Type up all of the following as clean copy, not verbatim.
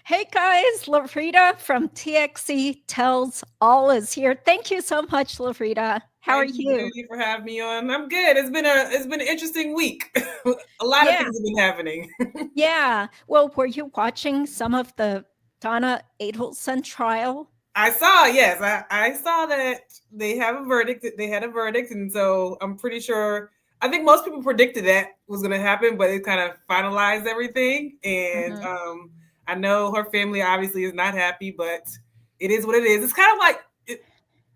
Hey guys, LaRita from TXC Tells All is here. Thank you so much, LaRita. How are Thank you, you? Judy, for having me on. I'm good. It's been an interesting week. A lot of Yeah, things have been happening. yeah. Well, were you watching some of the Donna Adelson trial? I saw, yes, I saw that they have a verdict. They had a verdict, and so I'm pretty sure. I think most people predicted that was going to happen, but it kind of finalized everything. And Hmm. I know her family obviously is not happy, but it is what it is. It's kind of like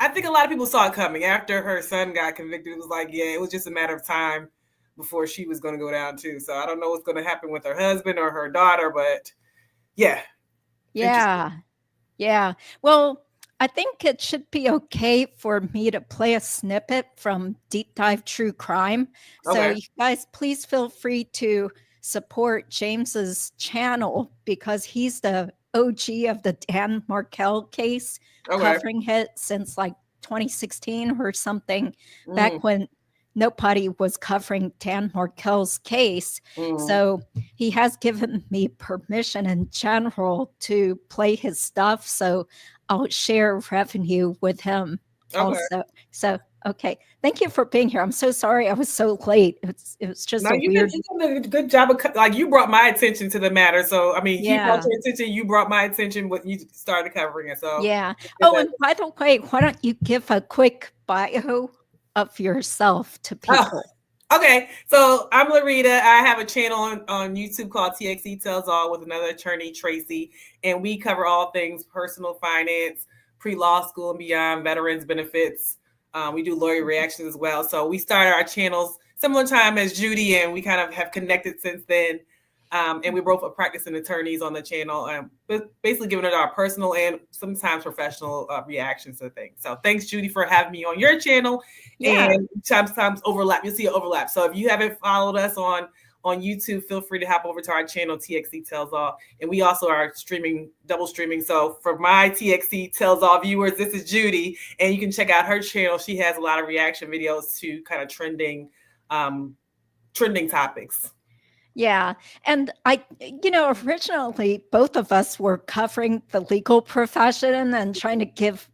I think a lot of people saw it coming after her son got convicted. It was like, yeah, it was just a matter of time before she was going to go down too. So I don't know what's going to happen with her husband or her daughter, but yeah, interesting. Yeah, yeah. Well, I think it should be okay for me to play a snippet from Deep Dive True Crime. So Okay, you guys, please feel free to support James's channel because he's the OG of the Dan Markel case, okay. covering it since like 2016 or something, Mm, back when nobody was covering Dan Markel's case. mm, So he has given me permission in general to play his stuff. So I'll share revenue with him okay. also. So, okay. Thank you for being here. I'm so sorry I was so late. It was just Now a weird, you've done a good job of like you brought my attention to the matter. So I mean, he brought yeah. your attention, you brought my attention when you started covering it. So Yeah. it's good Oh, that. and by the way, why don't you give a quick bio of yourself to Oh, people? okay. So I'm LaRita. I have a channel on YouTube called TXE Tells All with another attorney, Tracy, and we cover all things personal finance, pre-law school and beyond, veterans benefits. We do lawyer reactions as well. So we started our channels similar time as Judy, and we kind of have connected since then. And we both are practicing attorneys on the channel, but basically giving it our personal and sometimes professional reactions to things. So thanks, Judy, for having me on your channel, Yeah. and sometimes overlap. You'll see an overlap. So if you haven't followed us on YouTube, feel free to hop over to our channel, TXC Tells All. And we also are streaming, double streaming. So for my TXC Tells All viewers, this is Judy, and you can check out her channel. She has a lot of reaction videos to kind of trending topics. Yeah. And originally both of us were covering the legal profession and trying to give,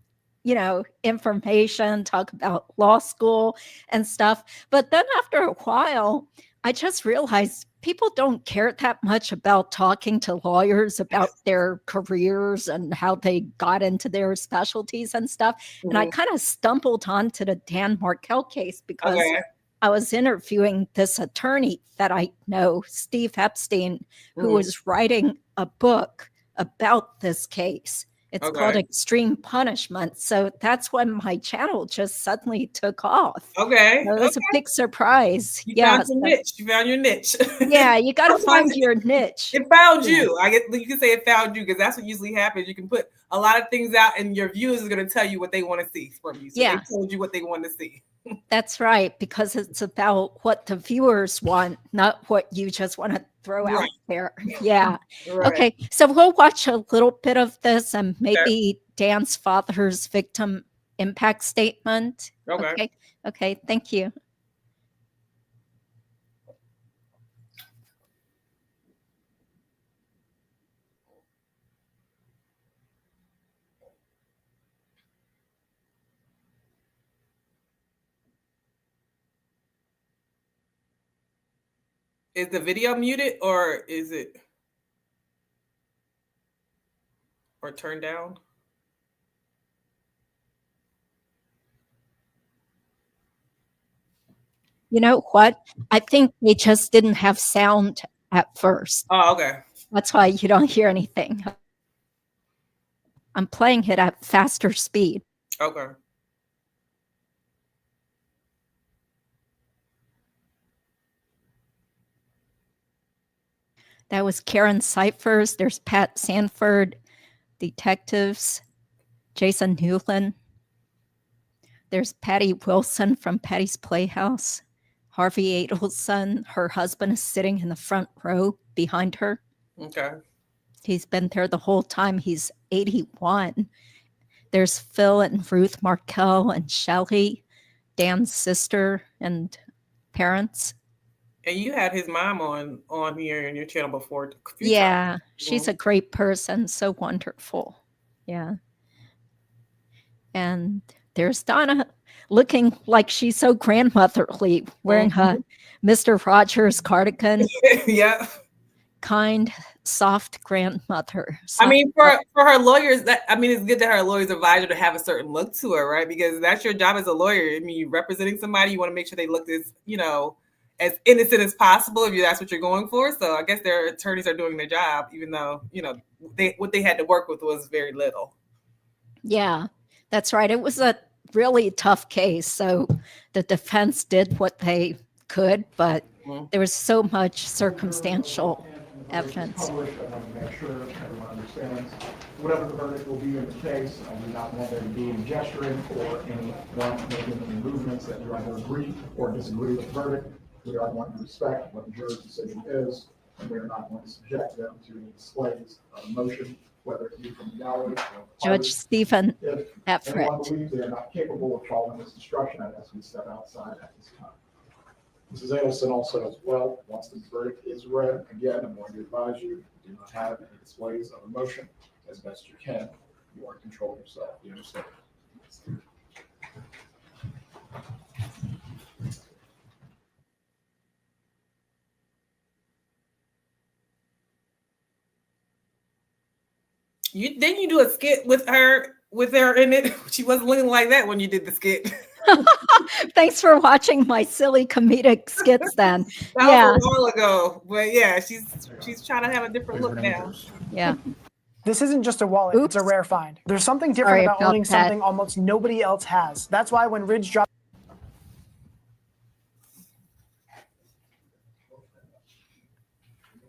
information, talk about law school and stuff. But then after a while, I just realized people don't care that much about talking to lawyers about their careers and how they got into their specialties and stuff. And I Mm-hmm. kind of stumbled onto the Dan Markel case because Okay. I was interviewing this attorney that I know, Steve Epstein, who Mm-hmm. was writing a book about this case. It's called Okay. Extreme Punishment. So that's when my channel just suddenly took off. Okay. So it was a Okay. big surprise. You Yeah. found your So, niche. You found your niche. yeah, you got to Sometimes find your niche. it found Yeah. you. I get you can say it found you because that's what usually happens. You can put a lot of things out, and your viewers are going to tell you what they want to see from you. So they Yeah. told you what they want to see. That's right, because it's about what the viewers want, not what you just want to throw Right. out there. Yeah. Right. Okay. So we'll watch a little bit of this and Okay. maybe Dan's father's victim impact statement. Okay. Okay. Okay. Thank you. Is the video muted or is it or turned down? You know what? I think they just didn't have sound at first. Oh, okay. That's why you don't hear anything. I'm playing it at faster speed. Okay. That was Karen Cyphers. There's Pat Sanford, detectives, Jason Newland. There's Patty Wilson from Patty's Playhouse. Harvey Adelson, her husband, is sitting in the front row behind her. Okay. He's been there the whole time. He's 81. There's Phil and Ruth Markel and Shelley, Dan's sister and parents. And you had his mom on here in your channel before. Yeah, she's a great person, so wonderful. Yeah. And there's Donna looking like she's so grandmotherly, wearing her Mr. Rogers cardigan. Yeah. Kind, soft grandmother. I mean, for her lawyers, it's good that her lawyers advise her to have a certain look to her, right? Because that's your job as a lawyer. I mean, you're representing somebody, you want to make sure they look as, as innocent as possible if that's what you're going for. So I guess their attorneys are doing their job, even though, what they had to work with was very little. Yeah, that's right. It was a really tough case. So the defense did what they could, but there was so much circumstantial evidence. I want to make sure everyone understands whatever the verdict will be in the case. I do not want there to be any gesturing or anyone making any movements that you either agree or disagree with the verdict. We are going to respect what the jury's decision is, and we are not going to subject them to any displays of emotion, whether it be from the gallery or Judge Stephen if anyone believes they are not capable of following this instruction, I ask you to step outside at this time. Mrs. Adelson also as well, once the verdict is read, again, I'm going to advise you, do not have any displays of emotion as best you can. You are in control of yourself. Do you understand? Didn't you do a skit with her in it? She wasn't looking like that when you did the skit. Thanks for watching my silly comedic skits then. That was a while ago. But yeah, she's trying to have a different look now. Yeah. This isn't just a wallet, it's a rare find. There's something different about owning something almost nobody else has. That's why when Ridge dropped...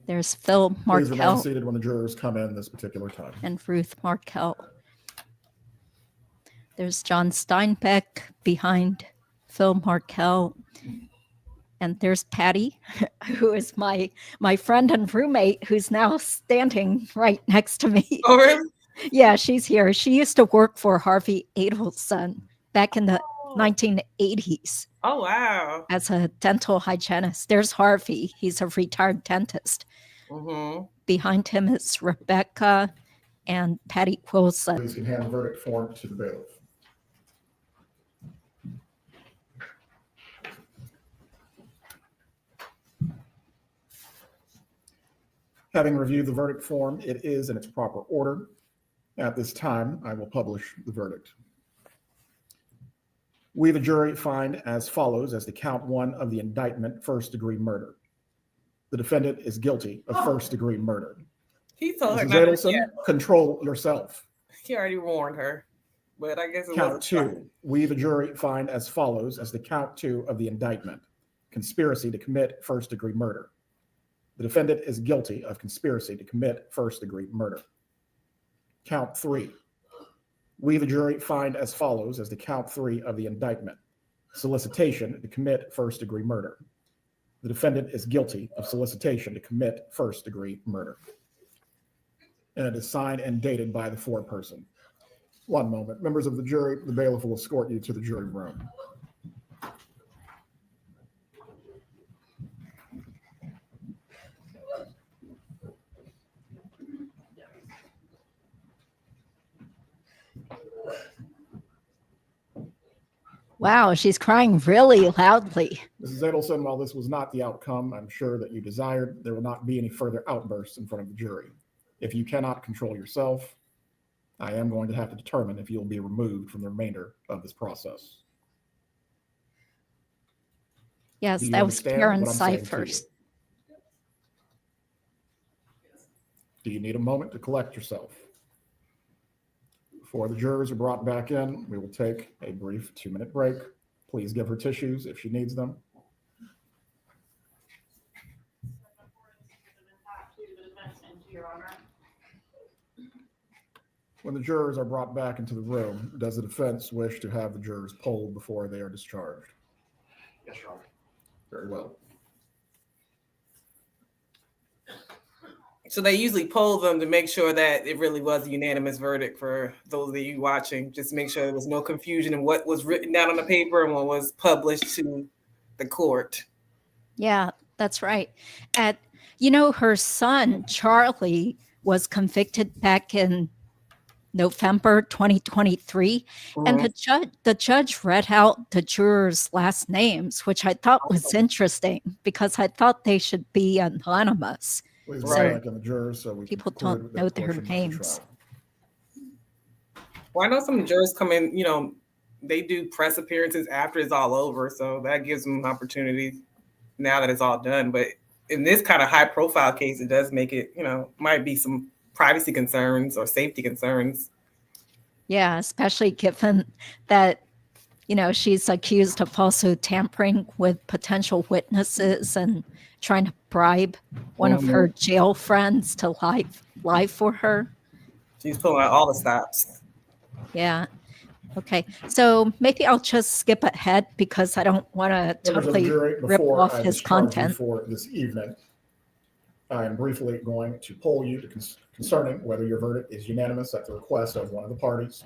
There's Phil Markel. Please remain seated when the jurors come in this particular time. And Ruth Markel. There's John Steinbeck behind Phil Markel. And there's Patty, who is my friend and roommate, who's now standing right next to me. Oh, really? Yeah, she's here. She used to work for Harvey Adelson back in the 1980s. Oh, wow. As a dental hygienist. There's Harvey. He's a retired dentist. Behind him is Rebecca and Patty Wilson. Please can hand the verdict form to the bailiff. Having reviewed the verdict form, it is in its proper order. At this time, I will publish the verdict. We, the jury, find as follows as the count one of the indictment, first-degree murder. The defendant is guilty of first-degree murder. He told her Mrs. not to Adelson, control yourself. He already warned her, but I guess it Count wasn't two. fine. We, the jury, find as follows as the count two of the indictment, conspiracy to commit first-degree murder. The defendant is guilty of conspiracy to commit first-degree murder. Count three. We, the jury, find as follows as the count three of the indictment, solicitation to commit first-degree murder. The defendant is guilty of solicitation to commit first-degree murder. And it is signed and dated by the foreperson. One moment. Members of the jury, the bailiff will escort you to the jury room. Wow, she's crying really loudly. Mrs. Adelson, while this was not the outcome I'm sure that you desired, there will not be any further outbursts in front of the jury. If you cannot control yourself, I am going to have to determine if you'll be removed from the remainder of this process. Yes, that was Karen Cyphers. Do you need a moment to collect yourself? Before the jurors are brought back in, we will take a brief 2-minute break. Please give her tissues if she needs them. When the jurors are brought back into the room, does the defense wish to have the jurors polled before they are discharged? Yes, Your Honor. Very well. So they usually poll them to make sure that it really was a unanimous verdict for those of you watching. Just make sure there was no confusion in what was written down on the paper and what was published to the court. Yeah, That's right. Her son, Charlie, was convicted back in November 2023. And the judge read out the jurors' last names, which I thought was interesting because I thought they should be anonymous. Please So back on the jurors so we can people conclude don't with that know their portion of the names. trial. Well, I know some jurors come in, they do press appearances after it's all over. So that gives them an opportunity now that it's all done. But in this kind of high profile case, it does make it, might be some privacy concerns or safety concerns. Yeah, especially given that, she's accused of also tampering with potential witnesses and trying to bribe one of her jail friends to lie for her. She's pulling out all the stops. Yeah. Okay. So maybe I'll just skip ahead because I don't want to totally rip off his content. For this evening, I am briefly going to poll you concerning whether your verdict is unanimous at the request of one of the parties.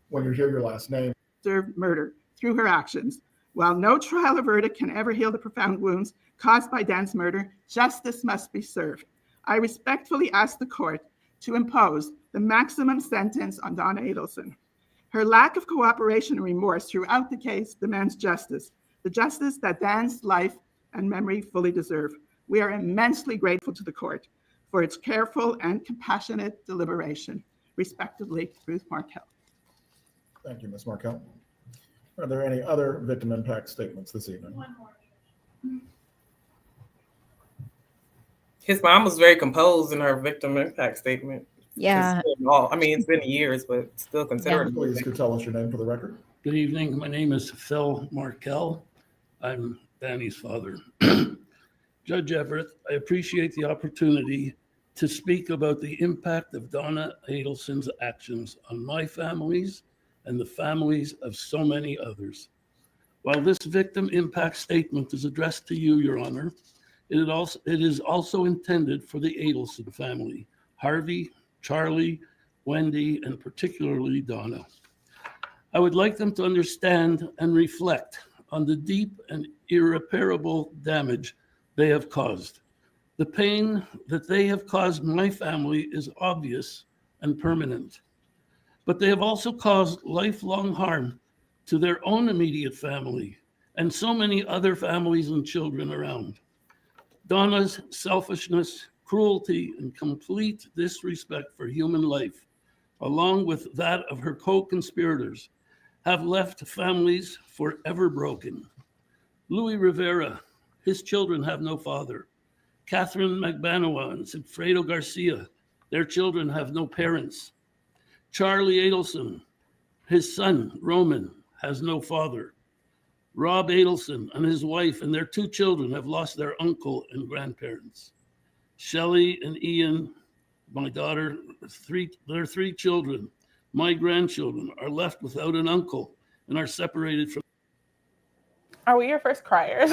When you hear your last name, deserved murder through her actions. While no trial or verdict can ever heal the profound wounds caused by Dan's murder, justice must be served. I respectfully ask the court to impose the maximum sentence on Donna Adelson. Her lack of cooperation and remorse throughout the case demands justice, the justice that Dan's life and memory fully deserve. We are immensely grateful to the court for its careful and compassionate deliberation. Respectively, Ruth Markel. Thank you, Ms. Markel. Are there any other victim impact statements this evening? One more. His mom was very composed in her victim impact statement. Yeah. It's been years, but still considered. Please could tell us your name for the record. Good evening. My name is Phil Markel. I'm Danny's father. Judge Everett, I appreciate the opportunity to speak about the impact of Donna Adelson's actions on my families and the families of so many others. While this victim impact statement is addressed to you, Your Honor, it is also intended for the Adelson family, Harvey, Charlie, Wendy, and particularly Donna. I would like them to understand and reflect on the deep and irreparable damage they have caused. The pain that they have caused my family is obvious and permanent, but they have also caused lifelong harm to their own immediate family and so many other families and children around. Donna's selfishness, cruelty, and complete disrespect for human life, along with that of her co-conspirators, have left families forever broken. Louis Rivera, his children have no father. Catherine Magbanawa and Sigfredo Garcia, their children have no parents. Charlie Adelson, his son, Roman, has no father. Rob Adelson and his wife and their 2 children have lost their uncle and grandparents. Shelley and Ian, my daughter, their 3 children, my grandchildren, are left without an uncle and are separated from. Are we your first criers?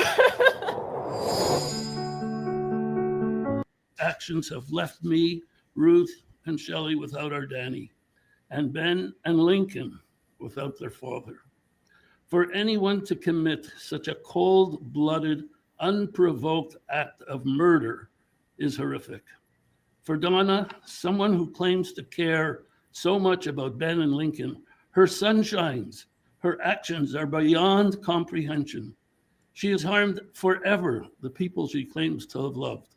Actions have left me, Ruth, and Shelley without our Danny, and Ben and Lincoln without their father. For anyone to commit such a cold-blooded, unprovoked act of murder is horrific. For Donna, someone who claims to care so much about Ben and Lincoln, her sunshines, her actions are beyond comprehension. She has harmed forever the people she claims to have loved.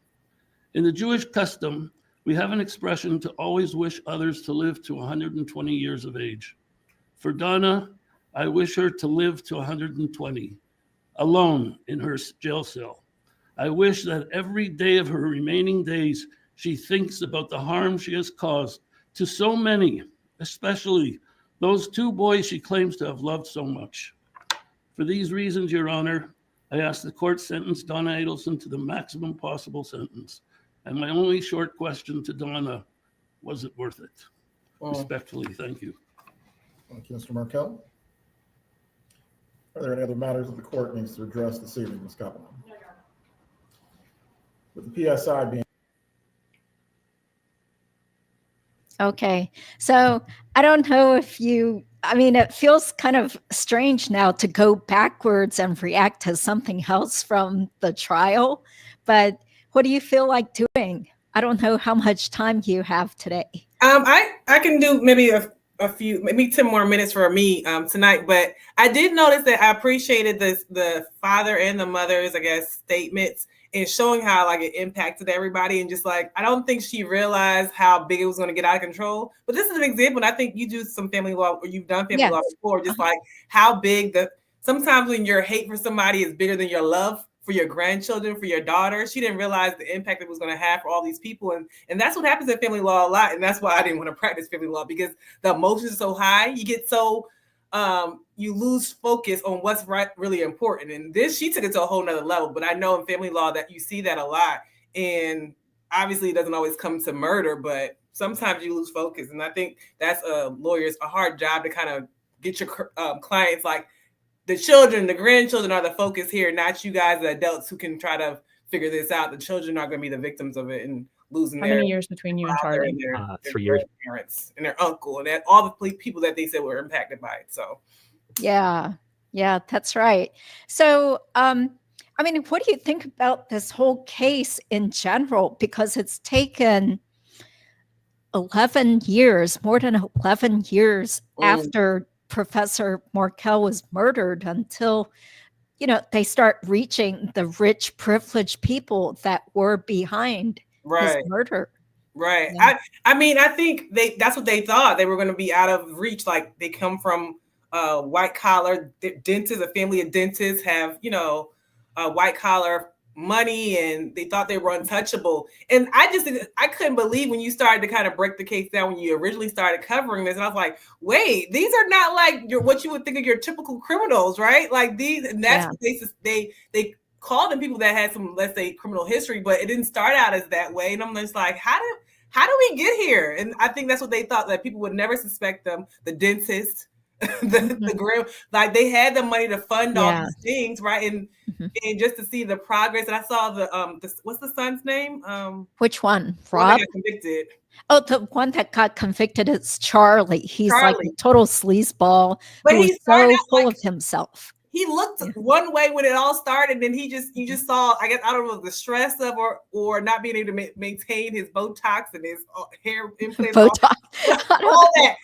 In the Jewish custom, we have an expression to always wish others to live to 120 years of age. For Donna, I wish her to live to 120, alone in her jail cell. I wish that every day of her remaining days, she thinks about the harm she has caused to so many, especially those 2 boys she claims to have loved so much. For these reasons, Your Honor, I ask the court sentence Donna Adelson to the maximum possible sentence. And my only short question to Donna, was it worth it? Respectfully, thank you. Thank you, Mr. Markel. Are there any other matters that the court needs to address this evening, Ms. Kaplan? With the PSI being Okay. So I don't know if it feels kind of strange now to go backwards and react to something else from the trial, but what do you feel like doing? I don't know how much time you have today. I can do maybe a few, maybe 10 more minutes for me tonight, but I did notice that I appreciated the father and the mother's, I guess, statements and showing how like it impacted everybody, and just like I don't think she realized how big it was going to get out of control. But this is an example, and I think you do some family law, or you've done family law before, just like how big sometimes when your hate for somebody is bigger than your love for your grandchildren, for your daughter. She didn't realize the impact it was going to have for all these people. And that's what happens in family law a lot. And that's why I didn't want to practice family law, because the emotions are so high. You get so, you lose focus on what's really important. And she took it to a whole nother level. But I know in family law that you see that a lot. And obviously it doesn't always come to murder, but sometimes you lose focus. And I think that's a hard job to kind of get your clients like, the children, the grandchildren are the focus here, not you guys, the adults who can try to figure this out. The children are going to be the victims of it and losing How many years between you and Charlie? And their 3 years. Parents and their uncle and all the people that they said were impacted by it. So, yeah, that's right. So, what do you think about this whole case in general? Because it's taken 11 years, more than 11 years after Professor Markel was murdered until, they start reaching the rich, privileged people that were behind his murder. Right. Yeah. I think that's what they thought. They were going to be out of reach. Like they come from white collar dentists, a family of dentists have, white collar money, and they thought they were untouchable. And I couldn't believe when you started to kind of break the case down when you originally started covering this. And I was like, wait, these are not like what you would think of your typical criminals, right? Like these, and that's what they called them people that had some, let's say, criminal history, but it didn't start out as that way. And I'm just like, how do we get here? And I think that's what they thought, that people would never suspect them, the dentist, the grill, like they had the money to fund all these things, right? And and just to see the progress. And I saw what's the son's name? Which one? Rob? Got convicted. Oh, the one that got convicted is Charlie. He's like a total sleazeball, but he's so full of himself. He looked one way when it all started, and you just saw, I guess, I don't know, the stress of or not being able to maintain his Botox and his hair implants. Botox. all that.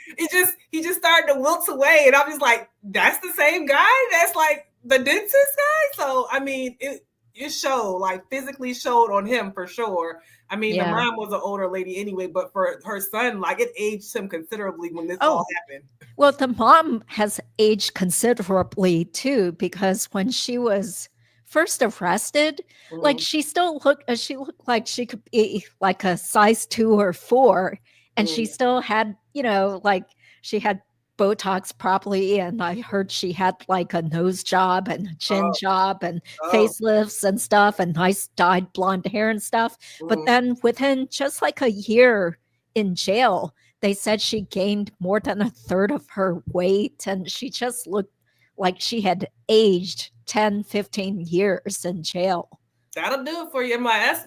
He just started to wilt away, and I'm just like, that's the same guy? That's like the dentist guy? So, I mean, it showed, like physically showed on him for sure. I mean, the mom was an older lady anyway, but for her son, like it aged him considerably when this all happened. Well, the mom has aged considerably too, because when she was first arrested, like she looked like she could be like a size 2 or 4, and she still had, like she had Botox properly, and I heard she had like a nose job and a chin job and facelifts and stuff, and nice dyed blonde hair and stuff. But then within just like a year in jail, they said she gained more than a third of her weight, and she just looked like she had aged 10, 15 years in jail. That'll do it for you.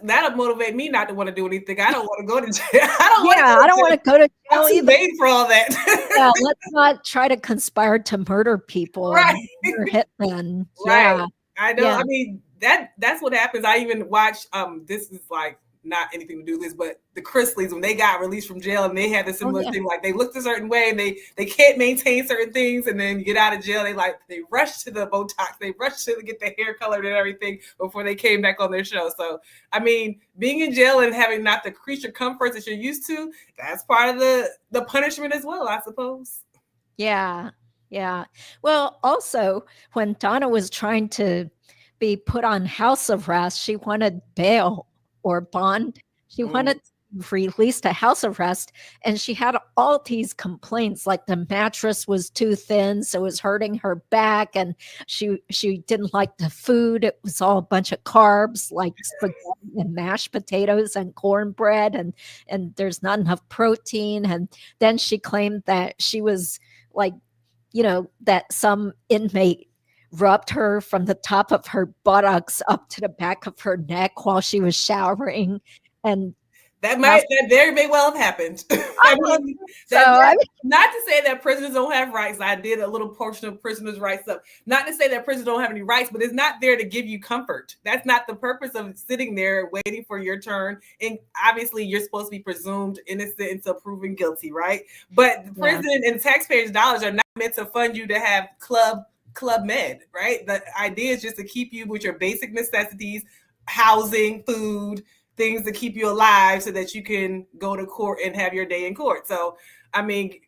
That'll motivate me not to want to do anything. I don't want to go to jail. I don't want to go to jail either. Made for all that. Let's not try to conspire to murder people. Right. And hitmen. Right. Yeah. I know. Yeah. I mean, that's what happens. I even watched, this is like not anything to do with this, but the Chrisleys, when they got released from jail, and they had the similar thing, like they looked a certain way and they can't maintain certain things, and then you get out of jail, they rush to the Botox, they rush to get their hair colored and everything before they came back on their show. So I mean, being in jail and having not the creature comforts that you're used to, that's part of the punishment as well, I suppose. Yeah. Well, also when Donna was trying to be put on house arrest, she wanted bail or bond. She wanted released to house arrest, and she had all these complaints, like the mattress was too thin, so it was hurting her back, and she didn't like the food. It was all a bunch of carbs, like spaghetti and mashed potatoes and cornbread, and there's not enough protein. And then she claimed that she was like, that some inmate rubbed her from the top of her buttocks up to the back of her neck while she was showering. And That very may well have happened. I mean, not to say that prisoners don't have rights. I did a little portion of prisoners' rights stuff. Not to say that prisoners don't have any rights, but it's not there to give you comfort. That's not the purpose of sitting there waiting for your turn. And obviously, you're supposed to be presumed innocent until proven guilty, right? But the prison and taxpayers' dollars are not meant to fund you to have Club Med, right? The idea is just to keep you with your basic necessities, housing, food, things to keep you alive so that you can go to court and have your day in court. So, I mean,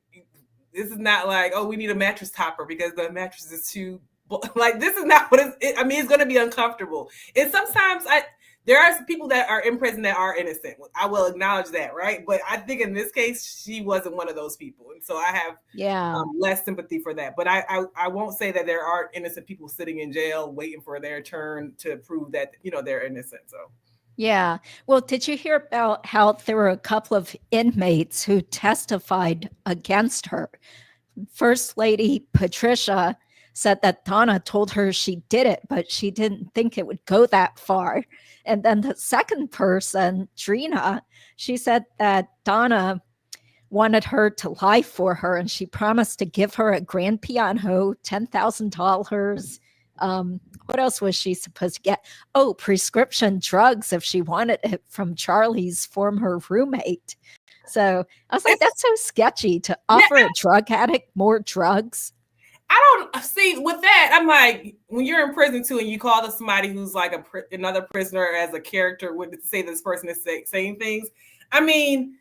this is not like, oh, we need a mattress topper because the mattress is too, like, this is not what I mean, it's going to be uncomfortable. And sometimes there are people that are in prison that are innocent. I will acknowledge that, right? But I think in this case, she wasn't one of those people. And so I have less sympathy for that. But I won't say that there aren't innocent people sitting in jail waiting for their turn to prove that, they're innocent. So. Yeah. Well, did you hear about how there were a couple of inmates who testified against her? First Lady Patricia said that Donna told her she did it, but she didn't think it would go that far. And then the second person, Drina, she said that Donna wanted her to lie for her, and she promised to give her a grand piano, $10,000. What else was she supposed to get? Oh, prescription drugs if she wanted it from Charlie's former roommate. So I was like, that's so sketchy to offer a drug addict more drugs. I don't see with that. I'm like, when you're in prison too, and you call to somebody who's like another prisoner as a character, would say this person is saying things. I mean,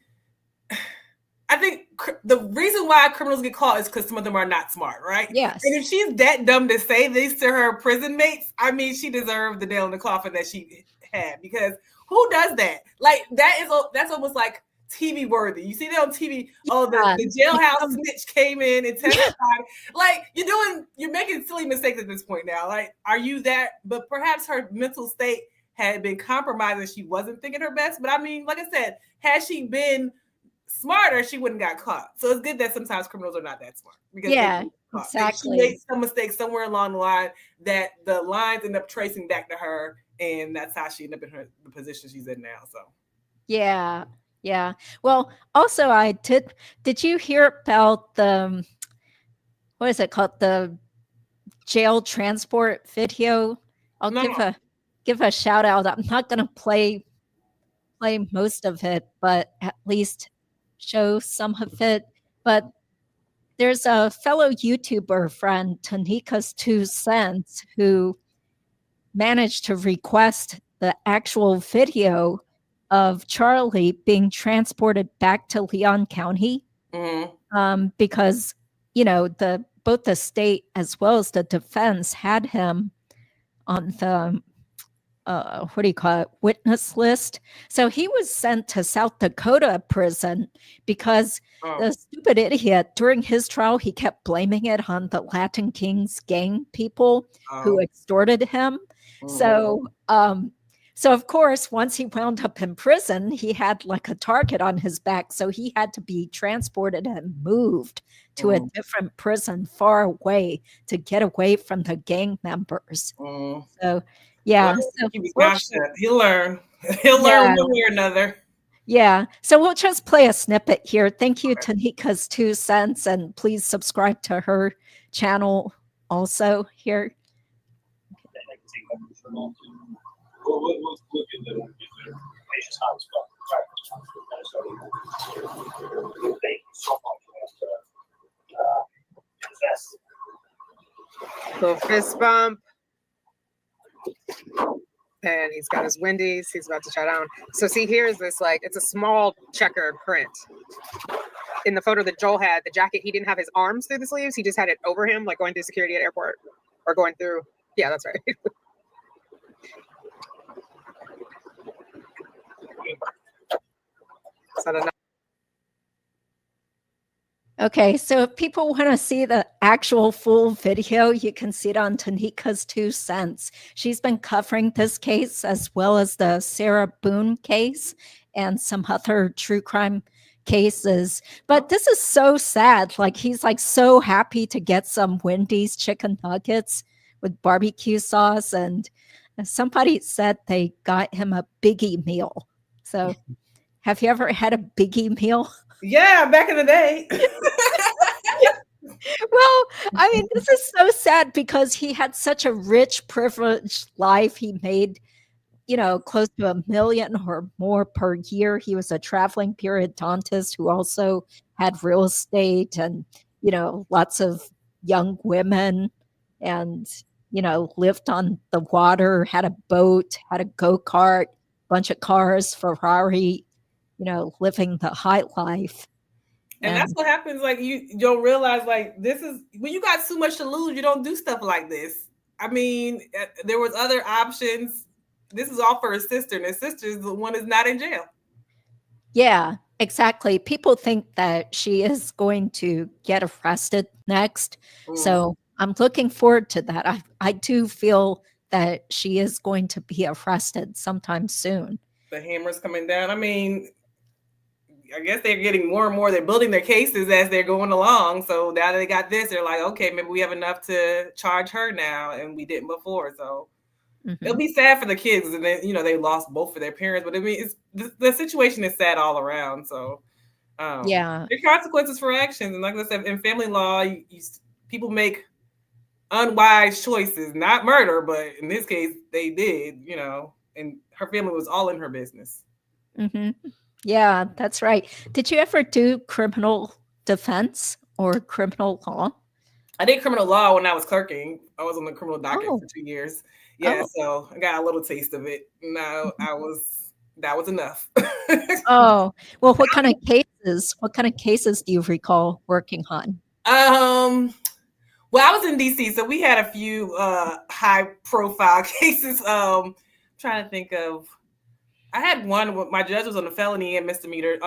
I think the reason why criminals get caught is because some of them are not smart, right? Yes. And if she's that dumb to say this to her prison mates, I mean, she deserved the nail in the coffin that she had, because who does that? Like, that's almost like TV worthy. You see that on TV? Oh, the jailhouse snitch came in and testified. Like, you're making silly mistakes at this point now. Like, are you that? But perhaps her mental state had been compromised and she wasn't thinking her best. But I mean, like I said, had she been smarter, she wouldn't got caught. So it's good that sometimes criminals are not that smart. Because exactly. She made some mistakes somewhere along the line that the lines end up tracing back to her, and that's how she ended up in the position she's in now. So yeah. Well, also did you hear about the, what is it called? The jail transport video? I'll give a shout out. I'm not going to play most of it, but at least show some of it. But there's a fellow YouTuber friend, Tanika's 2 cents, who managed to request the actual video of Charlie being transported back to Leon County, because both the state as well as the defense had him on the witness list. So he was sent to South Dakota prison because the stupid idiot, during his trial, he kept blaming it on the Latin Kings gang people who extorted him. So of course, once he wound up in prison, he had like a target on his back. So he had to be transported and moved to a different prison far away to get away from the gang members. So yeah, he'll learn. He'll learn one way or another. Yeah, so we'll just play a snippet here. Thank you, Tanika's 2 cents, and please subscribe to her channel also here. Little fist bump. And he's got his Wendy's. He's about to shut down. So see, here's this, like, it's a small checkered print. In the photo that Joel had, the jacket, he didn't have his arms through the sleeves. He just had it over him, like going through security at airport or going through. Yeah, that's right. Okay, so if people want to see the actual full video, you can see it on Tanika's 2 cents. She's been covering this case as well as the Sarah Boone case and some other true crime cases. But this is so sad. Like, he's like so happy to get some Wendy's chicken nuggets with barbecue sauce. And somebody said they got him a biggie meal. So Have you ever had a biggie meal? Yeah, back in the day. Well, I mean, this is so sad because he had such a rich, privileged life. He made, close to $1 million or more per year. He was a traveling periodontist who also had real estate and, lots of young women and, lived on the water, had a boat, had a go-kart, bunch of cars, Ferrari, living the high life. And that's what happens. Like you don't realize, like, this is when you got too much to lose, you don't do stuff like this. I mean, there was other options. This is all for his sister, and his sister is the one that's not in jail. Yeah, exactly. People think that she is going to get arrested next. So I'm looking forward to that. I do feel that she is going to be arrested sometime soon. The hammer's coming down. I mean, I guess they're getting more and more. They're building their cases as they're going along. So now that they got this, they're like, okay, maybe we have enough to charge her now, and we didn't before. So it'll be sad for the kids, and then they lost both of their parents. But I mean, the situation is sad all around. So there are consequences for actions, and like I said, in family law, people make unwise choices, not murder, but in this case, they did. And her family was all in her business. Yeah, that's right. Did you ever do criminal defense or criminal law? I did criminal law when I was clerking. I was on the criminal docket for 2 years. Yeah, so I got a little taste of it. No, that was enough. Oh, well, what kind of cases do you recall working on? Well, I was in DC, so we had a few high profile cases. Trying to think of. I had one with my judge was on the felony and misdemeanor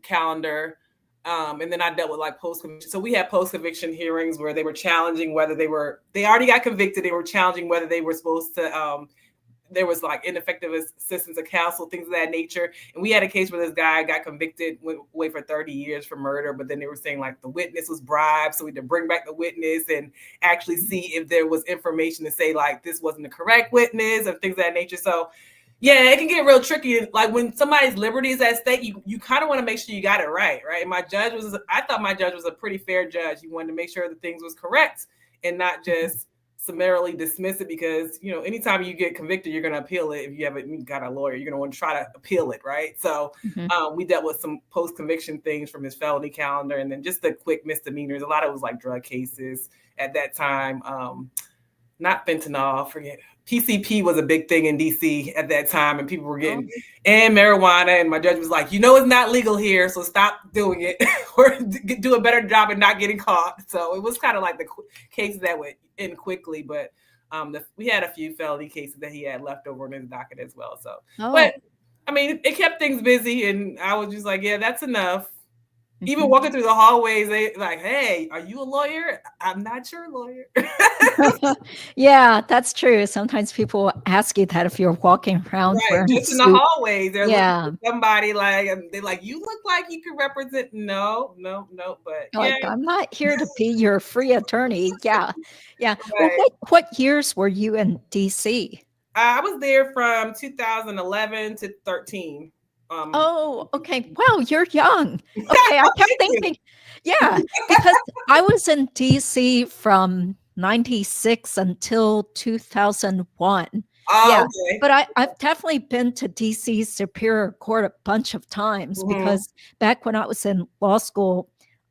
calendar. And then I dealt with like post-conviction. So we had post-conviction hearings where they were challenging whether they already got convicted. They were challenging whether they were supposed to, there was like ineffective assistance of counsel, things of that nature. And we had a case where this guy got convicted, went away for 30 years for murder. But then they were saying like the witness was bribed. So we had to bring back the witness and actually see if there was information to say like this wasn't the correct witness and things of that nature. So yeah, it can get real tricky. Like when somebody's liberty is at stake, you kind of want to make sure you got it right? And I thought my judge was a pretty fair judge. He wanted to make sure that things was correct and not just summarily dismiss it because, anytime you get convicted, you're going to appeal it. If you haven't got a lawyer, you're going to want to try to appeal it, right? So we dealt with some post-conviction things from his felony calendar and then just the quick misdemeanors. A lot of it was like drug cases at that time. Not fentanyl, forget. PCP was a big thing in DC at that time, and people were getting and marijuana. And my judge was like, it's not legal here, so stop doing it or do a better job at not getting caught. So it was kind of like the cases that went in quickly. But we had a few felony cases that he had left over in his docket as well. So, but I mean, it kept things busy, and I was just like, yeah, that's enough. Even walking through the hallways, they like, hey, are you a lawyer? I'm not your lawyer. Yeah, that's true. Sometimes people ask you that if you're walking around. Right, just in the hallways. They're looking for somebody they're like, you look like you could represent. No, but like, I'm not here to be your free attorney. Yeah. Right. Well, what years were you in DC? I was there from 2011 to 13. Okay. Wow, you're young. Okay, I kept thinking, because I was in DC from 96 until 2001. Okay. But I've definitely been to DC Superior Court a bunch of times because back when I was in law school,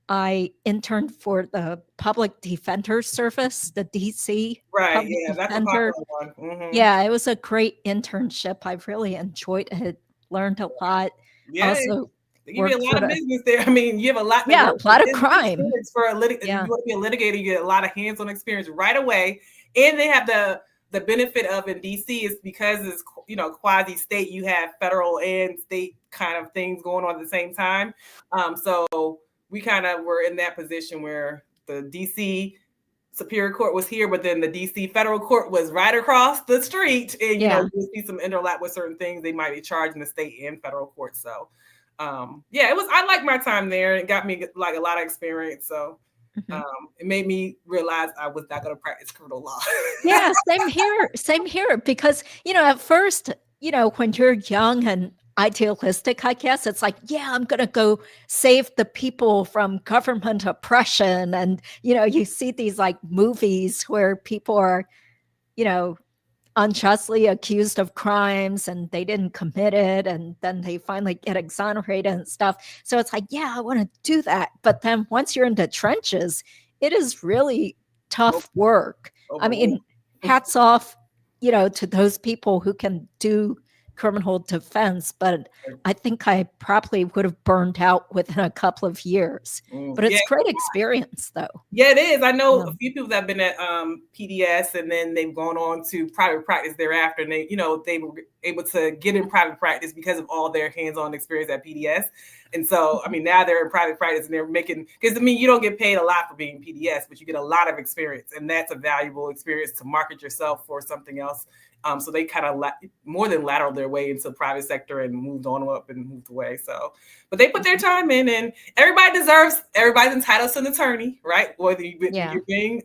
I interned for the Public Defender Service, the DC. Right. That's a popular one. Yeah, it was a great internship. I really enjoyed it. Learned a lot. Yeah, also, they give you a lot of business there. I mean, you have a lot. Yeah, a lot of crime. For if you want to be a litigator, you get a lot of hands-on experience right away, and they have the benefit of in DC is because it's quasi-state. You have federal and state kind of things going on at the same time. So we kind of were in that position where the DC Superior Court was here, but then the DC Federal Court was right across the street. And, you'll see some interlap with certain things. They might be charged in the state and federal court. So, I liked my time there. It got me like a lot of experience. So it made me realize I was not going to practice criminal law. Yeah, same here. Because, at first, when you're young and idealistic, I guess. It's like, yeah, I'm going to go save the people from government oppression. And, you see these like movies where people are, unjustly accused of crimes and they didn't commit it. And then they finally get exonerated and stuff. So it's like, yeah, I want to do that. But then once you're in the trenches, it is really tough work. I mean, hats off, to those people who can do criminal defense, but I think I probably would have burned out within a couple of years. But it's great experience, though. Yeah, it is. I know a few people that have been at PDS, and then they've gone on to private practice thereafter, and they were able to get in private practice because of all their hands-on experience at PDS. And so, I mean, now they're in private practice and they're making, because I mean, you don't get paid a lot for being PDS, but you get a lot of experience, and that's a valuable experience to market yourself for something else. So they kind of more than lateraled their way into the private sector and moved on up and moved away. So, but they put their time in, and everybody's entitled to an attorney, right? Whether you're being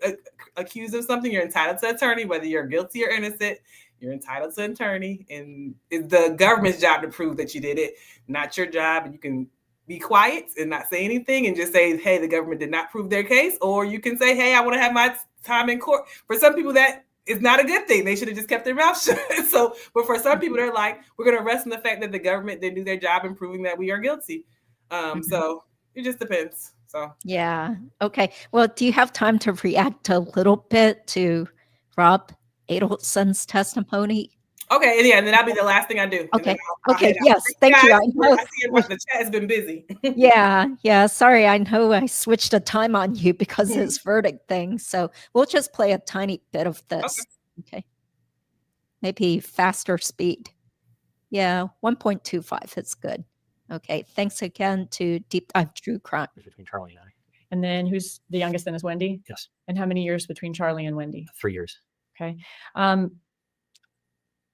accused of something, you're entitled to an attorney. Whether you're guilty or innocent, you're entitled to an attorney. And it's the government's job to prove that you did it, not your job. And you can be quiet and not say anything and just say, hey, the government did not prove their case. Or you can say, hey, I want to have my time in court. For some people, that is not a good thing. They should have just kept their mouth shut. So, but for some people, they're like, we're going to rest in the fact that the government didn't do their job in proving that we are guilty. So it just depends. So, yeah. Okay. Well, do you have time to react a little bit to Rob Adelson's testimony? Okay, yeah, and then that'll be the last thing I do. Okay. Okay. Yes. Thank you. I see the chat has been busy. Yeah. Sorry, I know I switched the time on you because of this verdict thing. So we'll just play a tiny bit of this. Okay. Maybe faster speed. Yeah, 1.25. It's good. Okay. Thanks again to Deep Dive True Crime. Between Charlie and I. And then who's the youngest then is Wendy? Yes. And how many years between Charlie and Wendy? 3 years. Okay.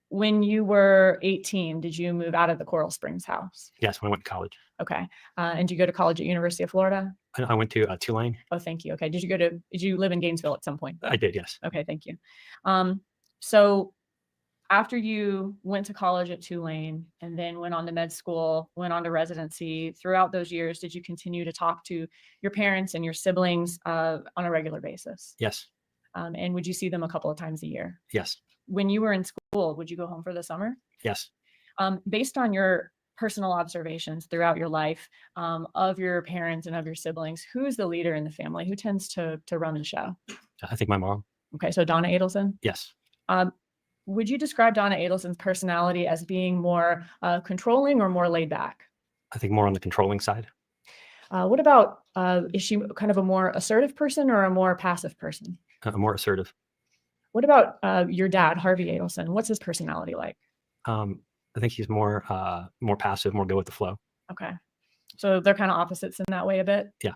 When you were 18, did you move out of the Coral Springs house? Yes, when I went to college. Okay. And did you go to college at University of Florida? I went to Tulane. Oh, thank you. Okay. Did you live in Gainesville at some point? I did, yes. Okay, thank you. So after you went to college at Tulane and then went on to med school, went on to residency, throughout those years, did you continue to talk to your parents and your siblings on a regular basis? Yes. And would you see them a couple of times a year? Yes. When you were in school, would you go home for the summer? Yes. Based on your personal observations throughout your life of your parents and of your siblings, who's the leader in the family? Who tends to run the show? I think my mom. Okay, so Donna Adelson? Yes. Would you describe Donna Adelson's personality as being more controlling or more laid back? I think more on the controlling side. What about, is she kind of a more assertive person or a more passive person? More assertive. What about your dad, Harvey Adelson? What's his personality like? I think he's more passive, more go with the flow. Okay. So they're kind of opposites in that way a bit? Yeah.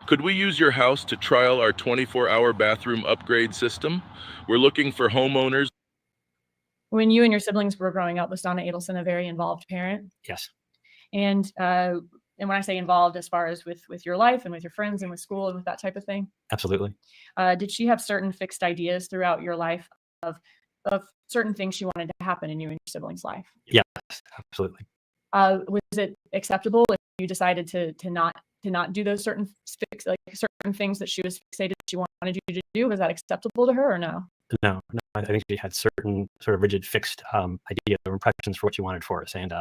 Could we use your house to trial our 24-hour bathroom upgrade system? We're looking for homeowners. When you and your siblings were growing up, was Donna Adelson a very involved parent? Yes. And when I say involved, as far as with your life and with your friends and with school and with that type of thing? Absolutely. Did she have certain fixed ideas throughout your life of certain things she wanted to happen in you and your siblings' life? Yes, absolutely. Was it acceptable if you decided to not do those certain things that she was fixated she wanted you to do? Was that acceptable to her or no? No. I think she had certain sort of rigid, fixed ideas or impressions for what she wanted for us. And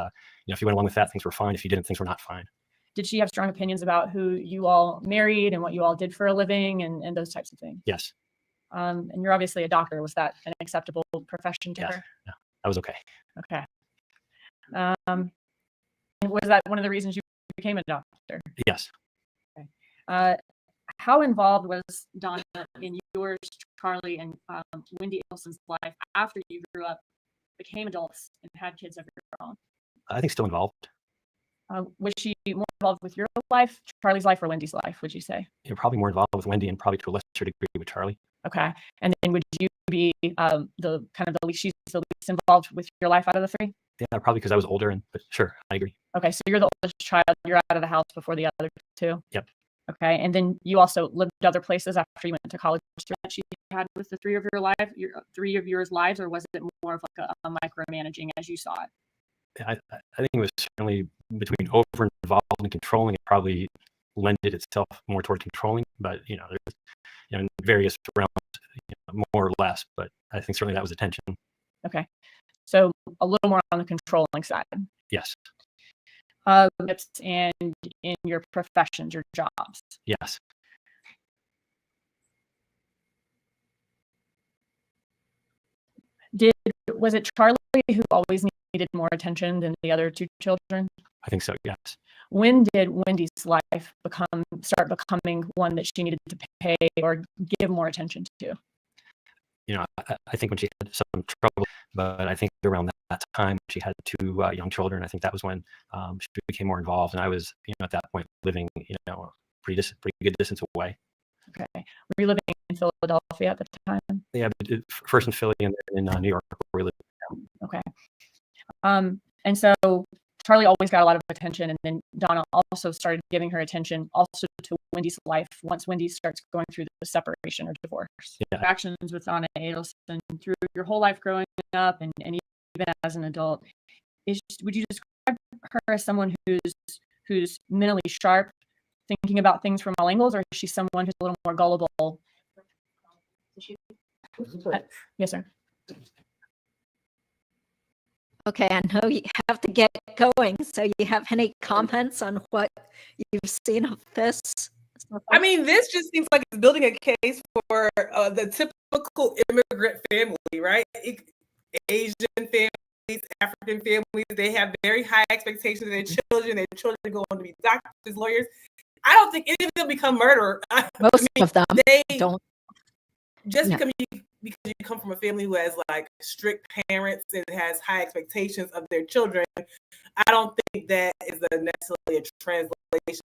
if you went along with that, things were fine. If you didn't, things were not fine. Did she have strong opinions about who you all married and what you all did for a living and those types of things? Yes. And you're obviously a doctor. Was that an acceptable profession to her? Yeah, that was okay. Okay. Was that one of the reasons you became a doctor? Yes. Okay. How involved was Donna in yours, Charlie, and Wendy Adelson's life after you grew up, became adults, and had kids of your own? I think still involved. Was she more involved with your life, Charlie's life, or Wendy's life, would you say? You're probably more involved with Wendy and probably to a lesser degree with Charlie. Okay. And then would she's the least involved with your life out of the three? Yeah, probably because I was older, but sure, I agree. Okay, so you're the oldest child. You're out of the house before the other two? Yep. Okay, and then you also lived other places after you went to college that she had with the three of your lives, or was it more of like a micromanaging as you saw it? I think it was certainly between over involved and controlling. It probably lended itself more toward controlling, but there's in various realms, more or less. But I think certainly that was the tension. Okay, so a little more on the controlling side. Yes. And in your professions, your jobs. Yes. Was it Charlie who always needed more attention than the other two children? I think so, yes. When did Wendy's life start becoming one that she needed to pay or give more attention to? I think when she had some trouble, but I think around that time she had two young children. I think that was when she became more involved, and I was, at that point living, pretty good distance away. Okay. Were you living in Philadelphia at the time? Yeah, but first in Philly and then in New York, where we lived now. Okay. And so Charlie always got a lot of attention, and then Donna also started giving her attention also to Wendy's life once Wendy starts going through the separation or divorce. Yeah. Interactions with Donna Adelson through your whole life growing up and even as an adult. Would you describe her as someone who's mentally sharp, thinking about things from all angles, or is she someone who's a little more gullible? Yes, sir. Okay, I know you have to get going. So you have any comments on what you've seen of this? I mean, this just seems like it's building a case for the typical immigrant family, right? Asian families, African families, they have very high expectations of their children. Their children go on to be doctors, lawyers. I don't think any of them become murderer. Most of them don't. Just because you come from a family who has like strict parents and has high expectations of their children, I don't think that is necessarily a translation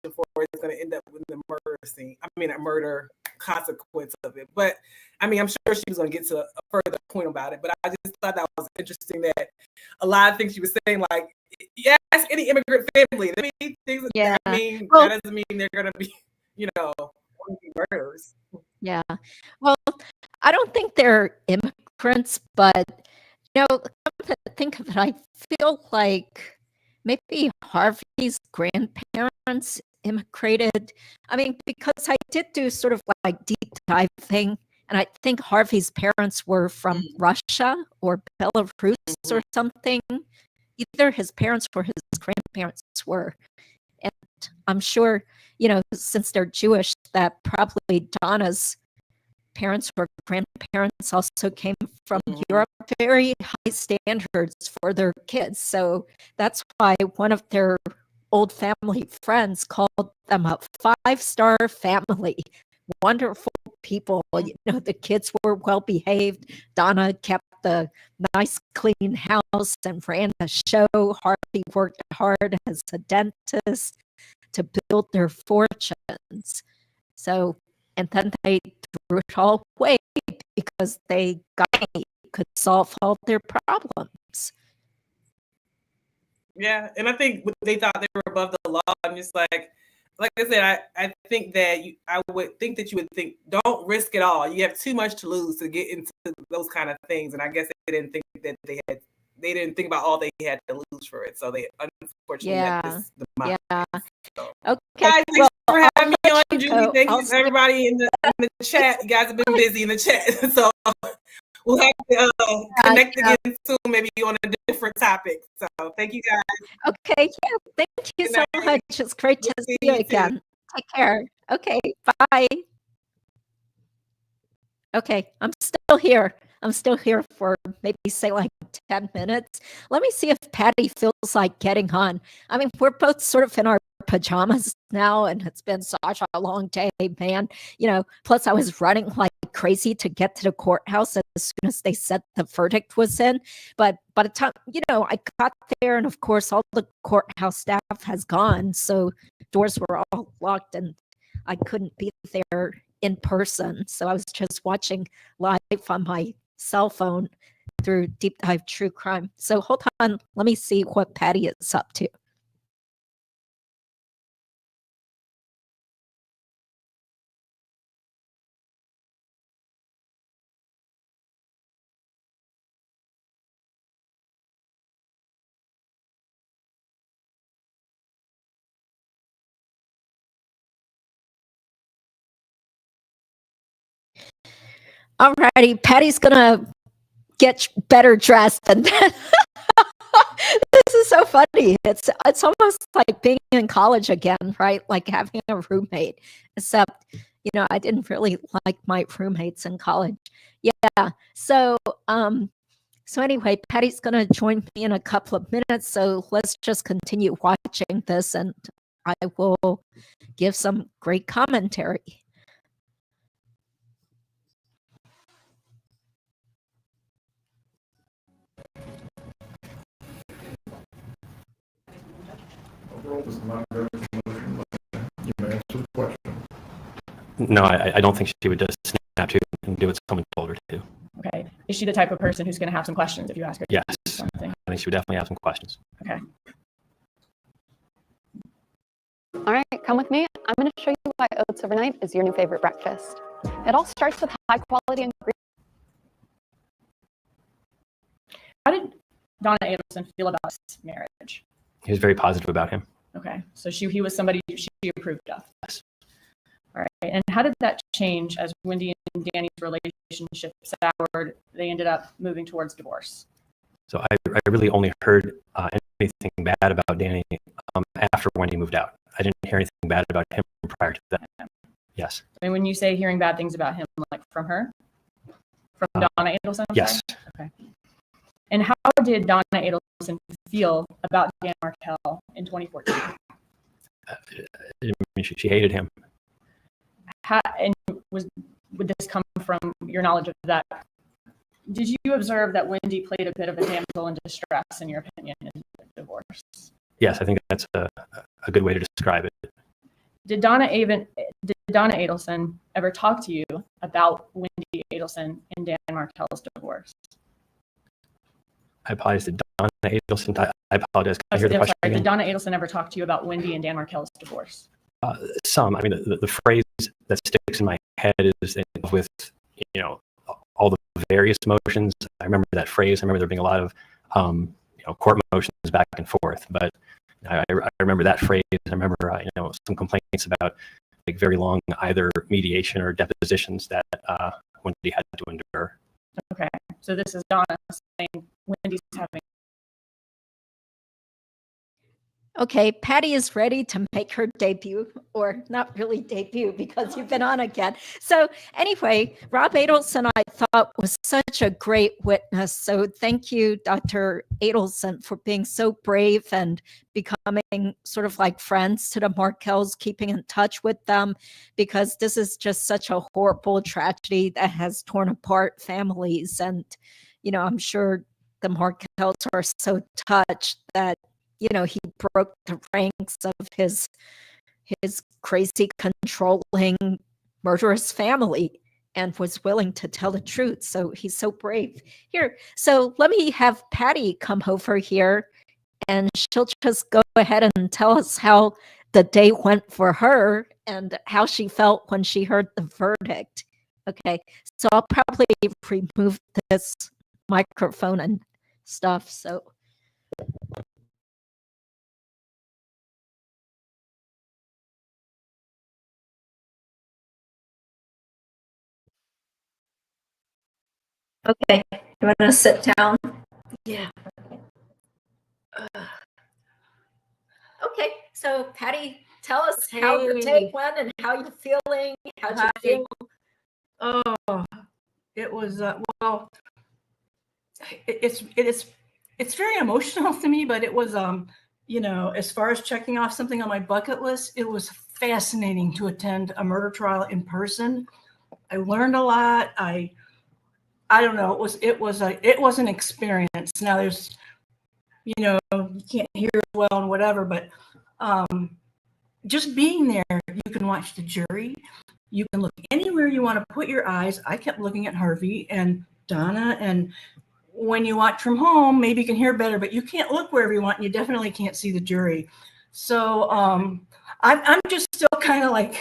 for it's going to end up with the murder scene. I mean, a murder consequence of it. But I mean, I'm sure she was going to get to a further point about it. But I just thought that was interesting that a lot of things she was saying, like, yes, any immigrant family. I mean, things like that. I mean, that doesn't mean they're going to be, murderers. Yeah. Well, I don't think they're immigrants, but come to think of it, I feel like maybe Harvey's grandparents immigrated. I mean, because I did do sort of like deep dive thing, and I think Harvey's parents were from Russia or Belarus or something. Either his parents or his grandparents were. And I'm sure, since they're Jewish, that probably Donna's parents or grandparents also came from Europe, very high standards for their kids. So that's why one of their old family friends called them a 5-star family. Wonderful people. The kids were well behaved. Donna kept the nice, clean house and ran a show. Harvey worked hard as a dentist to build their fortunes. So, and then they threw it all away because they could solve all their problems. Yeah, and I think they thought they were above the law. I'm just like I said, I think that I would think that you would think, don't risk it all. You have too much to lose to get into those kind of things. And I guess they didn't think that they didn't think about all they had to lose for it. So they unfortunately let this demise. Yeah. So, okay. guys, thanks for having me on, Judy. go. Thank you to everybody in the chat. You guys have been busy in the chat. So we'll have to connect again soon, maybe on a different topic. So thank you guys. Okay, yeah, thank you so much. It's great to see you again. Take care. Okay, bye. Okay, I'm still here. I'm still here for maybe say like 10 minutes. Let me see if Patty feels like getting on. I mean, we're both sort of in our pajamas now, and it's been such a long day, man. Plus I was running like crazy to get to the courthouse as soon as they said the verdict was in. But by the time, I got there, and of course all the courthouse staff has gone. So doors were all locked and I couldn't be there in person. So I was just watching live on my cell phone through Deep Dive True Crime. So hold on, let me see what Patty is up to. All righty, Patty's gonna get better dressed, and then this is so funny. It's almost like being in college again, right? Like having a roommate, except I didn't really like my roommates in college. Yeah. So anyway, Patty's gonna join me in a couple of minutes. So let's just continue watching this, and I will give some great commentary. No, I don't think she would just snap to and do what someone told her to. Okay. Is she the type of person who's going to have some questions if you ask her? Yes. Something? I think she would definitely have some questions. Okay. All right, come with me. I'm going to show you why oats overnight is your new favorite breakfast. It all starts with high quality ingredients. How did Donna Adelson feel about this marriage? He was very positive about him. Okay. So he was somebody she approved of. Yes. All right. And how did that change as Wendy and Danny's relationship soured? They ended up moving towards divorce. So I really only heard anything bad about Danny after Wendy moved out. I didn't hear anything bad about him prior to that. Yes. And when you say hearing bad things about him, like from her? From Donna Adelson? Yes. Okay. And how did Donna Adelson feel about Dan Markel in 2014? I mean, she hated him. Would this come from your knowledge of that? Did you observe that Wendy played a bit of a damsel in distress, in your opinion, in the divorce? Yes, I think that's a good way to describe it. Did Donna Adelson ever talk to you about Wendy Adelson and Dan Markel's divorce? I apologize. Did Donna Adelson? I apologize. Can I hear the question again? Did Donna Adelson ever talk to you about Wendy and Dan Markel's divorce? Some. I mean, the phrase that sticks in my head is with all the various motions. I remember that phrase. I remember there being a lot of court motions back and forth. But I remember that phrase. I remember some complaints about like very long either mediation or depositions that Wendy had to endure. Okay, so this is Donna saying Wendy's having. Okay, Patty is ready to make her debut, or not really debut because you've been on again. So anyway, Rob Adelson, I thought, was such a great witness. So thank you, Dr. Adelson, for being so brave and becoming sort of like friends to the Markels, keeping in touch with them, because this is just such a horrible tragedy that has torn apart families. And, I'm sure the Markels are so touched that he broke the ranks of his crazy, controlling, murderous family and was willing to tell the truth. So he's so brave. Here, so let me have Patty come over here, and she'll just go ahead and tell us how the day went for her and how she felt when she heard the verdict. Okay, so I'll probably remove this microphone and stuff. So. Okay, you want to sit down? Yeah. Okay, so Patty, tell us how the take went and how you're feeling. How'd you feel? Oh, it was well. It's very emotional to me, but it was as far as checking off something on my bucket list, it was fascinating to attend a murder trial in person. I learned a lot. I don't know. It was an experience. Now there's, you can't hear as well and whatever, but just being there, you can watch the jury. You can look anywhere you want to put your eyes. I kept looking at Harvey and Donna, and when you watch from home, maybe you can hear better, but you can't look wherever you want. And you definitely can't see the jury. So I'm just still kind of like,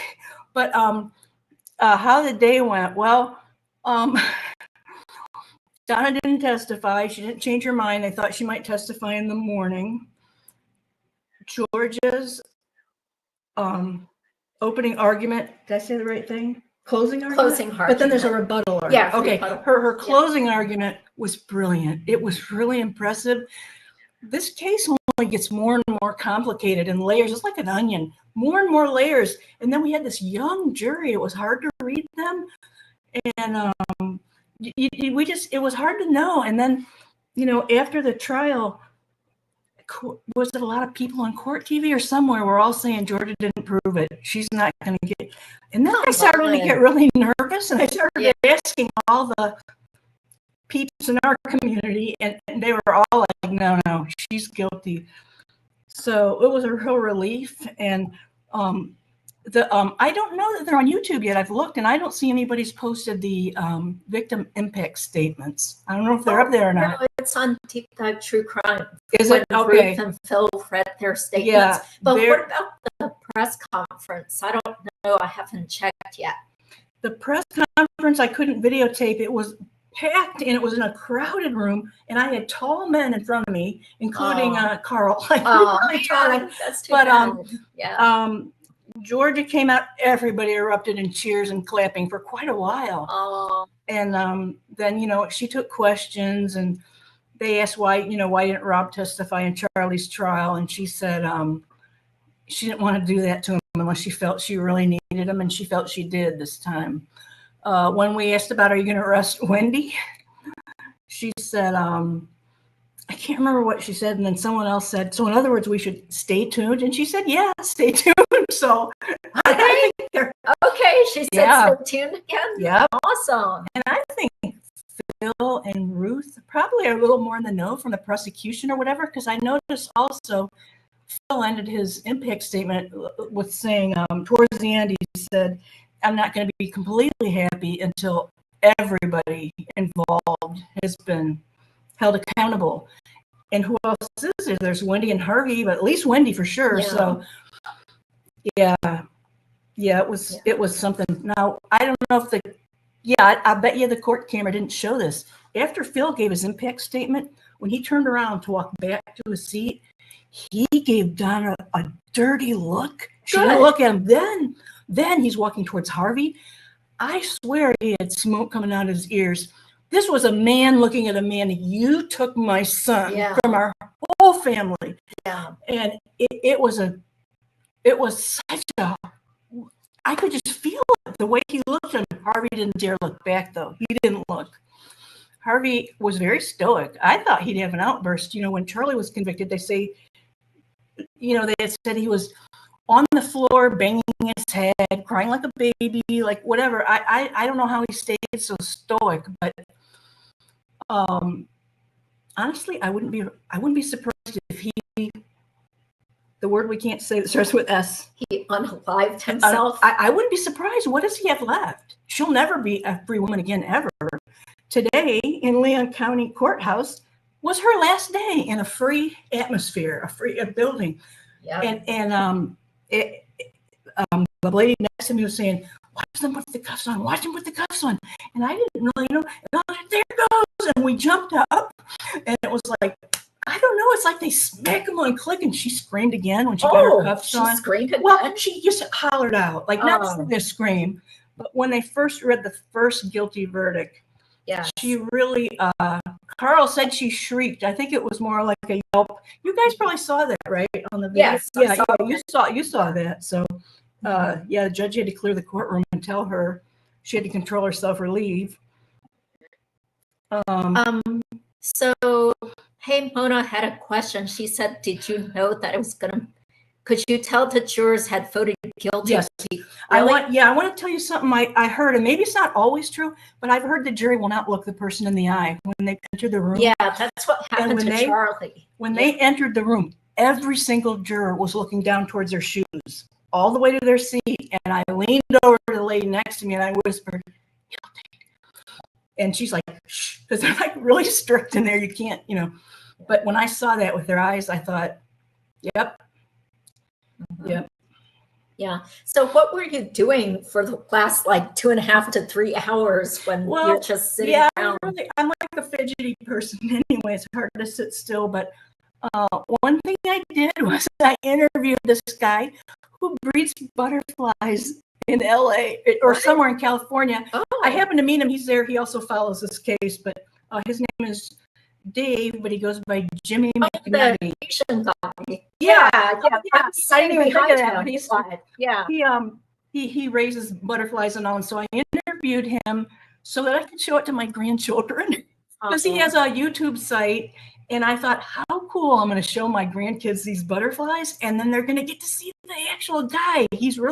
but how the day went? Well, Donna didn't testify. She didn't change her mind. I thought she might testify in the morning. George's opening argument. Did I say the right thing? closing argument? Closing But then there's a argument. rebuttal argument. Yeah, Okay. rebuttal. Her closing argument was brilliant. It was really impressive. This case only gets more and more complicated in layers. It's like an onion, more and more layers. And then we had this young jury. It was hard to read them. And it was hard to know. And then, after the trial, was it a lot of people on court TV or somewhere were all saying Georgia didn't prove it. She's not going to get. And then I started to get really nervous, and I started asking all the peeps in our community, and they were all like, no, she's guilty. So it was a real relief. And I don't know that they're on YouTube yet. I've looked, and I don't see anybody's posted the victim impact statements. I don't know if they're up there or not. No, it's on Deep Dive True Crime. Is it? Okay. Ruth and Phil read their statements. Yeah, but what about the press conference? I don't know. I haven't checked yet. The press conference, I couldn't videotape. It was packed, and it was in a crowded room, and I had tall men in front of me, including Carl. That's too bad. Georgia came out, everybody erupted in cheers and clapping for quite a while. And then, she took questions, and they asked why didn't Rob testify in Charlie's trial? And she said she didn't want to do that to him unless she felt she really needed him, and she felt she did this time. When we asked about, are you going to arrest Wendy? She said, I can't remember what she said. And then someone else said, so in other words, we should stay tuned. And she said, yeah, stay tuned. So okay, she said stay tuned again. Yeah. Awesome. And I think Phil and Ruth probably are a little more in the know from the prosecution or whatever, because I noticed also Phil ended his impact statement with saying towards the end, he said, I'm not going to be completely happy until everybody involved has been held accountable. And who else is there? There's Wendy and Harvey, but at least Wendy for sure. Yeah. So it was something. Now I don't know if I bet you the court camera didn't show this. After Phil gave his impact statement, when he turned around to walk back to his seat, he gave Donna a dirty look. She didn't look at him. Then he's walking towards Harvey. I swear he had smoke coming out of his ears. This was a man looking at a man. You took my son from our whole family. Yeah. And it was such a, I could just feel it, the way he looked at him. Harvey didn't dare look back, though. He didn't look. Harvey was very stoic. I thought he'd have an outburst. When Charlie was convicted, they say, they had said he was on the floor, banging his head, crying like a baby, like whatever. I don't know how he stayed so stoic, but honestly, I wouldn't be surprised if he, the word we can't say that starts with S. He unalived himself. I wouldn't be surprised. What does he have left? She'll never be a free woman again, ever. Today in Leon County Courthouse was her last day in a free atmosphere, a building. Yeah. And the lady next to me was saying, watch them put the cuffs on, watch them put the cuffs on. And I didn't really know. And there it goes. And we jumped up, and it was like, I don't know. It's like they smack them on click, and she screamed again when she got her cuffs on. She screamed again? Well, she just hollered out, like not for the scream, but when they first read the first guilty verdict, she really, Carl said she shrieked. I think it was more like a yelp. You guys probably saw that, right? On the video? Yes. You saw that. So, the judge had to clear the courtroom and tell her she had to control herself or leave. So, hey, Mona had a question. She said, did you know that it was could you tell the jurors had voted guilty? Yes. Really? I want to tell you something I heard, and maybe it's not always true, but I've heard the jury will not look the person in the eye when they enter the room. Yeah, that's what happened to Charlie. When they entered the room, every single juror was looking down towards their shoes, all the way to their seat, and I leaned over to the lady next to me, and I whispered, guilty. And she's like, shh, because they're like really strict in there. You can't, But when I saw that with their eyes, I thought, yep. Mm-hmm. Yep. Yeah. So what were you doing for the last 2.5 to 3 hours when you're just sitting around? I'm like a fidgety person anyway. It's hard to sit still. But one thing I did was I interviewed this guy who breeds butterflies in LA or somewhere in California. Oh. I happened to meet him. He's there. He also follows this case, but his name is Dave, but he goes by Jimmy McNutty. Yeah. I didn't even think of that. He's, he raises butterflies and all, and so I interviewed him so that I could show it to my grandchildren because he has a YouTube site, and I thought, how cool! I'm going to show my grandkids these butterflies, and then they're going to get to see the actual guy. He's a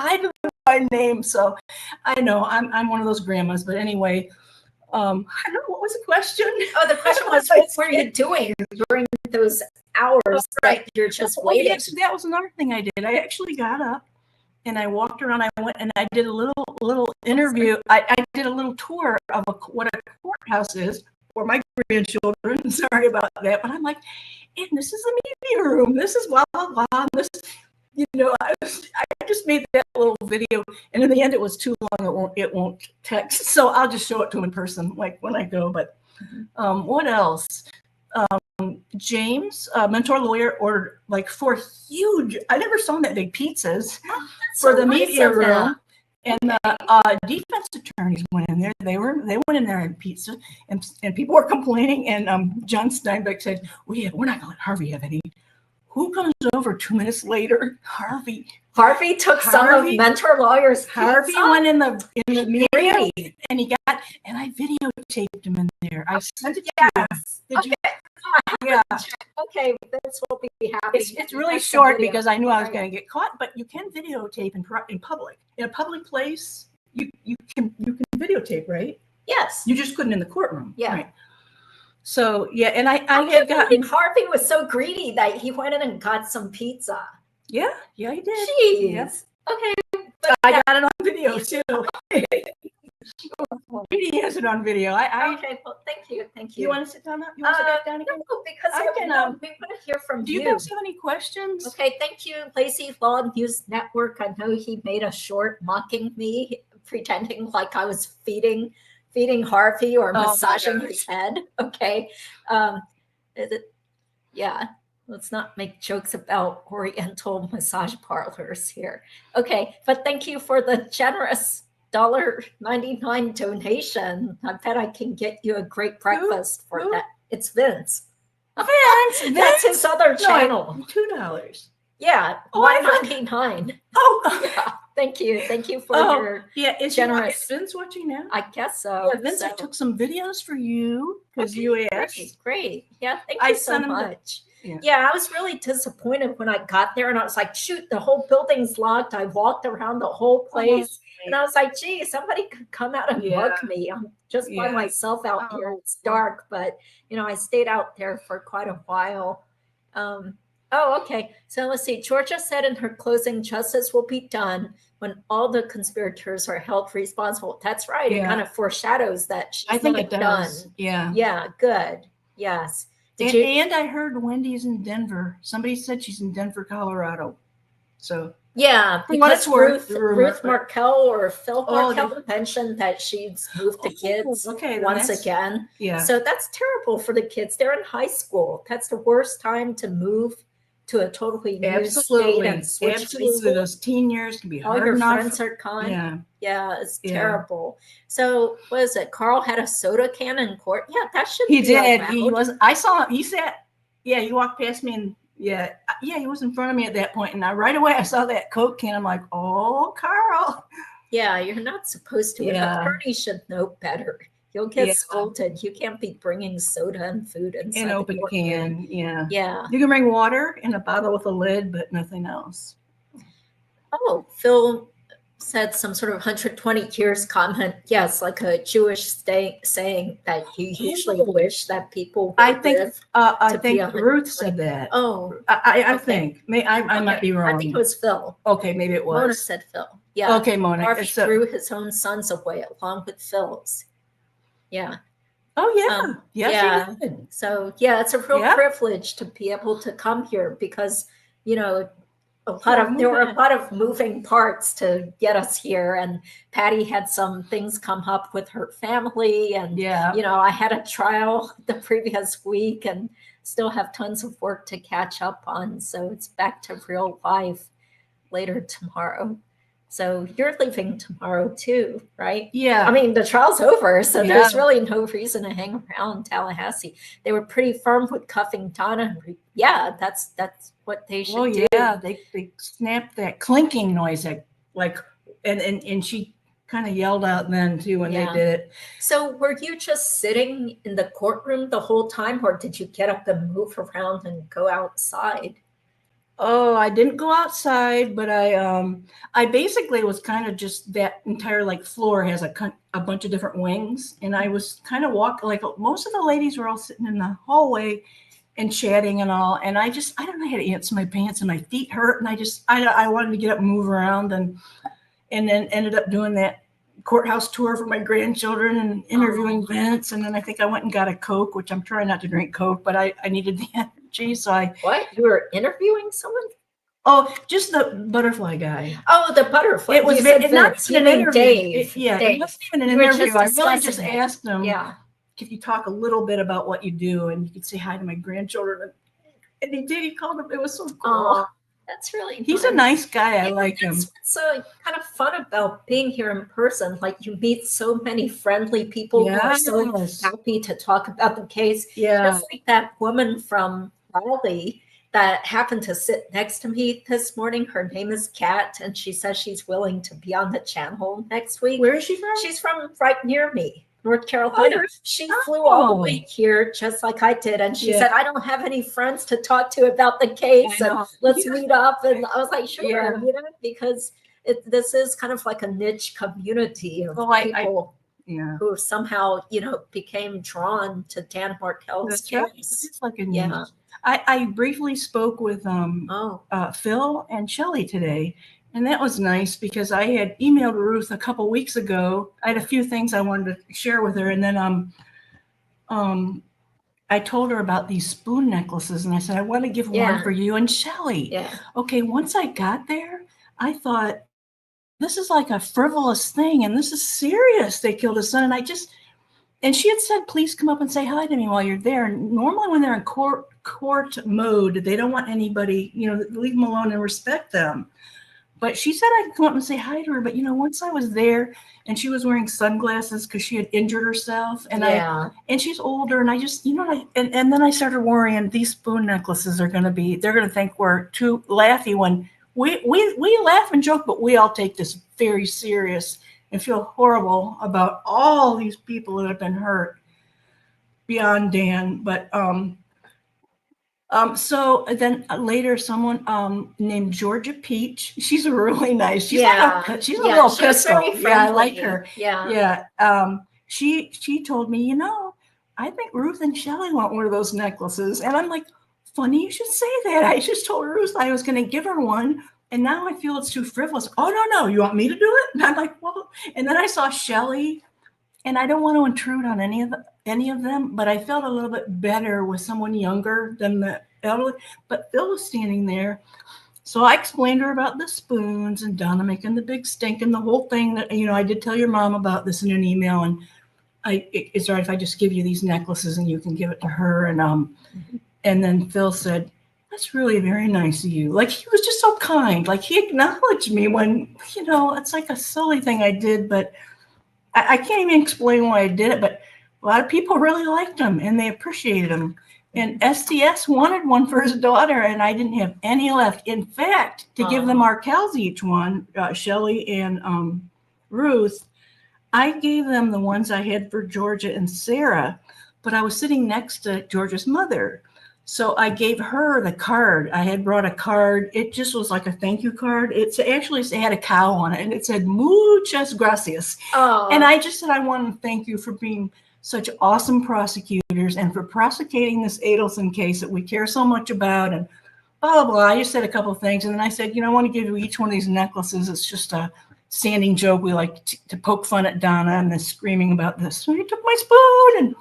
high name, so I know I'm one of those grandmas. But anyway, I don't know, what was the question? Oh, the question was, what were you doing during those hours that you're just waiting? Yes, that was another thing I did. I actually got up and I walked around. I went and I did a little interview. I did a little tour of what a courthouse is for my grandchildren. Sorry about that, but I'm like, and this is the media room. This is blah blah blah. This, I just made that little video, and in the end, it was too long. It won't text, so I'll just show it to him in person, like when I go. But what else? James, mentor lawyer, ordered like 4 huge. I never saw that big pizzas for the media room. And the defense attorneys went in there. They went in there and pizza, and people were complaining. And John Steinbeck said, "We're not going to let Harvey have any." Who comes over 2 minutes later? Harvey. Harvey took some of mentor lawyers. Harvey went in the media, and I videotaped him in there. I sent it to you. Did you? Yeah. Okay, this will be happy. It's really short because I knew I was going to get caught, but you can videotape in public. In a public place, you can videotape, right? Yes. You just couldn't in the courtroom. Yeah. Right. So yeah, and I had gotten. Harvey was so greedy that he went in and got some pizza. Yeah, he did. Jeez. Yep. Okay. I got it on video too. Judy has it on video. Okay, well, thank you. You want to sit down? You want to sit down again? No, because we want to hear from Do you guys have any questions? Okay, thank you, Lazy Law News Network. I know he made a short mocking me, pretending like I was feeding Harvey or massaging his head. Okay. Yeah. Let's not make jokes about Oriental massage parlors here. Okay, but thank you for the generous $1.99 donation. I bet I can get you a great breakfast for that. It's Vince. Vince. That's his other channel. $2. Yeah, $1.99. Oh, yeah. Thank you for your generous. Is Vince watching now? I guess so. Yeah, Vince, I took some videos for you because you asked. Great. Yeah, thank you so much. Yeah, I was really disappointed when I got there, and I was like, shoot, the whole building's locked. I walked around the whole place, and I was like, gee, somebody could come out and mug me. I'm just by myself out here. It's dark, but, I stayed out there for quite a while. Okay. So let's see. Georgia said in her closing, justice will be done when all the conspirators are held responsible. That's right. It kind of foreshadows that she's I think it does. done. Yeah. Yeah. Good. Yes. And I heard Wendy's in Denver. Somebody said she's in Denver, Colorado. So yeah, for what it's worth, Ruth Markel or Phil Markel mentioned that she's moved to kids once again. Yeah. So that's terrible for the kids. They're in high school. That's the worst time to move to a totally new state and switch schools. Those teen years can be hard all your enough. friends are gone. Yeah, it's terrible. So what is it? Carl had a soda can in court. Yeah, that should be did. allowed. He was. I saw him. He sat. Yeah, he walked past me and he was in front of me at that point, and right away I saw that Coke can. I'm like, oh, Carl. Yeah, you're not supposed to. Yeah. An attorney should know better. You'll get scolded. You can't be bringing soda and food inside an open the can. Yeah. Yeah. You can bring water in a bottle with a lid, but nothing else. Oh, Phil said some sort of 120 years comment. Yes, like a Jewish saying that you usually wish that people. I think Ruth said that. Oh, I think. I might be wrong. I think it was Phil. Okay, maybe it was. Mona said Phil. Yeah. Okay, Mona. Harvey threw his own sons away along with Phil's. Yeah. Oh yeah. So it's a real privilege to be able to come here because there were a lot of moving parts to get us here, and Patty had some things come up with her family, and I had a trial the previous week and still have tons of work to catch up on. So it's back to real life later tomorrow. So you're leaving tomorrow too, right? Yeah. I mean, the trial's over, so Yeah. there's really no reason to hang around Tallahassee. They were pretty firm with cuffing Donna. Yeah, that's what they should do. Yeah, they snapped that clinking noise, and she kind of yelled out then too when they did it. So were you just sitting in the courtroom the whole time, or did you get up and move around and go outside? Oh, I didn't go outside, but I basically was kind of just that entire floor has a bunch of different wings, and I was kind of walking most of the ladies were all sitting in the hallway and chatting and all, and I don't know how to answer my pants and my feet hurt, and I wanted to get up and move around, and then ended up doing that courthouse tour for my grandchildren and interviewing vets, and then I think I went and got a Coke, which I'm trying not to drink Coke, but I needed the energy, so What? You were interviewing someone? Oh, just the butterfly guy. Oh, the butterfly. It was You not said even Vince. an You mean interview. Dave. It Dave. wasn't even an You were interview. I really discussing just it. asked him, Yeah. "Could you talk a little bit about what you do?" And you could say hi to my grandchildren. And he did. He called him. It was so cool. Aw, that's really He's a nice guy. I like him. That's what's kind of fun about being here in person. Like, you meet so many friendly people who are so Yes. happy to talk about the case. Yeah. Just like that woman from Raleigh that happened to sit next to me this morning. Her name is Kat, and she says she's willing to be on the channel next week. Where is she from? She's from right near me, North Carolina. She flew all the way here just like I did, and she said, "I don't have any friends to talk to about the case, I and know. let's meet up." And I was like, "Sure," Yeah. because this is kind of like a niche community of people Yeah. who somehow, became drawn to Dan Markel's That's right. case. It's like a Yeah. niche. I briefly spoke with Phil and Shelley today, and that was nice because I had emailed Ruth a couple weeks ago. I had a few things I wanted to share with her, and then I told her about these spoon necklaces, and I said, "I want to give one for you and Shelley." Yeah. Okay, once I got there, I thought, this is like a frivolous thing, and this is serious. They killed his son, and she had said, "Please come up and say hi to me while you're there." And normally when they're in court mode, they don't want anybody, leave them alone and respect them. But she said I could come up and say hi to her. But once I was there, and she was wearing sunglasses because she had injured herself, and and she's older, and I just, and then I started worrying, these spoon necklaces they're going to think we're too laughy when we laugh and joke, but we all take this very serious and feel horrible about all these people that have been hurt beyond Dan. But so then later, someone named Georgia Peach. She's really nice. She's she's a little pistol. Yeah, I like her. Yeah. She told me, I think Ruth and Shelley want one of those necklaces, and I'm like, funny you should say that. I just told Ruth I was going to give her one, and now I feel it's too frivolous. Oh, no, you want me to do it? And I'm like, well, and then I saw Shelley, and I don't want to intrude on any of them, but I felt a little bit better with someone younger than the elderly. But Phil was standing there. So I explained to her about the spoons and Donna making the big stink and the whole thing that, I did tell your mom about this in an email, and it's all right if I just give you these necklaces and you can give it to her. And then Phil said, "That's really very nice of you." Like, he was just so kind. Like, he acknowledged me when, it's like a silly thing I did, but I can't even explain why I did it. But a lot of people really liked him and they appreciated him. And STS wanted one for his daughter, and I didn't have any left. In fact, to give the Markels each one, Shelley and Ruth, I gave them the ones I had for Georgia and Sarah, but I was sitting next to Georgia's mother. So I gave her the card. I had brought a card. It just was like a thank you card. It had a cow on it, and it said "Muchas gracias." And I just said, I want to thank you for being such awesome prosecutors and for prosecuting this Adelson case that we care so much about, and blah, blah, blah. I just said a couple of things, and then I said, I want to give you each one of these necklaces. It's just a standing joke. We like to poke fun at Donna and the screaming about this. So he took my spoon,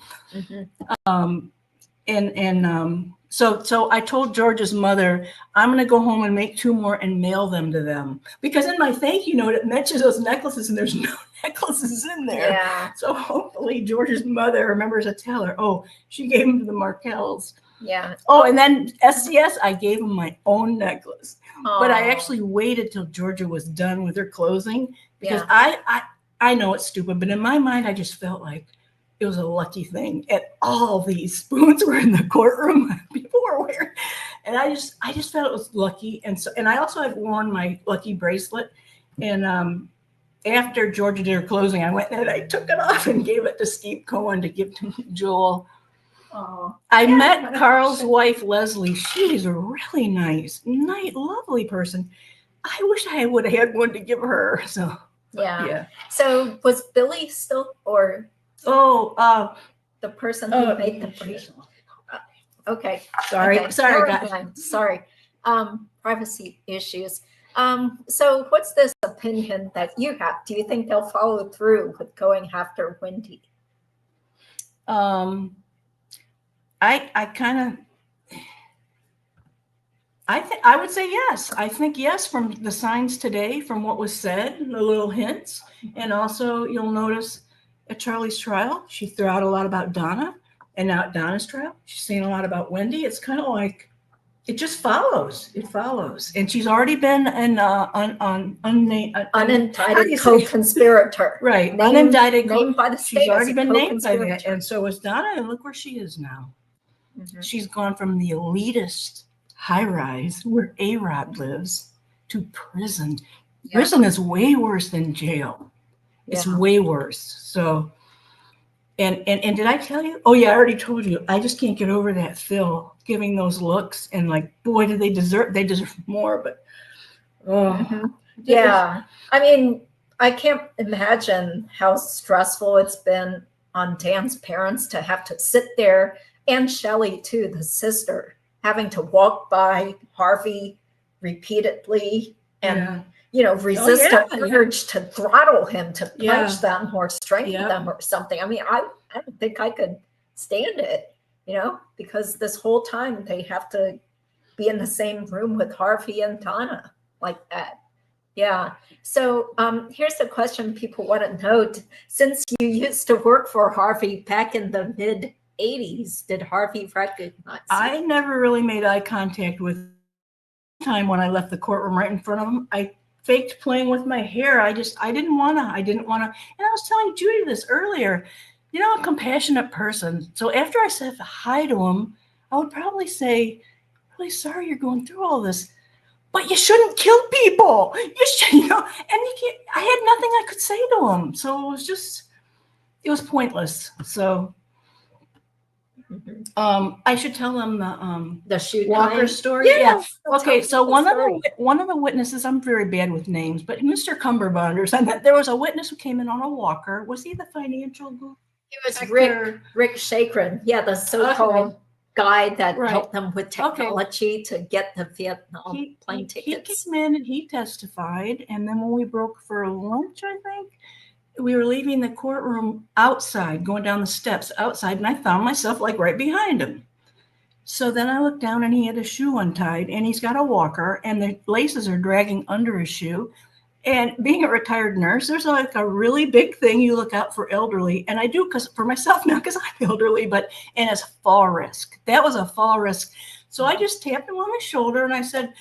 and so I told George's mother, I'm going to go home and make 2 more and mail them to them, because in my thank you note it mentions those necklaces, and there's no necklaces in there. Yeah. So hopefully George's mother remembers to tell her, she gave them to the Markels. Yeah. Oh, and then SCS, I gave him my own necklace. But I Aw. actually waited till Georgia was done with her closing because Yeah. I know it's stupid, but in my mind, I just felt like it was a lucky thing. And all these spoons were in the courtroom. People were wearing, and I just felt it was lucky. And so, and I also had worn my lucky bracelet. And after Georgia did her closing, I went and I took it off and gave it to Steve Cohen to give to Joel. I met Carl's wife, Leslie. She's a really nice, lovely person. I wish I would have had one to give her. So Yeah. So was Billy still, or the person who made the bracelet? Okay. Sorry. Okay. Sorry, Never guys. mind. Sorry. Privacy issues. So what's this opinion that you have? Do you think they'll follow through with going after Wendy? I would say yes. I think yes, from the signs today, from what was said, the little hints. And also you'll notice at Charlie's trial, she threw out a lot about Donna. And now at Donna's trial, she's saying a lot about Wendy. It's kind of like, it just follows. It follows. And she's already been an unindicted co-conspirator. Right. Unindicted named by the state. She's already as a been named by that. co-conspirator. And so is Donna. And look where she is now. Mhm. She's gone from the elitist high rise where A-Rod lives to prison. Yeah. Prison is way worse than jail. It's Yeah. way worse. So, and did I tell you? Oh yeah, I already told you. I just can't get over that Phil giving those looks, and like, boy, do they deserve more, but yeah. I mean, I can't imagine how stressful it's been on Dan's parents to have to sit there, and Shelley too, the sister, having to walk by Harvey repeatedly and resist the urge to throttle him, to punch them or strangle them or something. I mean, I don't think I could stand it, because this whole time they have to be in the same room with Harvey and Donna like that. Yeah. So here's the question people want to know. Since you used to work for Harvey back in the mid 80s, did Harvey recognize you? I never really made eye contact with time when I left the courtroom right in front of him. I faked playing with my hair. I didn't want to. And I was telling Judy this earlier, I'm a compassionate person. So after I said hi to him, I would probably say, really sorry you're going through all this, but you shouldn't kill people. You should, and I had nothing I could say to him. So it was pointless. So I should tell them the shoot Walker story. Yeah. Okay. So one of the witnesses, I'm very bad with names, but Mr. Cumberbunders, and there was a witness who came in on a walker. Was he the financial? He was Rick Chagrin. Yeah, the so-called guy that helped them with technology to get the Vietnam plane tickets. He came in and he testified, and then when we broke for lunch, I think, we were leaving the courtroom outside, going down the steps outside, and I found myself like right behind him. So then I looked down and he had a shoe untied, and he's got a walker, and the laces are dragging under his shoe. And being a retired nurse, there's like a really big thing you look out for elderly. And I do for myself now, because I'm elderly, and it's a fall risk. That was a fall risk. So I just tapped him on the shoulder and I said,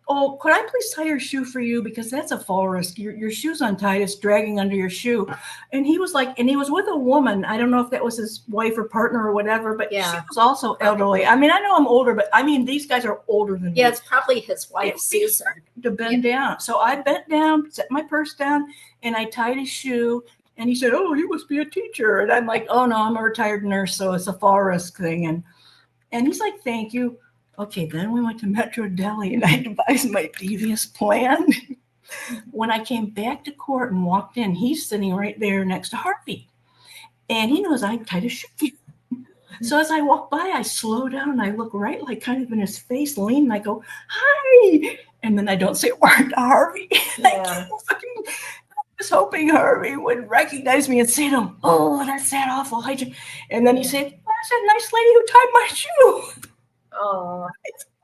oh, could I please tie your shoe for you? Because that's a fall risk. Your shoe's untied. It's dragging under your shoe. And he was like, and he was with a woman. I don't know if that was his wife or partner or whatever, but she was also elderly. I mean, I know I'm older, but I mean, these guys are older than me. Yeah, it's probably his wife, Susan. To bend down. So I bent down, set my purse down, and I tied his shoe. And he said, oh, you must be a teacher. And I'm like, oh, no, I'm a retired nurse. So it's a fall risk thing. And he's like, thank you. Okay, then we went to Metro Deli and I devised my devious plan. When I came back to court and walked in, he's sitting right there next to Harvey. And he knows I tied a shoe. So as I walk by, I slow down and I look right, like kind of in his face, lean, and I go, hi. And then I don't say a word to Harvey. I was hoping Harvey would recognize me and say to him, oh, that's that awful hygiene. And then he said, that's that nice lady who tied my shoe. Oh,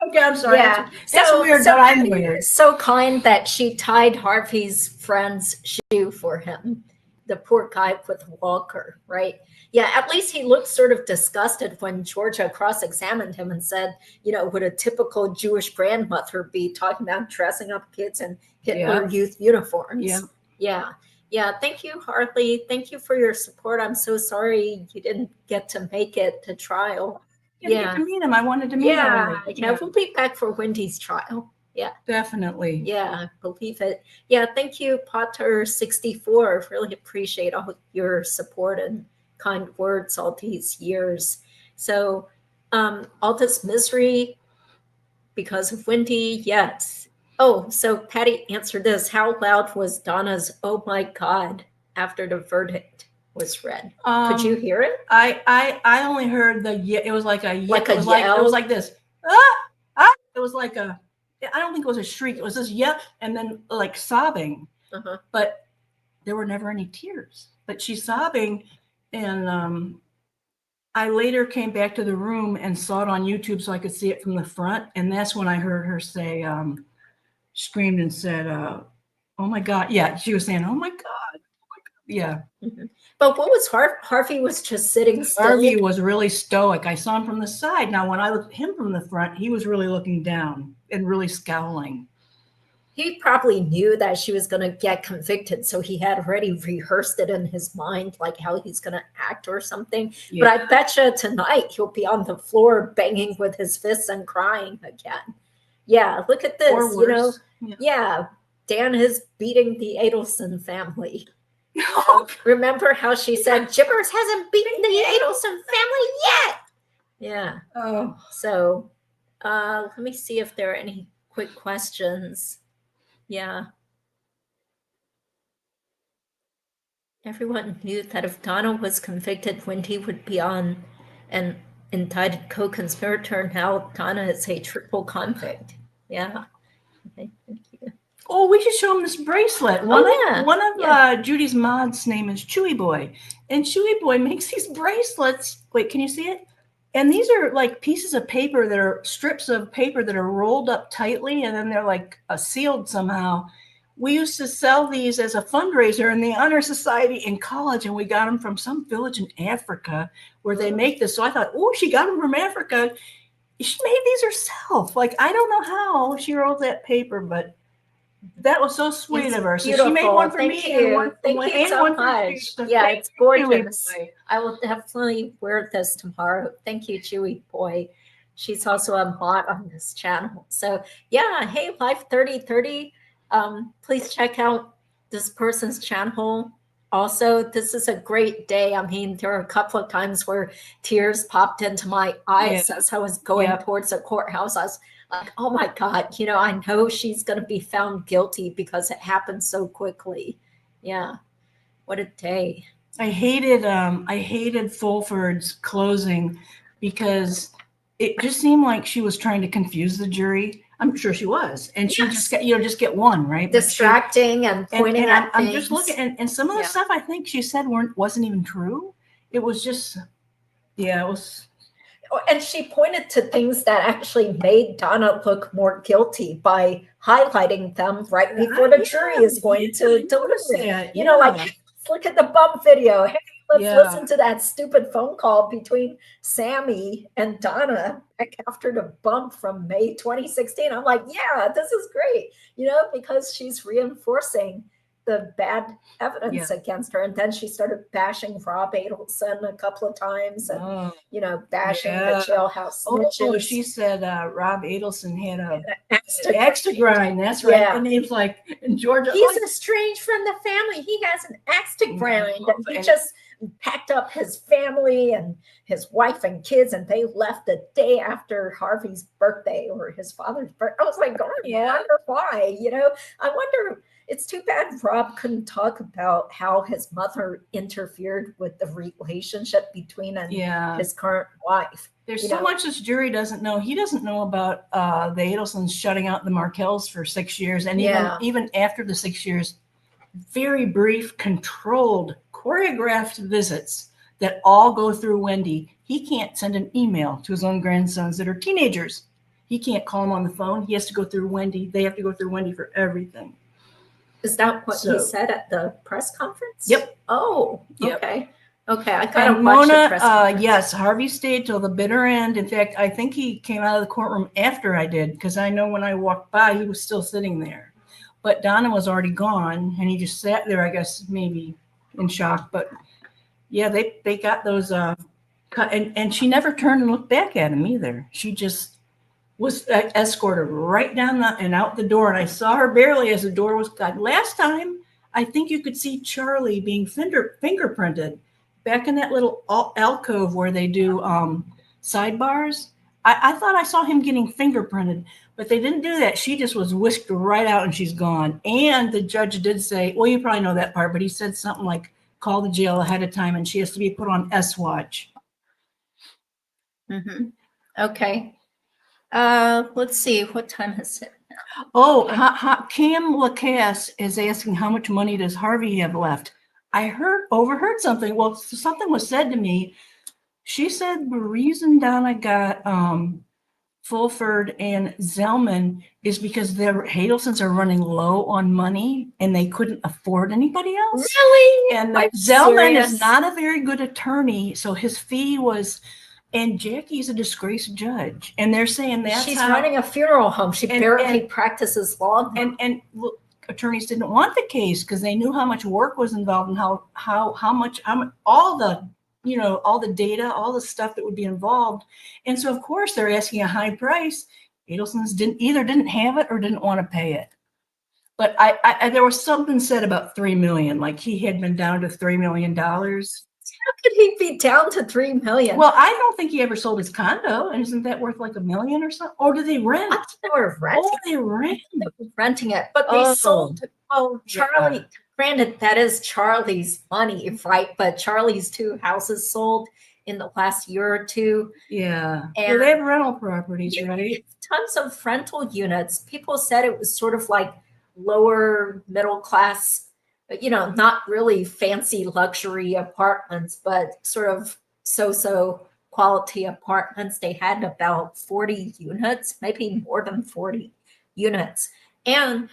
okay, I'm sorry. Yeah, that's weird, but I'm weird. So kind that she tied Harvey's friend's shoe for him, the poor guy with the walker, right? Yeah, at least he looked sort of disgusted when Georgia cross-examined him and said, you know, would a typical Jewish grandmother be talking about dressing up kids in Hitler Youth uniforms? Yeah. Yeah. Yeah. Thank you, Hartley. Thank you for your support. I'm so sorry you didn't get to make it to trial. Didn't get to meet him. I wanted to meet him. Yeah. We'll be back for Wendy's trial. Yeah. Definitely. Yeah, believe it. Yeah, thank you, Potter64. Really appreciate all your support and kind words all these years. So all this misery because of Wendy, yes. Oh, so Patty answered this. How loud was Donna's "Oh my God" after the verdict was read? Could you hear it? I only heard the it was like a Like a yell? it was like this. Ah! It was like a, I don't think it was a shriek. It was this yell and then like sobbing. But there were never any tears. But she's sobbing, and I later came back to the room and saw it on YouTube so I could see it from the front, and that's when I heard her say, screamed and said, "Oh my God!" Yeah, she was saying, "Oh my God!" Yeah. But what was Harvey was just sitting still. Harvey was really stoic. I saw him from the side. Now, when I looked at him from the front, he was really looking down and really scowling. He probably knew that she was going to get convicted, so he had already rehearsed it in his mind, like how he's going to act or something. Yeah. But I bet you tonight he'll be on the floor banging with his fists and crying again. Yeah, look at this. Or You know, worse. yeah, Dan is beating the Adelson family. Remember how she said Jibbers hasn't beaten the Adelson family yet? Yeah. Oh. So let me see if there are any quick questions. Yeah. Everyone knew that if Donna was convicted, Wendy would be on an indicted co-conspirator. Now Donna is a triple convict. Yeah. Okay, thank you. Oh, we should show him this bracelet. One of Judy's mods' name is Chewy Boy, and Chewy Boy makes these bracelets. Wait, can you see it? And these are like pieces of paper that are strips of paper that are rolled up tightly, and then they're like sealed somehow. We used to sell these as a fundraiser in the Honor Society in college, and we got them from some village in Africa where they make this. So I thought, oh, she got them from Africa. She made these herself. Like, I don't know how she rolled that paper, but that was so sweet It's of her. So beautiful. she made one for Thank me you. and one, Thank you so one for much. you. So Yeah, thank it's you, Chewy gorgeous. Boy. I will definitely wear this tomorrow. Thank you, Chewy Boy. She's also a mod on this channel. So yeah, hey, Life 3030. Please check out this person's channel. Also, this is a great day. I mean, there are a couple of times where tears popped into my eyes as I was going towards the courthouse. I was like, oh my God, you know, I know she's going to be found guilty because it happened so quickly. Yeah. What a day. I hated Fulford's closing because it just seemed like she was trying to confuse the jury. I'm sure she was, and she just got, just get one, right? Distracting and pointing at I'm things. just looking, and some of the stuff I think she said wasn't even true. It was just, it was. And she pointed to things that actually made Donna look more guilty by highlighting them right before the jury is going to deliberate. You know, like, hey, let's look at the bump video. Hey, let's listen to that stupid phone call between Sammy and Donna back after the bump from May 2016. I'm like, yeah, this is great, you know, because she's reinforcing the bad evidence against her. And then she started bashing Rob Adelson a couple of times and, you know, bashing the jailhouse snitches. Oh, she said Rob Adelson had an axe to grind. That's right. Yeah. And he was like, in Georgia. He's estranged from the family. He has an axe to grind. And he just packed up his family and his wife and kids, and they left the day after Harvey's birthday or his father's birthday. I was like, I wonder why, you know, I wonder. It's too bad Rob couldn't talk about how his mother interfered with the relationship between his current wife. There's so much this jury doesn't know. He doesn't know about the Adelsons shutting out the Markels for 6 years. And even after the 6 years, very brief, controlled, choreographed visits that all go through Wendy. He can't send an email to his own grandsons that are teenagers. He can't call them on the phone. He has to go through Wendy. They have to go through Wendy for everything. Is that what So- he said at the press conference? Yep. Oh, Yep. okay. Okay, I gotta And watch the Mona, press conference. yes, Harvey stayed till the bitter end. In fact, I think he came out of the courtroom after I did, because I know when I walked by, he was still sitting there. But Donna was already gone, and he just sat there, I guess, maybe in shock. But yeah, they got those cut, and she never turned and looked back at him either. She just was escorted right down and out the door, and I saw her barely as the door was cut. Last time, I think you could see Charlie being fingerprinted back in that little alcove where they do sidebars. I thought I saw him getting fingerprinted, but they didn't do that. She just was whisked right out and she's gone. And the judge did say, well, you probably know that part, but he said something like, call the jail ahead of time and she has to be put on S-Watch. Mm-hmm. Okay. Let's see, what time is it? Oh, Cam Lacasse is asking how much money does Harvey have left? I overheard something. Well, something was said to me. She said the reason Donna got Fulford and Zellman is because the Adelsons are running low on money and they couldn't afford anybody else. Really? And Are you Zellman serious? is not a very good attorney, so his fee was. And Jackie's a disgraced judge, and they're saying that's She's how, running a funeral home. She and- barely and- practices law. now. and look, attorneys didn't want the case because they knew how much work was involved and how much all the all the data, all the stuff that would be involved. And so of course they're asking a high price. Adelson's didn't have it or didn't want to pay it. But I there was something said about $3 million, like he had been down to $3 million. How could he be down to $3 million? Well, I don't think he ever sold his condo, and isn't that worth like $1 million or something? Or do they rent? I thought they were renting. Oh, they rent. Renting it, but they sold. Oh, Charlie. Yeah. Granted, that is Charlie's money, right? But Charlie's 2 houses sold in the last year or two. Yeah. And Well, they have rental properties, right? Tons of rental units. People said it was sort of like lower middle class, not really fancy luxury apartments, but sort of so-so quality apartments. They had about 40 units, maybe more than 40 units. And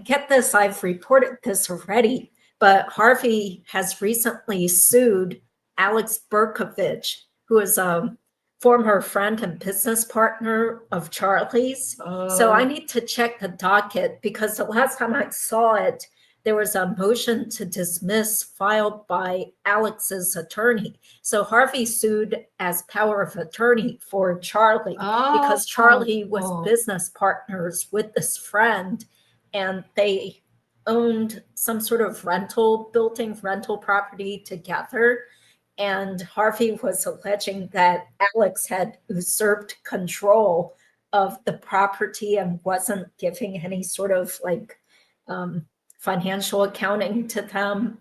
get this, I've reported this already, but Harvey has recently sued Alex Berkovich, who is a former friend and business partner of Charlie's. So I need to check the docket because the last time I saw it, there was a motion to dismiss filed by Alex's attorney. So Harvey sued as power of attorney for Charlie because Charlie was business partners with this friend and they owned some sort of rental property together. And Harvey was alleging that Alex had usurped control of the property and wasn't giving any sort of financial accounting to them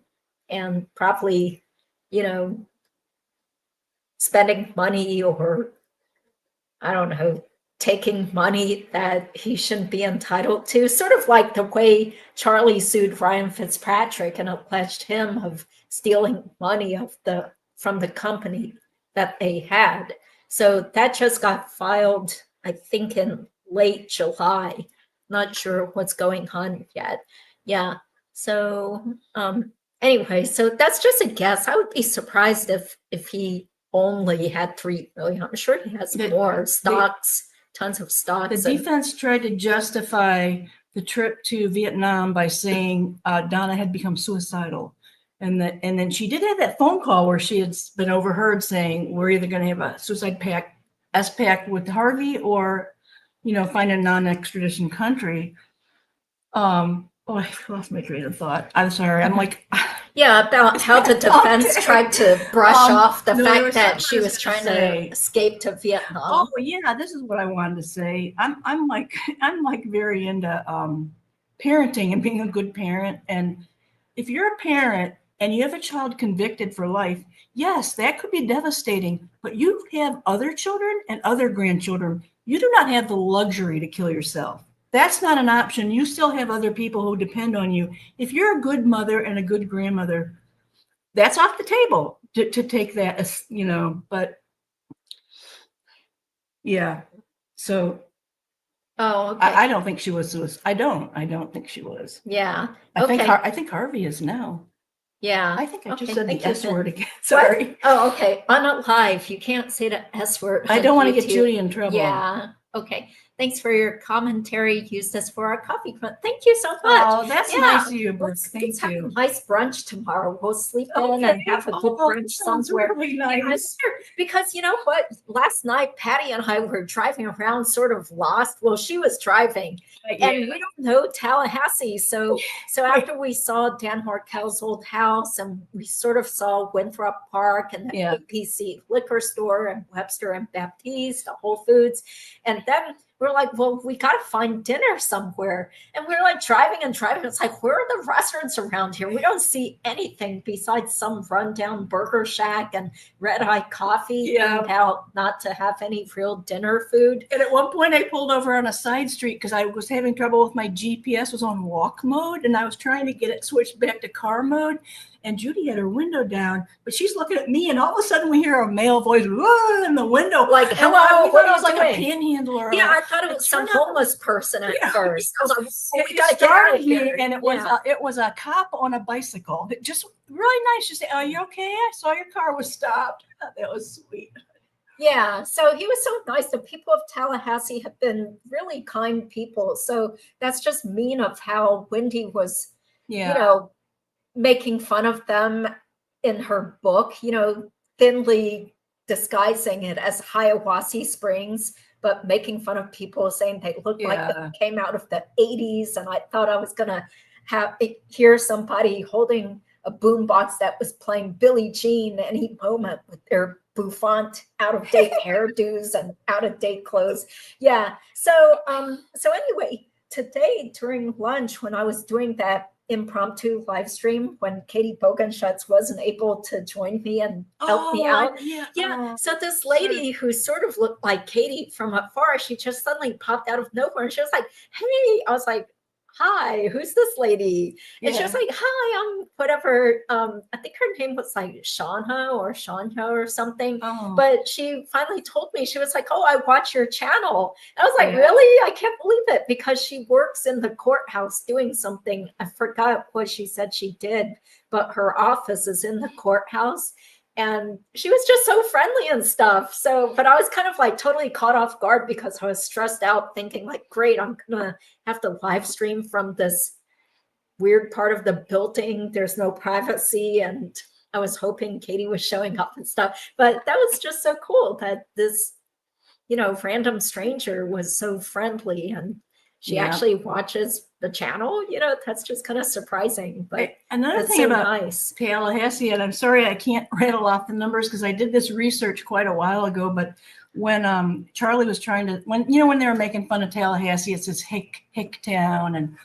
and probably, spending money or, I don't know, taking money that he shouldn't be entitled to, sort of like the way Charlie sued Ryan Fitzpatrick and alleged him of stealing money from the company that they had. So that just got filed, I think, in late July. Not sure what's going on yet. Yeah. So anyway, so that's just a guess. I would be surprised if he only had $3 million. I'm sure he has more stocks, tons of stocks. The defense tried to justify the trip to Vietnam by saying Donna had become suicidal. And then she did have that phone call where she had been overheard saying, we're either going to have a suicide pact, S-pact with Harvey or, find a non-extradition country. I lost my train of thought. I'm sorry. I'm like... Yeah, about how the defense tried to brush off the fact that something she was trying to escape to Vietnam. Oh yeah, this is what I wanted to say. I'm like very into parenting and being a good parent. And if you're a parent and you have a child convicted for life, yes, that could be devastating. But you have other children and other grandchildren. You do not have the luxury to kill yourself. That's not an option. You still have other people who depend on you. If you're a good mother and a good grandmother, that's off the table to take that, but yeah. So Oh, okay. I don't think she was. I don't think she was. Yeah. I think Harvey is now. Yeah. I think I just Okay, said the thank you, S Jen. word again. Sorry. What? Oh, okay. On a live, you can't say the S word. I on don't want to get YouTube. Judy in trouble. Yeah. Okay. Thanks for your commentary. Use this for our coffee crunch. Thank you so much. Oh, that's Yeah. nice of you, Brooke. Let's Thank have you. a nice brunch tomorrow. We'll sleep in Okay. and have a good Oh, brunch sounds somewhere. really Yeah, nice. sure. Because you know what? Last night, Patty and I were driving around sort of lost. Well, she was driving. And we don't know Tallahassee. So after we saw Dan Markel's old house and we sort of saw Winthrop Park and the APC liquor store and Webster and Baptiste, the Whole Foods. And then we're like, well, we got to find dinner somewhere. And we're like driving and driving. It's like, where are the restaurants around here? We don't see anything besides some rundown burger shack and red eye coffee and out not to have any real dinner food. And at one point I pulled over on a side street because I was having trouble with my GPS was on walk mode and I was trying to get it switched back to car mode. And Judy had her window down, but she's looking at me and all of a sudden we hear a male voice in the window. Like, and hello, what I was like doing? a panhandler. Yeah, I thought it was some homeless person at first. I was like, oh, we gotta it get out of startled me, here. and it was a cop on a bicycle. It just really nice. She said, "Are you okay? I saw your car was stopped." That was sweet. Yeah, so he was so nice. The people of Tallahassee have been really kind people. So that's just mean of how Wendy was, you know, making fun of them in her book, you know, thinly disguising it as Hiawassee Springs, but making fun of people saying they looked like they came out of the 80s. And I thought I was going to hear somebody holding a boombox that was playing Billie Jean any moment with their bouffant, out-of-date hairdos and out-of-date clothes. Yeah. So anyway, today during lunch when I was doing that impromptu live stream when Katie Bogenschutz wasn't able to join me and help me out. So this lady who sort of looked like Katie from afar, she just suddenly popped out of nowhere and she was like, hey, I was like, hi, who's this lady? And she was like, hi, I'm whatever. I think her name was like Shana or something. But she finally told me, she was like, oh, I watch your channel. And I was like, really? I can't believe it, because she works in the courthouse doing something. I forgot what she said she did, but her office is in the courthouse. And she was just so friendly and stuff. So, but I was kind of like totally caught off guard because I was stressed out thinking like, great, I'm gonna have to live stream from this weird part of the building. There's no privacy. And I was hoping Katie was showing up and stuff, but that was just so cool that this, you know, random stranger was so friendly and she actually watches the channel. You know, that's just kind of surprising. But another thing so about nice. Tallahassee, and I'm sorry I can't rattle off the numbers because I did this research quite a while ago, but when Charlie was trying to, when they were making fun of Tallahassee, it's this hick town, and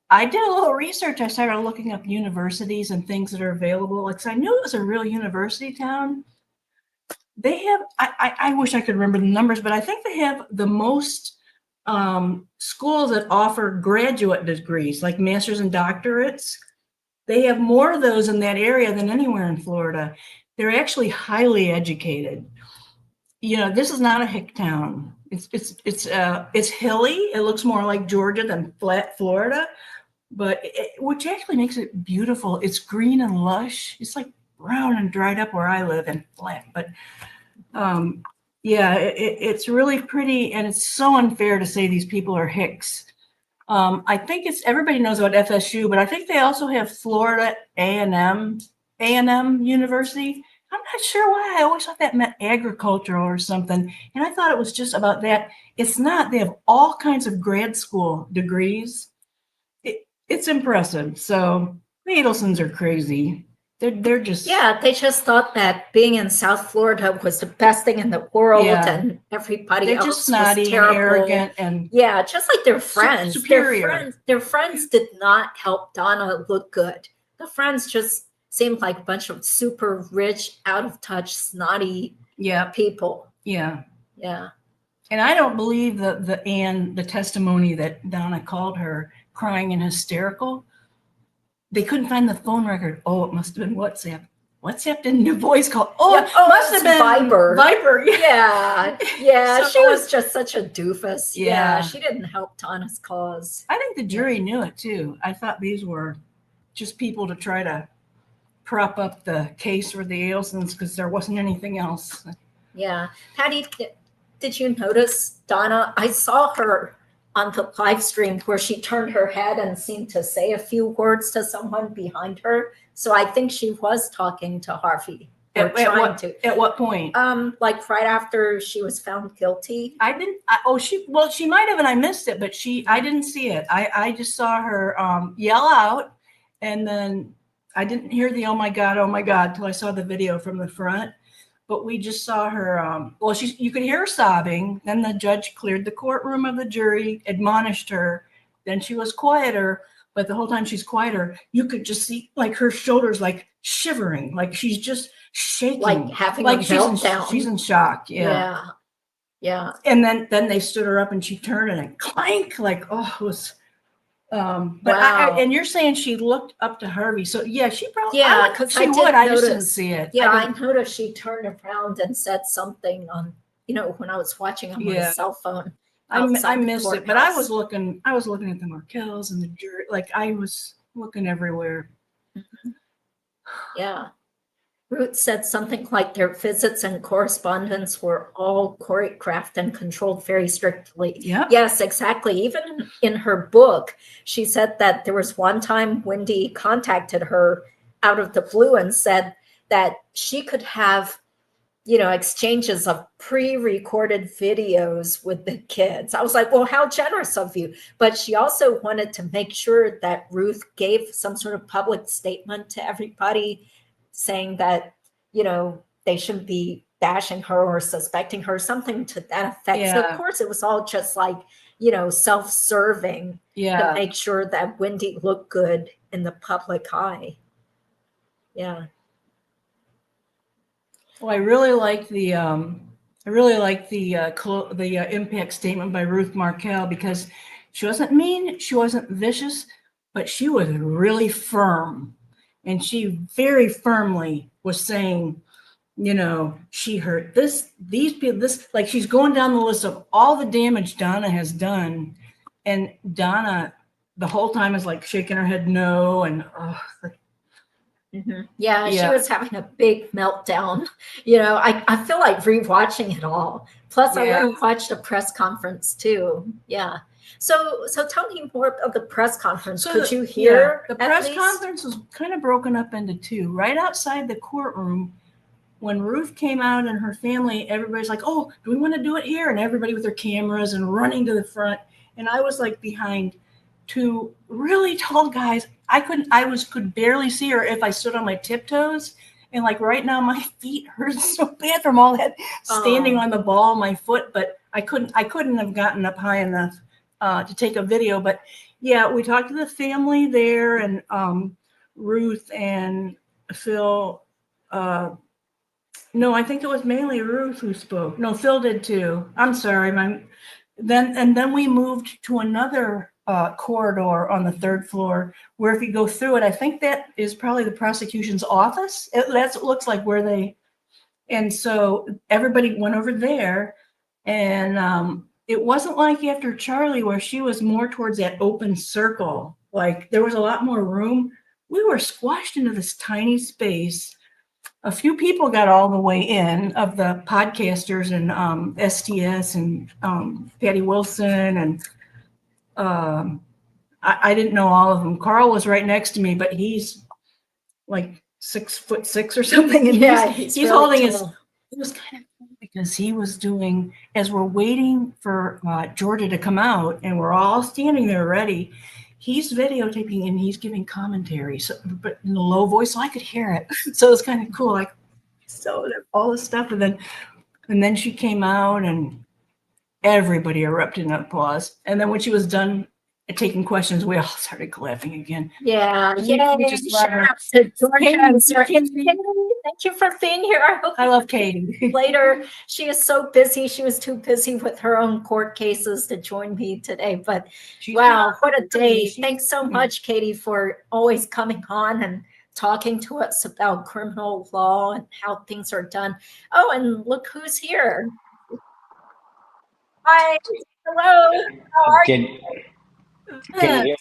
I did a little research. I started looking up universities and things that are available. Like, 'cause I knew it was a real university town. They have, I wish I could remember the numbers, but I think they have the most schools that offer graduate degrees, like masters and doctorates. They have more of those in that area than anywhere in Florida. They're actually highly educated. You know, this is not a hick town. It's hilly. It looks more like Georgia than flat Florida, but which actually makes it beautiful. It's green and lush. It's like brown and dried up where I live and flat, but yeah, it's really pretty, and it's so unfair to say these people are hicks. I think everybody knows about FSU, but I think they also have Florida A&M University. I'm not sure why. I always thought that meant agricultural or something, and I thought it was just about that. It's not. They have all kinds of grad school degrees. It's impressive. So the Adelsons are crazy. They're just, they just thought that being in South Florida was the best thing in the world, and everybody they're else just snotty was and terrible. arrogant, and just like their friends. Superior. Their friends did not help Donna look good. The friends just seemed like a bunch of super rich, out of touch, snotty people. Yeah. Yeah. And I don't believe the testimony that Donna called her crying and hysterical. They couldn't find the phone record. Oh, it must have been WhatsApp. what's that new voice called? Oh, Yeah, it must have been Viper. Viper. Yeah, yeah. So She it was just such a doofus. Yeah, she didn't help Donna's cause. I think the jury knew it too. I thought these were just people to try to prop up the case for the Ailsons because there wasn't anything else. Yeah. Patty, did you notice Donna? I saw her on the live stream where she turned her head and seemed to say a few words to someone behind her. So I think she was talking to Harvey. At what point? Like right after she was found guilty. She might have, and I missed it, but I didn't see it. I just saw her yell out, and then I didn't hear the oh my God till I saw the video from the front. But we just saw her. You could hear her sobbing. Then the judge cleared the courtroom of the jury, admonished her. Then she was quieter. But the whole time she's quieter, you could just see like her shoulders like shivering, like she's just shaking, like having a meltdown. She's in shock. Yeah. And then they stood her up and she turned and clank, like, oh, it was. But and you're saying she looked up to Harvey, so yeah, she probably because she would. I just didn't see it. Yeah, I noticed she turned around and said something on, when I was watching on my cell phone. I missed it, but I was looking at the Markels and the jury, like I was looking everywhere. Mm-hmm. Yeah. Ruth said something like their visits and correspondence were all choreographed and controlled very strictly. Yeah. Yes, exactly. Even in her book, she said that there was one time Wendy contacted her out of the blue and said that she could have, exchanges of pre-recorded videos with the kids. I was like, well, how generous of you. But she also wanted to make sure that Ruth gave some sort of public statement to everybody saying that, they shouldn't be bashing her or suspecting her, something to that effect. Yeah. So of course it was all just like, self-serving to make sure that Wendy looked good in the public eye. Yeah. Well, I really like the impact statement by Ruth Markel because she wasn't mean, she wasn't vicious, but she was really firm. And she very firmly was saying, she hurt these people, like she's going down the list of all the damage Donna has done. And Donna, the whole time is like shaking her head no. And Yeah, she was having a big meltdown. I feel like rewatching it all. Plus, I want to watch the press conference too. Yeah. So tell me more of the press conference. Could you hear? The press conference was kind of broken up into two. Right outside the courtroom, when Ruth came out and her family, everybody's like, "Oh, do we want to do it here?" And everybody with their cameras and running to the front. And I was like behind two really tall guys. I could barely see her if I stood on my tiptoes. And like right now, my feet hurt so bad from all that standing on the ball of my foot. But I couldn't have gotten up high enough to take a video. But yeah, we talked to the family there, and Ruth and Phil. No, I think it was mainly Ruth who spoke. No, Phil did too. I'm sorry. Then we moved to another corridor on the third floor, where if you go through it, I think that is probably the prosecution's office. That looks like where they. And so everybody went over there, and it wasn't like after Charlie where she was more towards that open circle. Like there was a lot more room. We were squashed into this tiny space. A few people got all the way in of the podcasters and STS and Patty Wilson. And I didn't know all of them. Carl was right next to me, but he's like 6'6" or something. And he's really holding his, it was kind of cool because he was doing, as we're waiting for Georgia to come out and we're all standing there ready, he's videotaping and he's giving commentary, but in a low voice, so I could hear it. So it's kind of cool, like so all this stuff. And then she came out and everybody erupted in applause. And then when she was done taking questions, we all started laughing again. Yeah, We just love her. Thank you for being here. I love Katie. Later, she is so busy. She was too busy with her own court cases to join me today. But wow, what a day. Thanks so much, Katie, for always coming on and talking to us about criminal law and how things are done. Oh, and look who's here. Hi. Hello. How are you? Can you hear me?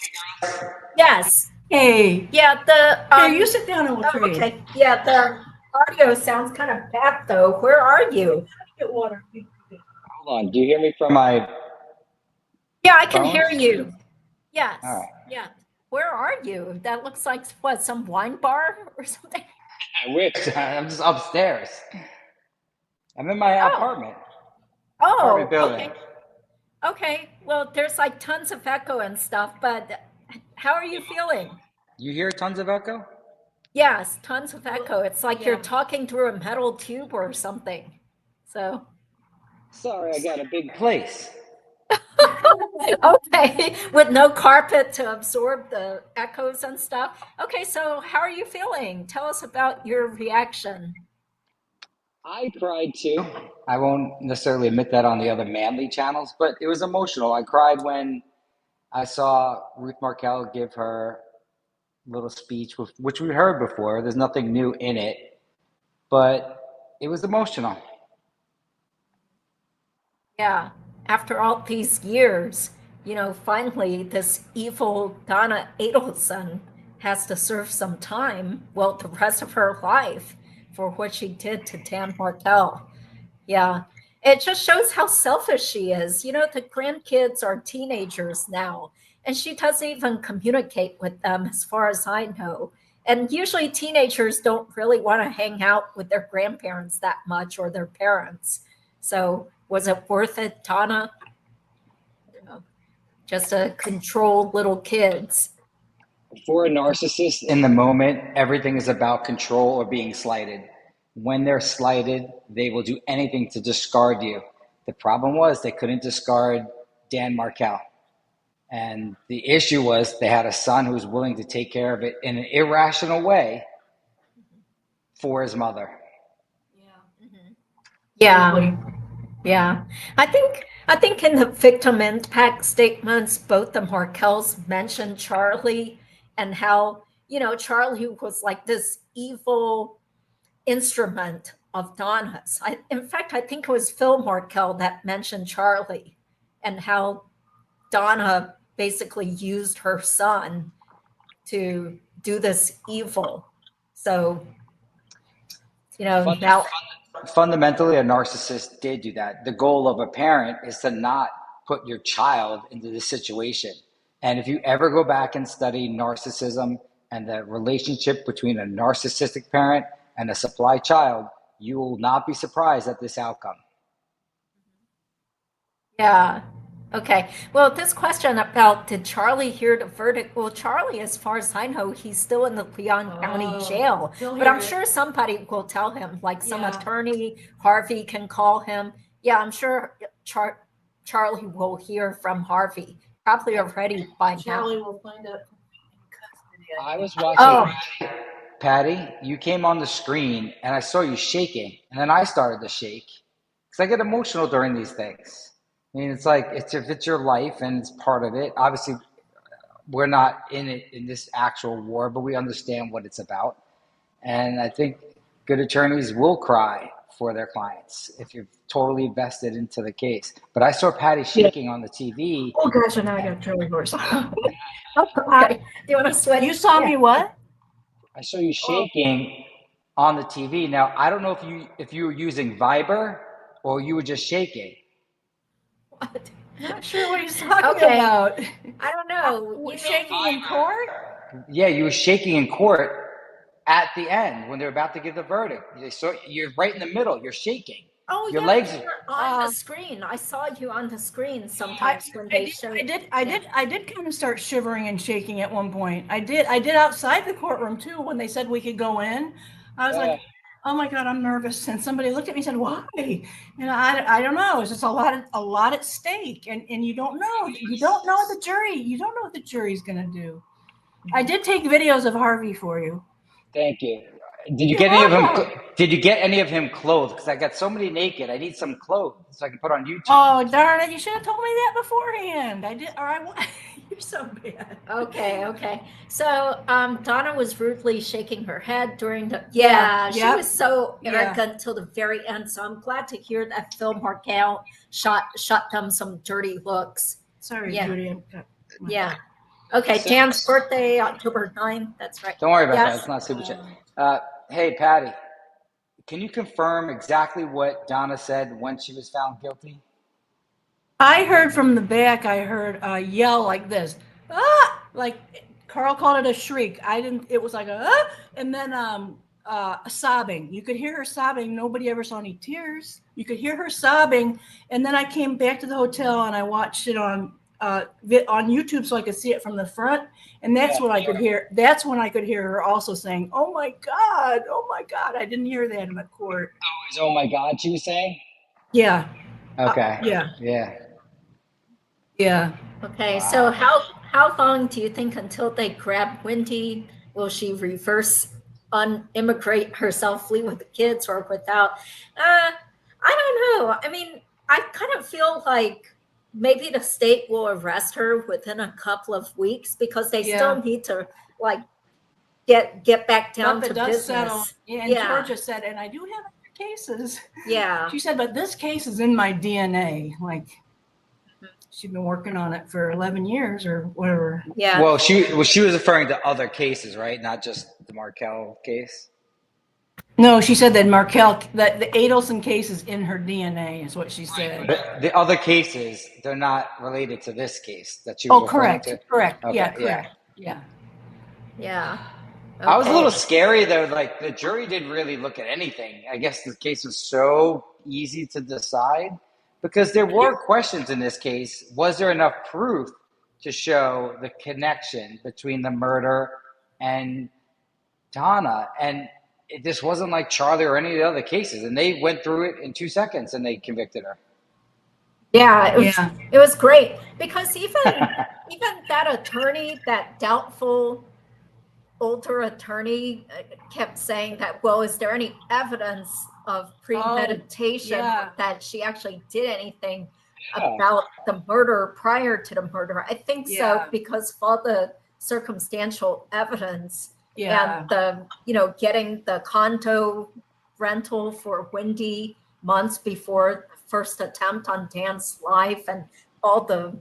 Yes. Hey. Yeah, the Here, you sit down and we'll trade. okay. Yeah, the audio sounds kind of bad though. Where are you? Get water. Hold on. Do you hear me from my Yeah, I can phone? hear you. Yes. All right. Yeah. Where are you? That looks like what, some wine bar or something? I wish. I'm just upstairs. I'm in my apartment. Oh, Apartment building. okay. Okay. Well, there's like tons of echo and stuff, but how are you feeling? You hear tons of echo? Yes, tons of echo. It's like you're talking through a metal tube or something. So. Sorry, I got a big place. Okay, with no carpet to absorb the echoes and stuff. Okay, so how are you feeling? Tell us about your reaction. I cried too. I won't necessarily admit that on the other manly channels, but it was emotional. I cried when I saw Ruth Markel give her little speech, which we heard before. There's nothing new in it, but it was emotional. Yeah, after all these years, you know, finally this evil Donna Adelson has to serve some time, well, the rest of her life, for what she did to Dan Markel. Yeah, it just shows how selfish she is. You know, the grandkids are teenagers now, and she doesn't even communicate with them as far as I know. And usually teenagers don't really want to hang out with their grandparents that much or their parents. So was it worth it, Donna? You know, just to control little kids. For a narcissist, in the moment, everything is about control or being slighted. When they're slighted, they will do anything to discard you. The problem was they couldn't discard Dan Markel. And the issue was they had a son who was willing to take care of it in an irrational way for his mother. Yeah. Yeah. I think in the victim impact statements, both the Markels mentioned Charlie and how, you know, Charlie was like this evil instrument of Donna's. In fact, I think it was Phil Markel that mentioned Charlie and how Donna basically used her son to do this evil. So, you know, now fundamentally, a narcissist did do that. The goal of a parent is to not put your child into this situation. And if you ever go back and study narcissism and the relationship between a narcissistic parent and a supply child, you will not be surprised at this outcome. Yeah. Okay. Well, this question about did Charlie hear the verdict? Well, Charlie, as far as I know, he's still in the Leon County jail. But I'm sure somebody will tell him, like some attorney, Harvey can call him. Yeah, I'm sure Charlie will hear from Harvey. Probably already by now. Charlie will find out. I was watching Patty, you came on the screen and I saw you shaking, and then I started to shake because I get emotional during these things. I mean, it's like if it's your life and it's part of it. Obviously, we're not in it in this actual war, but we understand what it's about. And I think good attorneys will cry for their clients if you're totally vested into the case. But I saw Patty shaking on the TV. Oh gosh, and now I got Charlie horse. Okay. Do you want to sweat? You saw me what? I saw you shaking on the TV. Now I don't know if you were using Viber or you were just shaking. What? I'm not sure what he's talking about. I don't know. You shaking in court? Yeah, you were shaking in court at the end when they're about to give the verdict. So you're right in the middle. You're shaking. Oh, your yeah, legs you were on the screen. I saw you on the screen sometimes when they showed. I did kind of start shivering and shaking at one point. I did outside the courtroom too when they said we could go in. I was like, oh my God, I'm nervous. And somebody looked at me and said, why? And I don't know. It's just a lot at stake. And you don't know. You don't know the jury. You don't know what the jury's going to do. I did take videos of Harvey for you. Thank you. Did you get any of him? Did you get any of him clothed? Because I got so many naked. I need some clothes so I can put on YouTube. Oh darn it! You should have told me that beforehand. I did. Or You're so bad. Okay. So Donna was rudely shaking her head during the she Yep. was so arrogant till the very end. So I'm glad to hear that Phil Markel shot them some dirty looks. Sorry, Yeah. Judy. Yeah. Okay, So- Dan's birthday, October 9th. That's right. Don't worry about that. Yes. It's not super chat. Hey, Patty, can you confirm exactly what Donna said when she was found guilty? I heard from the back, I heard a yell like this. Ah! Like Carl called it a shriek. I didn't, it was like a, ah! And then sobbing. You could hear her sobbing. Nobody ever saw any tears. You could hear her sobbing. And then I came back to the hotel and I watched it on YouTube so I could see it from the front. And that's when I could hear, that's when I could hear her also saying, oh my God. I didn't hear that in the court. Oh my God, she was saying? Yeah. Okay. Yeah. Okay, so how long do you think until they grab Wendy? Will she reverse immigrate herself, flee with the kids or without? I don't know. I mean, I kind of feel like maybe the state will arrest her within a couple of weeks because they still need to like get back down Let to the dust business. settle. And Georgia said, and I do have other cases. Yeah. She said, but this case is in my DNA. Like she's been working on it for 11 years or whatever. Yeah. Well, she was referring to other cases, right? Not just the Markel case. No, she said that that the Adelson case is in her DNA, is what she said. But the other cases, they're not related to this case that she was referring to. Correct. Okay, Yeah, correct. Yeah. I was a little scary though. Like the jury didn't really look at anything. I guess the case was so easy to decide because there were questions in this case. Was there enough proof to show the connection between the murder and Donna? And this wasn't like Charlie or any of the other cases. And they went through it in 2 seconds and they convicted her. Yeah, it was great because even that attorney, that doubtful older attorney kept saying that, well, is there any evidence of premeditation that she actually did anything about the murder prior to the murder? I think so because of all the circumstantial evidence and the, getting the condo rental for Wendy months before the first attempt on Dan's life and all the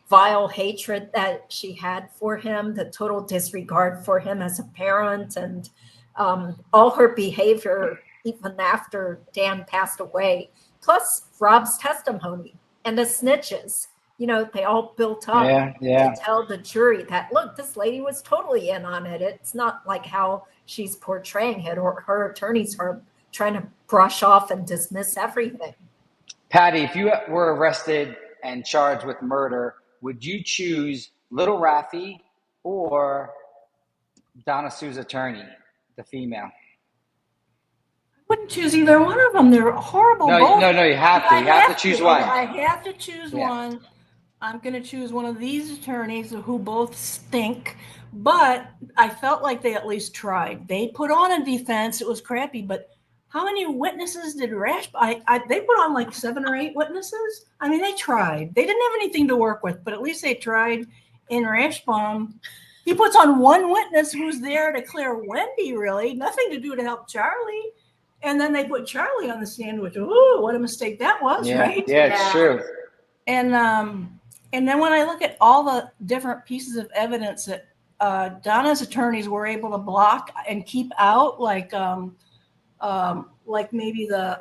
vile hatred that she had for him, the total disregard for him as a parent, and all her behavior even after Dan passed away, plus Rob's testimony and the snitches. They all built up to tell the jury that, look, this lady was totally in on it. It's not like how she's portraying it, or her attorneys are trying to brush off and dismiss everything. Patty, if you were arrested and charged with murder, would you choose Little Raffy or Donna Sue's attorney, the female? I wouldn't choose either one of them. They're horrible. No, you have to. You have to choose one. I have to choose one. I'm going to choose one of these attorneys who both stink, but I felt like they at least tried. They put on a defense. It was crappy, but how many witnesses did they put on like 7 or 8 witnesses? I mean, they tried. They didn't have anything to work with, but at least they tried. In Rashbaum, he puts on one witness who's there to clear Wendy, really. Nothing to do to help Charlie. And then they put Charlie on the stand, which, oh, what a mistake that was, right? Yeah, it's true. And then when I look at all the different pieces of evidence that Donna's attorneys were able to block and keep out, like maybe the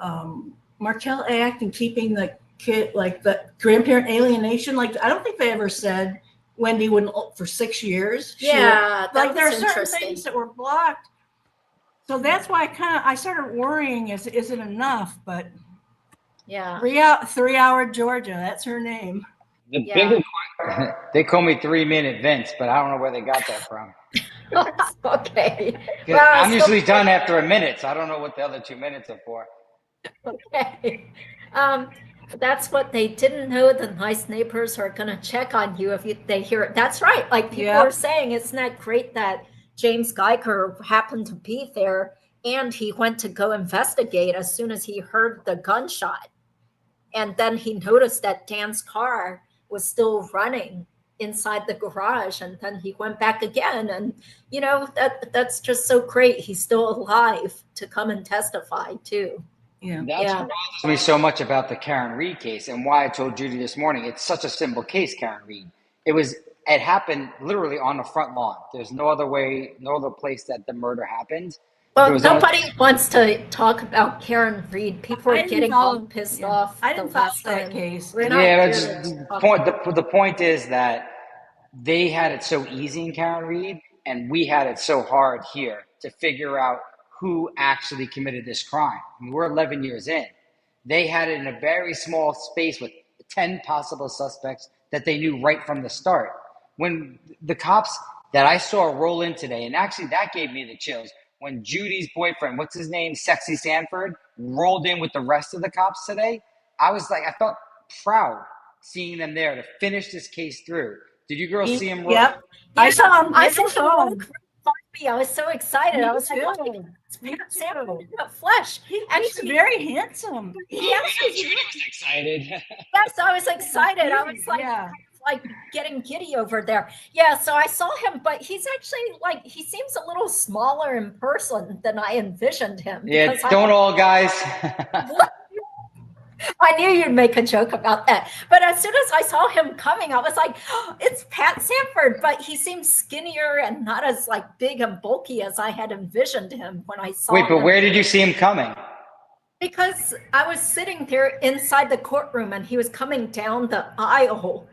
Markel Act and keeping the kid, like the grandparent alienation. Like, I don't think they ever said Wendy wouldn't for 6 years. Yeah, like there are certain things that were blocked. So that's why I started worrying, is it enough? But 3 hour Georgia, that's her name. The bigger they call me 3-minute Vince, but I don't know where they got that from. Okay. Well, I'm usually done after a minute, so I don't know what the other 2 minutes are for. Okay. That's what they didn't know. The nice neighbors are going to check on you if they hear it. That's right. Like people are saying, isn't that great that James Geiger happened to be there and he went to go investigate as soon as he heard the gunshot. And then he noticed that Dan's car was still running inside the garage, and then he went back again. And that's just so great. He's still alive to come and testify too. That's what bothers me so much about the Karen Reed case, and why I told Judy this morning it's such a simple case. Karen Reed, it happened literally on the front lawn. There's no other way, no other place that the murder happened. Well, nobody wants to talk about Karen Reed. People are getting all pissed off. I didn't follow that case. The point is that they had it so easy in Karen Reed, and we had it so hard here to figure out who actually committed this crime. I mean, we're 11 years in. They had it in a very small space with 10 possible suspects that they knew right from the start. When the cops that I saw roll in today, and actually that gave me the chills, when Judy's boyfriend, what's his name, Sexy Sanford, rolled in with the rest of the cops today, I felt proud seeing them there to finish this case through. Did you girls see him roll? Yep. I saw him. I saw him. I was so excited. I was like, it's Pat Sanford in the flesh. He's very handsome. Judy was excited. Yes, I was excited. I was like getting giddy over there. Yeah, so I saw him, but he's actually he seems a little smaller in person than I envisioned him. Yeah, don't all guys. I knew you'd make a joke about that. But as soon as I saw him coming, I was like, oh, it's Pat Sanford. But he seems skinnier and not as big and bulky as I had envisioned him when I saw him. Wait, but where did you see him coming? Because I was sitting there inside the courtroom and he was coming down the aisle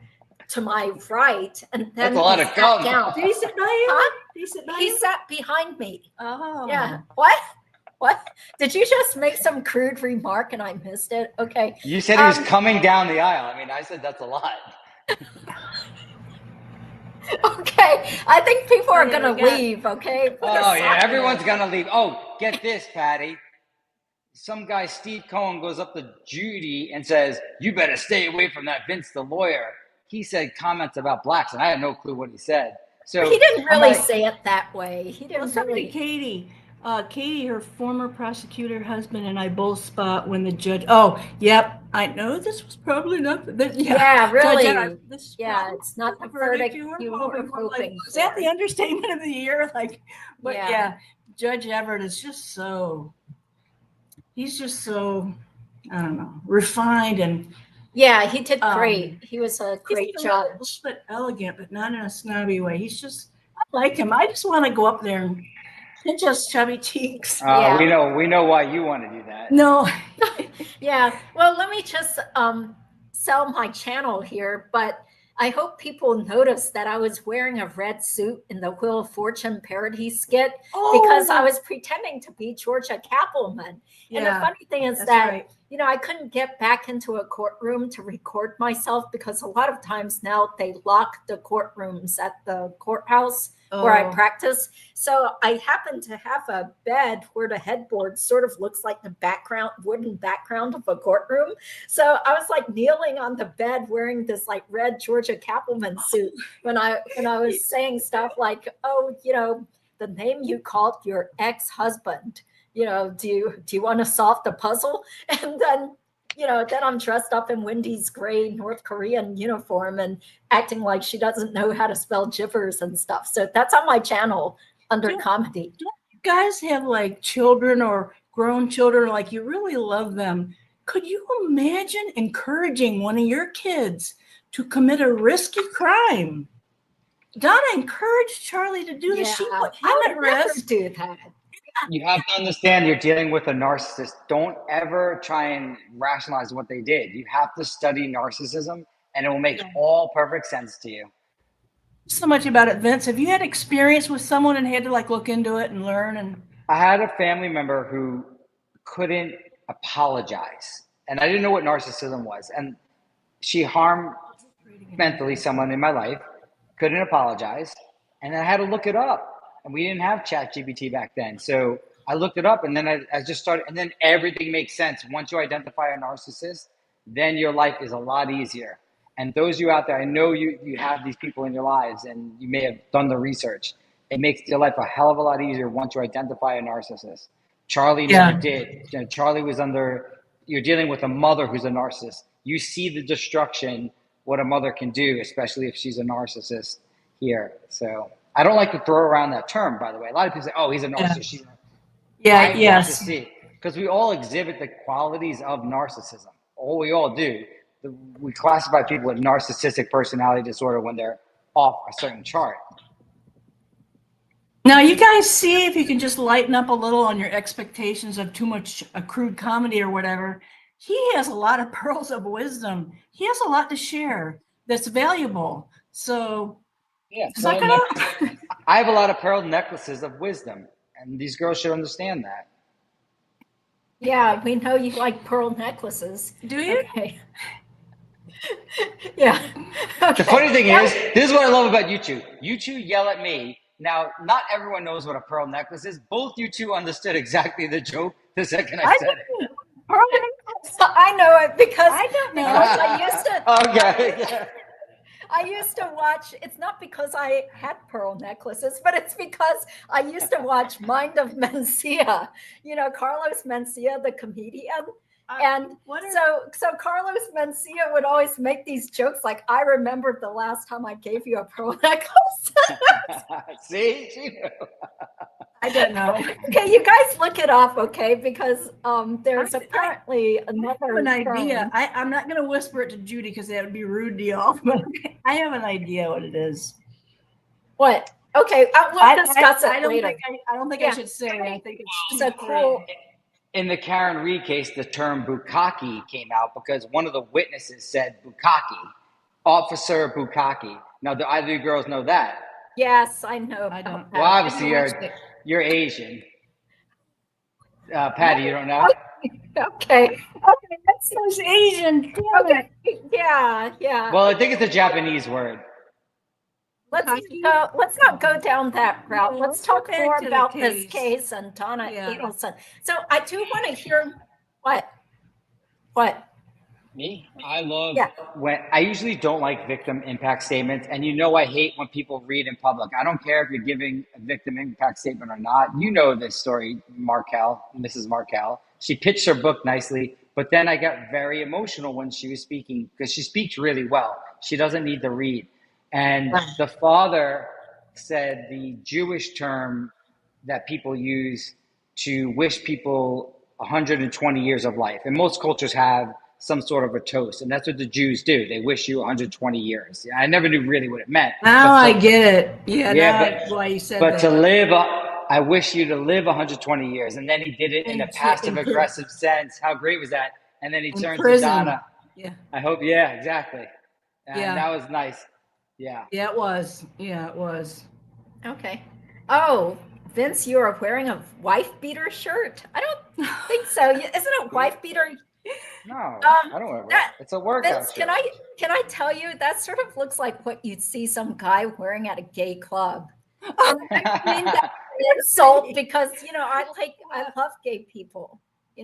to my right. And then that's a lot of gum. Did he sit by you? He sat behind me. Oh. Yeah. What? Did you just make some crude remark and I missed it? Okay. You said he was coming down the aisle. I mean, I said that's a lot. Okay. I think people are going to leave, okay? Oh, yeah. Everyone's going to leave. Oh, get this, Patty. Some guy, Steve Cohen, goes up to Judy and says, you better stay away from that Vince the lawyer. He said comments about blacks, and I had no clue what he said. So he didn't really say it that way. He didn't really. Katie, her former prosecutor husband, and I both spot when the judge. Oh, yep. I know this was probably not. Yeah, really. Judge, it's not the verdict you were hoping. Is that the understatement of the year? Judge Everett is just so. He's just so, I don't know, refined and. Yeah, he did great. He was a great judge. A little bit elegant, but not in a snobby way. I like him. I just want to go up there and just chubby cheeks. We know why you want to do that. No. Yeah. Well, let me just sell my channel here, but I hope people notice that I was wearing a red suit in the Wheel of Fortune parody skit because I was pretending to be Georgia Cappleman. Yeah, and the funny thing is that, I couldn't get back into a courtroom to record myself because a lot of times now they lock the courtrooms at the courthouse where I practice. So I happen to have a bed where the headboard sort of looks like the wooden background of a courtroom. So I was kneeling on the bed wearing this red Georgia Cappleman suit when I was saying stuff like, the name you called your ex-husband, do you want to solve the puzzle? And then then I'm dressed up in Wendy's gray North Korean uniform and acting like she doesn't know how to spell gibbers and stuff. So that's on my channel under comedy. Don't you guys have children or grown children, you really love them? Could you imagine encouraging one of your kids to commit a risky crime? Donna encouraged Charlie to do this. She put him at risk. Do that. You have to understand you're dealing with a narcissist. Don't ever try and rationalize what they did. You have to study narcissism, and it will make all perfect sense to you. So much about it, Vince. Have you had experience with someone and had to look into it and learn? I had a family member who couldn't apologize, and I didn't know what narcissism was. And she harmed mentally someone in my life, couldn't apologize, and I had to look it up. And we didn't have ChatGPT back then. So I looked it up, and then I just started, and then everything makes sense. Once you identify a narcissist, then your life is a lot easier. And those of you out there, I know you have these people in your lives, and you may have done the research. It makes your life a hell of a lot easier once you identify a narcissist. Charlie never did. Charlie was you're dealing with a mother who's a narcissist. You see the destruction what a mother can do, especially if she's a narcissist here. So I don't like to throw around that term, by the way. A lot of people say, oh, he's a narcissist. Yeah, I yes. want to see, because we all exhibit the qualities of narcissism. We all do. We classify people with narcissistic personality disorder when they're off a certain chart. Now, you guys see if you can just lighten up a little on your expectations of too much crude comedy or whatever. He has a lot of pearls of wisdom. He has a lot to share that's valuable. So, yeah, gonna... I have a lot of pearl necklaces of wisdom, and these girls should understand that. Yeah, we know you like pearl necklaces. Do you? Okay. Yeah. Okay. The funny thing is, this is what I love about you two. You two yell at me. Now, not everyone knows what a pearl necklace is. Both you two understood exactly the joke the second I said it. I know it because I don't know. I used to. Okay. I used to watch. It's not because I had pearl necklaces, but it's because I used to watch Mind of Mencia. You know, Carlos Mencia, the comedian. And so Carlos Mencia would always make these jokes like, I remembered the last time I gave you a pearl necklace. See? She knew. I don't know. Okay, you guys look it up, okay? Because there's apparently another I have an idea. I'm not going to whisper it to Judy because that would be rude to y'all. But I have an idea what it is. What? Okay, we'll discuss it later. I don't think I should say it. I think it's a cool. In the Karen Reed case, the term bukkake came out because one of the witnesses said bukkake, Officer Bukkake. Now, do either of you girls know that? Yes, I know. I don't. Well, obviously, you're Asian. Patty, you don't know? Okay, that sounds Asian. Okay, yeah. Well, I think it's a Japanese word. Let's not go down that route. Let's talk more about this case and Donna Adelson. So I do want to hear what? Me? I love when I usually don't like victim impact statements, and I hate when people read in public. I don't care if you're giving a victim impact statement or not. You know this story, Mrs. Markel. She pitched her book nicely, but then I got very emotional when she was speaking because she speaks really well. She doesn't need to read. And the father said the Jewish term that people use to wish people 120 years of life. And most cultures have some sort of a toast. And that's what the Jews do. They wish you 120 years. I never knew really what it meant. Now I get it. Yeah, that's why you said but that. To live, I wish you to live 120 years. And then he did it in a passive-aggressive sense. How great was that? And then he turned to Donna. Yeah. I hope, exactly. And that was nice. Yeah. Yeah, it was. Yeah, it was. Okay. Oh, Vince, you are wearing a wife beater shirt? I don't think so. Isn't it wife beater? No, I don't wear that. It's a workout Vince, shirt. can I tell you that sort of looks like what you'd see some guy wearing at a gay club. I mean that insult because I love gay people. I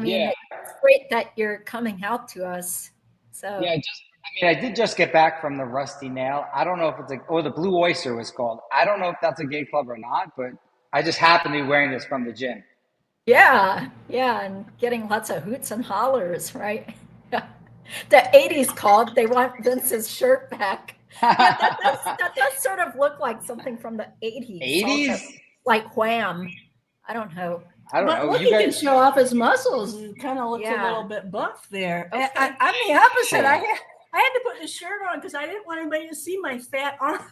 mean it's great that you're coming out to us. So yeah, I did just get back from the Rusty Nail. I don't know if it's the Blue Oyster was called. I don't know if that's a gay club or not, but I just happen to be wearing this from the gym. Yeah, and getting lots of hoots and hollers, right? The 80s called. They want Vince's shirt back. Yeah, that does sort of look like something from the 80s. 80s? Also. Like Wham. I don't know. But look, he can show off his muscles. He kind of looks a little bit buff there. Okay. I'm the opposite. I had to put the shirt on because I didn't want anybody to see my fat arms.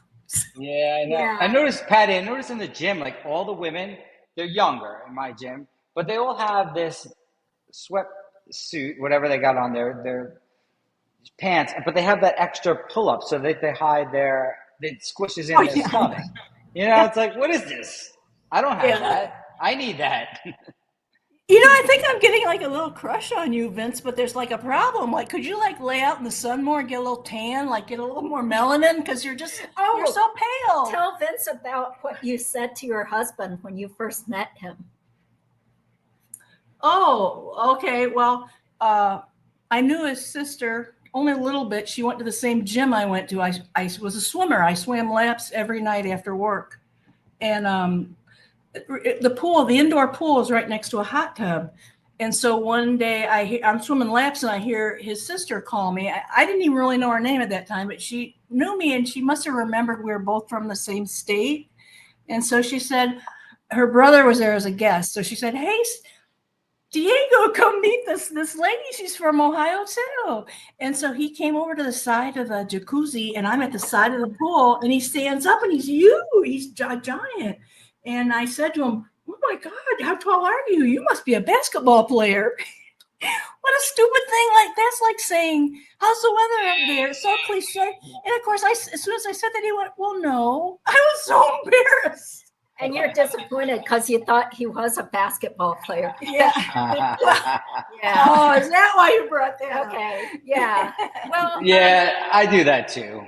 Yeah, I know. Yeah. I noticed, Patty, in the gym, like all the women, they're younger in my gym, but they all have this sweatsuit, whatever they got on their pants, but they have that extra pull-up so that they hide it squishes in their stomach. It's like, what is this? I don't have that. I need that. I think I'm getting like a little crush on you, Vince, but there's like a problem. Like, could you lay out in the sun more, get a little tan, get a little more melanin? Because you're just, you're so pale. Tell Vince about what you said to your husband when you first met him. Oh, okay. Well, I knew his sister only a little bit. She went to the same gym I went to. I was a swimmer. I swam laps every night after work. And the indoor pool is right next to a hot tub. And so one day I'm swimming laps and I hear his sister call me. I didn't even really know her name at that time, but she knew me and she must have remembered we were both from the same state. And so she said her brother was there as a guest. So she said, "Hey, Diego, come meet this lady. She's from Ohio too." And so he came over to the side of the jacuzzi and I'm at the side of the pool and he stands up and he's a giant. And I said to him, "Oh my God, how tall are you? You must be a basketball player." What a stupid thing. Like, that's like saying, "How's the weather up there?" So cliche. And of course, as soon as I said that, he went, "Well, no." I was so embarrassed. And you're disappointed because you thought he was a basketball player. Yeah. Yeah. Oh, is that why you brought that Okay. Yeah. Well. Yeah, I do that too.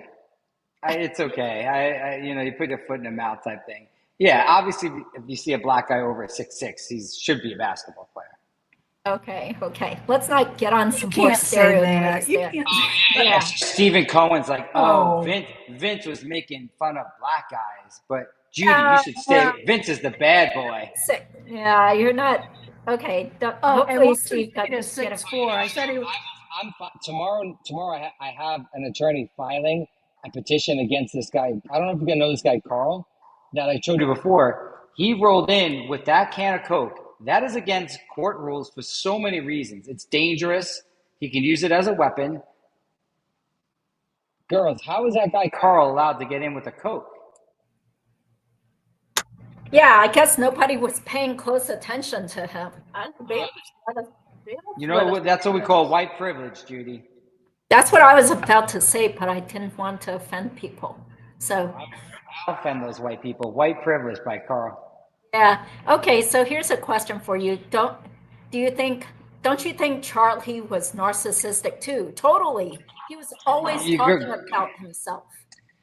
It's okay. I you put your foot in the mouth type thing. Yeah, obviously, if you see a black guy over 6'6", he should be a basketball player. Okay. Let's not get on some can't more say stereotypes. that. You there. can't Yeah. Stephen Cohen's like, oh, Oh. Vince was making fun of black guys, but Judy, you should stay. Vince is the bad boy. Yeah, you're not. Okay. and Hopefully Steve got is 6'4". I said he was. I'm tomorrow. I have an attorney filing a petition against this guy. I don't know if you guys know this guy, Carl, that I showed you before. He rolled in with that can of Coke. That is against court rules for so many reasons. It's dangerous. He can use it as a weapon. Girls, how is that guy Carl allowed to get in with a Coke? Yeah, I guess nobody was paying close attention to him. You know what? That's what we call white privilege, Judy. That's what I was about to say, but I didn't want to offend people. So I'll offend those white people. White privilege by Carl. Yeah. Okay, so here's a question for you. Don't you think Charlie was narcissistic too? Totally. He was always talking about himself.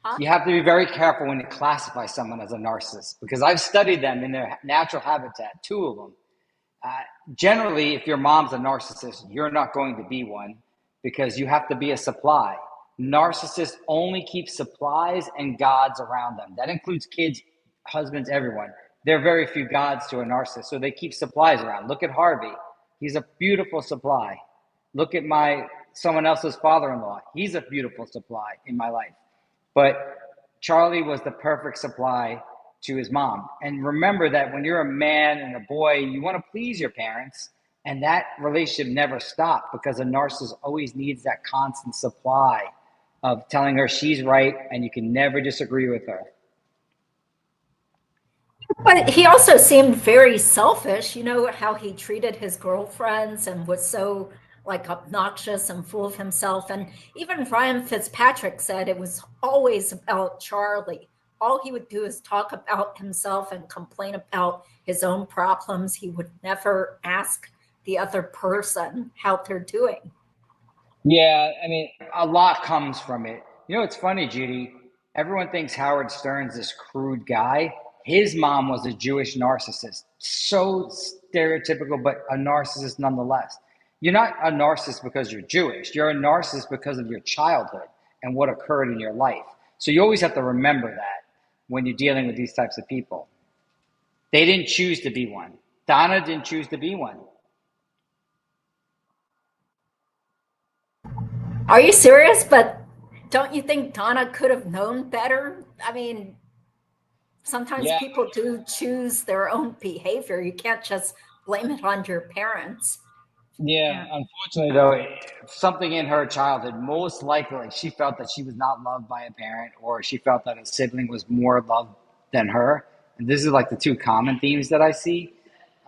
Huh? You have to be very careful when you classify someone as a narcissist, because I've studied them in their natural habitat, 2 of them. Generally, if your mom's a narcissist, you're not going to be one because you have to be a supply. Narcissists only keep supplies and gods around them. That includes kids, husbands, everyone. There are very few gods to a narcissist, so they keep supplies around. Look at Harvey. He's a beautiful supply. Look at someone else's father-in-law. He's a beautiful supply in my life. But Charlie was the perfect supply to his mom. And remember that when you're a man and a boy, you want to please your parents, and that relationship never stopped because a narcissist always needs that constant supply of telling her she's right and you can never disagree with her. But he also seemed very selfish. You know how he treated his girlfriends and was so obnoxious and full of himself. And even Ryan Fitzpatrick said it was always about Charlie. All he would do is talk about himself and complain about his own problems. He would never ask the other person how they're doing. Yeah, I mean, a lot comes from it. You know, it's funny, Judy. Everyone thinks Howard Stern's this crude guy. His mom was a Jewish narcissist. So stereotypical, but a narcissist nonetheless. You're not a narcissist because you're Jewish. You're a narcissist because of your childhood and what occurred in your life. So you always have to remember that when you're dealing with these types of people. They didn't choose to be one. Donna didn't choose to be one. Are you serious? But don't you think Donna could have known better? I mean, sometimes people do choose their own behavior. You can't just blame it on your parents. Yeah, unfortunately, though, something in her childhood, most likely she felt that she was not loved by a parent, or she felt that a sibling was more loved than her. And this is like the 2 common themes that I see.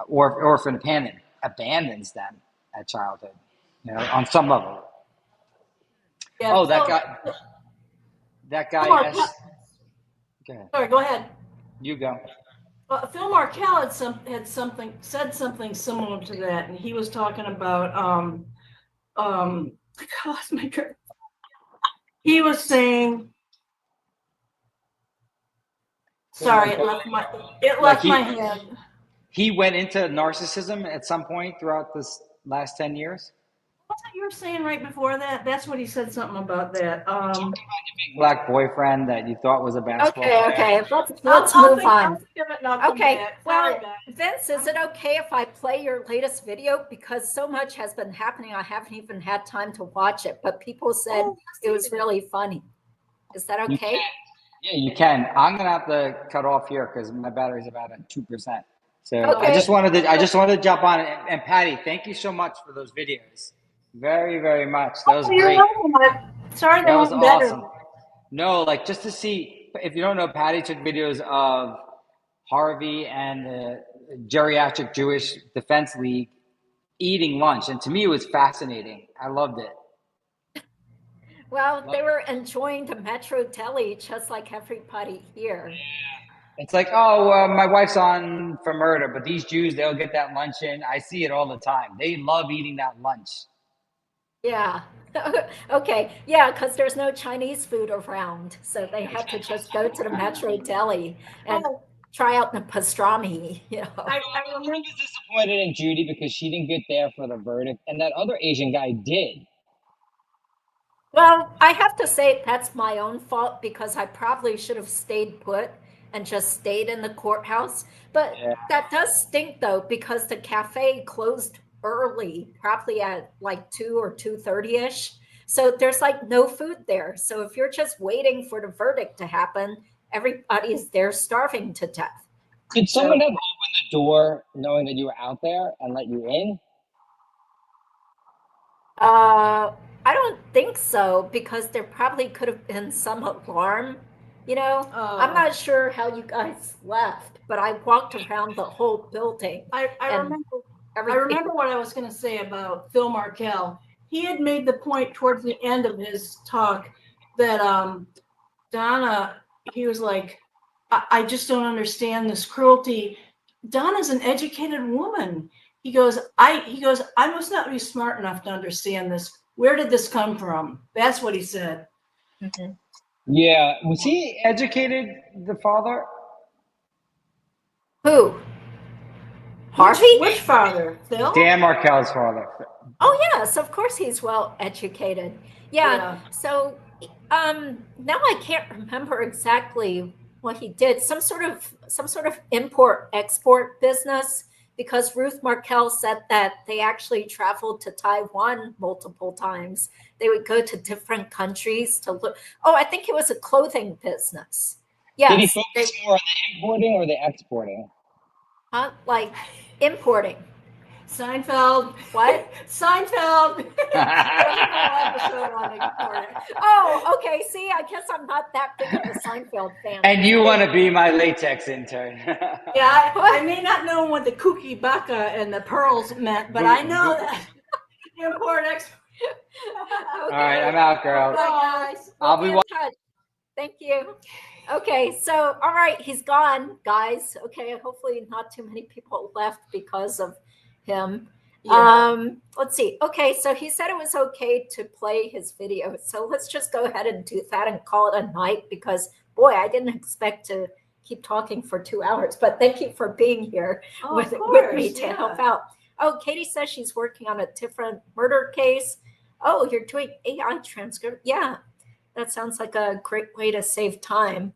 Or if an parent abandons them at childhood, on some level. Yeah, oh, that guy. Go ahead. Sorry, go ahead. You go. Phil Markel said something similar to that, and he was talking about I lost my train. He was saying, sorry, it left my head. He went into narcissism at some point throughout this last 10 years. Wasn't you were saying right before that? That's what he said something about that. Big black boyfriend that you thought was a basketball player. Okay. Let's I'll move think- I'll on. think of it and I'll come Okay, back. well, Sorry, guys. Vince, is it okay if I play your latest video? Because so much has been happening, I haven't even had time to watch it, but people said it was really funny. Is that You okay? Yeah, you can. I'm gonna have to cut off here because my battery's about at 2%. So Okay. I just wanted to jump on it. And Patty, thank you so much for those videos. Very, very much. That was You're great. welcome. Sorry That was wasn't better. awesome. No, like just to see, if you don't know, Patty took videos of Harvey and the Geriatric Jewish Defense League eating lunch. And to me, it was fascinating. I loved it. Well, they were enjoying the Metro Deli just like everybody here. It's like, oh, my wife's on for murder, but these Jews, they'll get that lunch in. I see it all the time. They love eating that lunch. Yeah. Okay. Yeah, because there's no Chinese food around. So they had to just go to the Metro Deli and try out the pastrami. You know. I was disappointed in Judy because she didn't get there for the verdict, and that other Asian guy did. Well, I have to say that's my own fault because I probably should have stayed put and just stayed in the courthouse. But that does stink though, because the cafe closed early, probably at like 2 or 2:30ish. So there's like no food there. So if you're just waiting for the verdict to happen, everybody is there starving to death. Could someone have opened the door knowing that you were out there and let you in? I don't think so, because there probably could have been some alarm, you know. I'm not sure how you guys left, but I walked around the whole building. I remember what I was going to say about Phil Markel. He had made the point towards the end of his talk that Donna, he was like, I just don't understand this cruelty. Donna's an educated woman. He goes, I must not be smart enough to understand this. Where did this come from? That's what he said. Mm-hmm. Yeah. Was he educated, the father? Who? Harvey? Which father? Phil? Dan Markel's father. Oh yes, of course he's well educated. Yeah. So now I can't remember exactly what he did. Some sort of import-export business, because Ruth Markel said that they actually traveled to Taiwan multiple times. They would go to different countries to look. Oh, I think it was a clothing business. Yes. Did he focus more on the importing or the exporting? Like importing. Seinfeld. What? Seinfeld. Oh, okay. See, I guess I'm not that big of a Seinfeld fan. And you want to be my latex intern. Yeah, I may not know what the kooky baka and the pearls meant, but I know that import export. All right, I'm out, girls. Bye, guys. I'll be in touch. Thank you. Okay, so all right, he's gone, guys. Okay, hopefully not too many people left because of him. Yeah. Let's see. Okay, so he said it was okay to play his video. So let's just go ahead and do that and call it a night, because boy, I didn't expect to keep talking for 2 hours, but thank you for being here with me to help out. Oh, Katie says she's working on a different murder case. Oh, you're doing AI transcript. Yeah, that sounds like a great way to save time.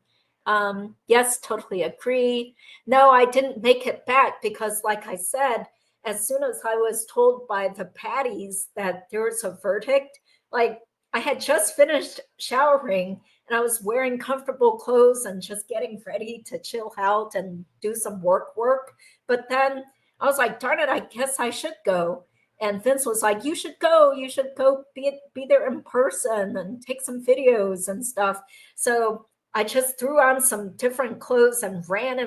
Yes, totally agree. No, I didn't make it back because, like I said, as soon as I was told by the Patties that there was a verdict, like I had just finished showering and I was wearing comfortable clothes and just getting ready to chill out and do some work. But then I was like, darn it, I guess I should go. And Vince was like, you should go be there in person and take some videos and stuff. So I just threw on some different clothes and ran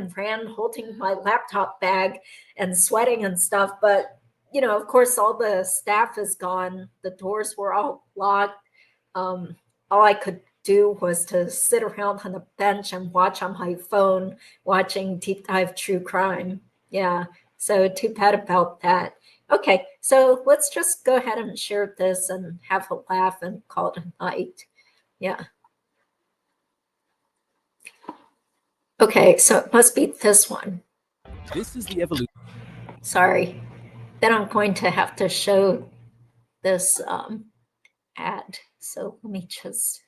holding my laptop bag and sweating and stuff. But, you know, of course, all the staff is gone. The doors were all locked. All I could do was to sit around on the bench and watch on my phone, watching Deep Dive True Crime. Yeah, so too bad about that. Okay, so let's just go ahead and share this and have a laugh and call it a night. Yeah. Okay, so it must be this one. This is the evolution. Sorry. Then I'm going to have to show this ad. So let me just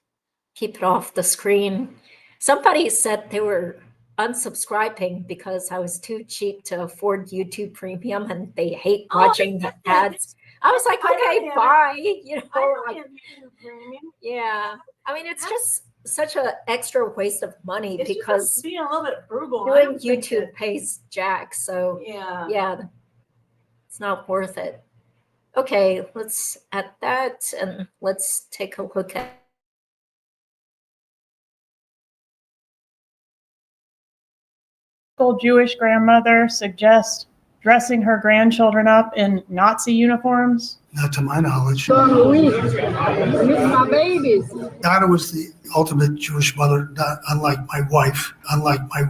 keep it off the screen. Somebody said they were unsubscribing because I was too cheap to afford YouTube Premium and they hate watching the ads. I was like, okay, bye. You know, like, yeah. I mean, it's just such an extra waste of money It's because just being a little bit frugal. I doing don't think YouTube that- pays jack. So Yeah. it's not worth it. Okay, let's add that and let's take a look at Jewish grandmother suggest dressing her grandchildren up in Nazi uniforms? Not to my knowledge. My babies. Donna was the ultimate Jewish mother, unlike my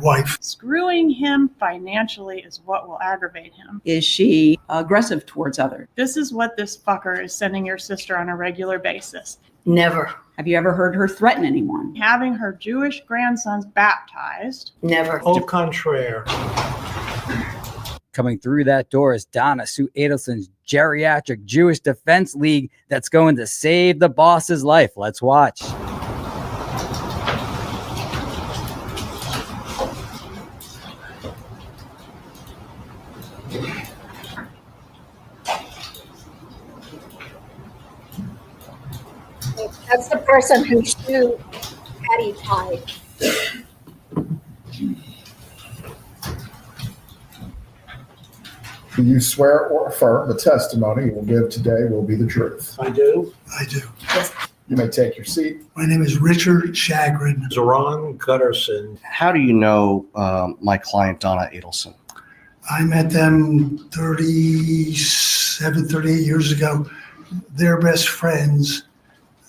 wife. Screwing him financially is what will aggravate him. Is she aggressive towards others? This is what this fucker is sending your sister on a regular basis. Never. Have you ever heard her threaten anyone? Having her Jewish grandsons baptized. Never. Au contraire. Coming through that door is Donna Adelson's Geriatric Jewish Defense League that's going to save the boss's life. Let's watch. that's the person who shoot Patty Pie. Do you swear or affirm the testimony you will give today will be the truth? I do. I do. Yes. You may take your seat. My name is Richard Chagrin. Ron Gutterson. How do you know my client, Donna Adelson? I met them 38 years ago. They're best friends.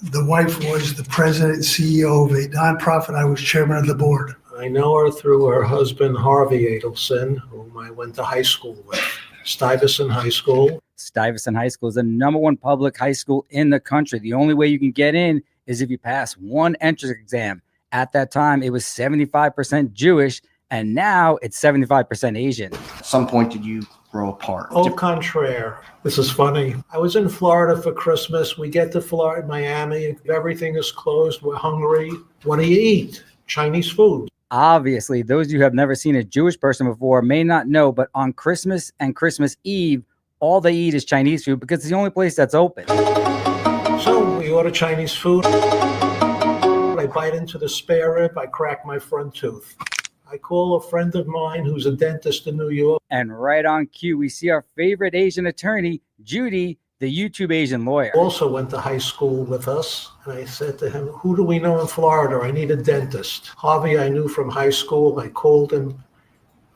The wife was the president and CEO of a nonprofit. I was chairman of the board. I know her through her husband, Harvey Adelson, whom I went to high school with. Stuyvesant High School. Stuyvesant High School is the #1 public high school in the country. The only way you can get in is if you pass one entrance exam. At that time, it was 75% Jewish, and now it's 75% Asian. At some point, did you grow apart? Au contraire. This is funny. I was in Florida for Christmas. We get to Florida, Miami. Everything is closed. We're hungry. What do you eat? Chinese food. Obviously, those of you who have never seen a Jewish person before may not know, but on Christmas and Christmas Eve, all they eat is Chinese food because it's the only place that's open. So we order Chinese food. I bite into the spare rib. I crack my front tooth. I call a friend of mine who's a dentist in New York. And right on cue, we see our favorite Asian attorney, Judy, the YouTube Asian lawyer. Also went to high school with us. And I said to him, who do we know in Florida? I need a dentist. Harvey, I knew from high school. I called him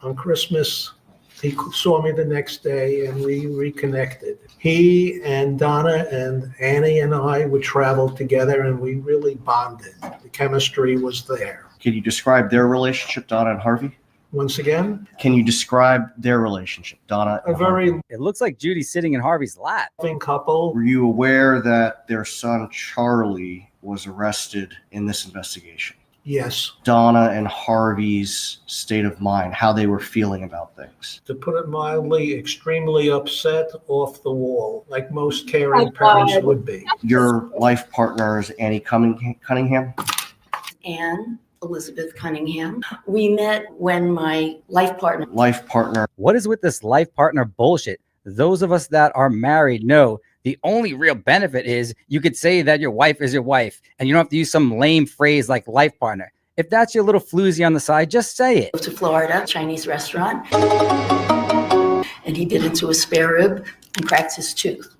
on Christmas. He saw me the next day and we reconnected. He and Donna and Annie and I would travel together and we really bonded. The chemistry was there. Can you describe their relationship, Donna and Harvey? Once again? Can you describe their relationship, Donna? A very It looks like Judy's sitting in Harvey's lap. loving couple. Were you aware that their son, Charlie, was arrested in this investigation? Yes. Donna and Harvey's state of mind, how they were feeling about things. To put it mildly, extremely upset, off the wall, like most caring parents would be. Your life partner is Annie Cunningham? Anne Elizabeth Cunningham. We met when my life partner. What is with this life partner bullshit? Those of us that are married know the only real benefit is you could say that your wife is your wife and you don't have to use some lame phrase like life partner. If that's your little floozy on the side, just say it. Moved to Florida, Chinese restaurant, and he bit into a spare rib and cracked his tooth.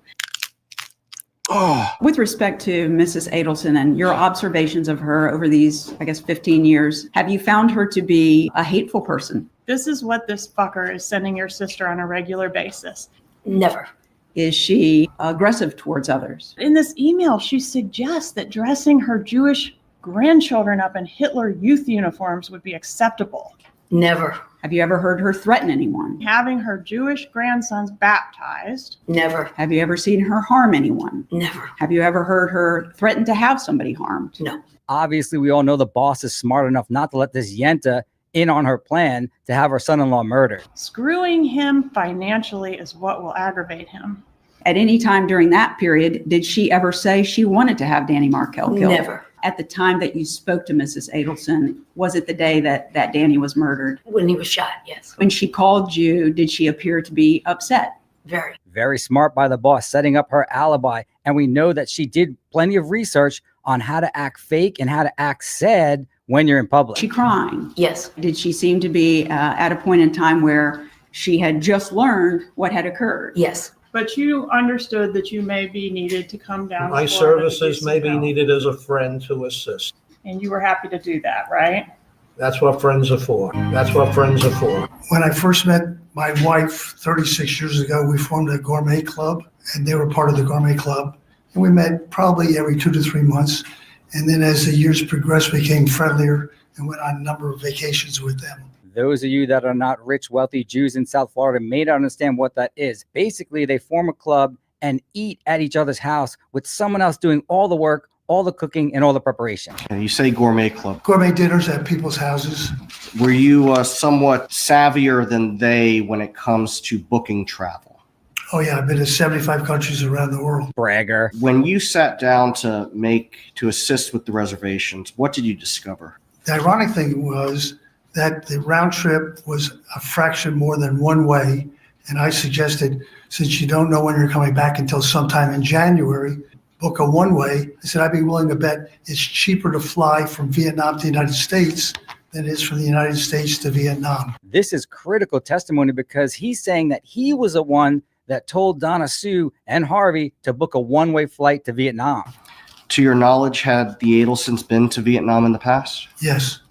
Oh. With respect to Mrs. Adelson and your observations of her over these, 15 years, have you found her to be a hateful person? This is what this fucker is sending your sister on a regular basis. Never. Is she aggressive towards others? In this email, she suggests that dressing her Jewish grandchildren up in Hitler Youth uniforms would be acceptable. Never. Have you ever heard her threaten anyone? Having her Jewish grandsons baptized. Never. Have you ever seen her harm anyone? Never. Have you ever heard her threaten to have somebody harmed? No. Obviously, we all know the boss is smart enough not to let this Yenta in on her plan to have her son-in-law murdered. Screwing him financially is what will aggravate him. At any time during that period, did she ever say she wanted to have Danny Markel killed? Never. At the time that you spoke to Mrs. Adelson, was it the day that Danny was murdered? When he was shot, yes. When she called you, did she appear to be upset? Very. Very smart by the boss, setting up her alibi. And we know that she did plenty of research on how to act fake and how to act sad when you're in public. She crying? Yes. Did she seem to be at a point in time where she had just learned what had occurred? Yes. But you understood that you may be needed to come down. My to Florida to services do may some be help. needed as a friend to assist. And you were happy to do that, right? That's what friends are for. That's what friends are for. When I first met my wife 36 years ago, we formed a gourmet club, and they were part of the gourmet club. And we met probably every 2 to 3 months. And then as the years progressed, we became friendlier and went on a number of vacations with them. Those of you that are not rich, wealthy Jews in South Florida may not understand what that is. Basically, they form a club and eat at each other's house with someone else doing all the work, all the cooking, and all the preparation. And you say gourmet club. Gourmet dinners at people's houses. Were you somewhat savvier than they when it comes to booking travel? Oh yeah, I've been to 75 countries around the world. Bragger. When you sat down to assist with the reservations, what did you discover? The ironic thing was that the round trip was a fraction more than one way. And I suggested, since you don't know when you're coming back until sometime in January, book a one-way. I said, I'd be willing to bet it's cheaper to fly from Vietnam to the United States than it is from the United States to Vietnam. This is critical testimony because he's saying that he was the one that told Donna Sue and Harvey to book a one-way flight to Vietnam. To your knowledge, had the Adelsons been to Vietnam in the past? Yes.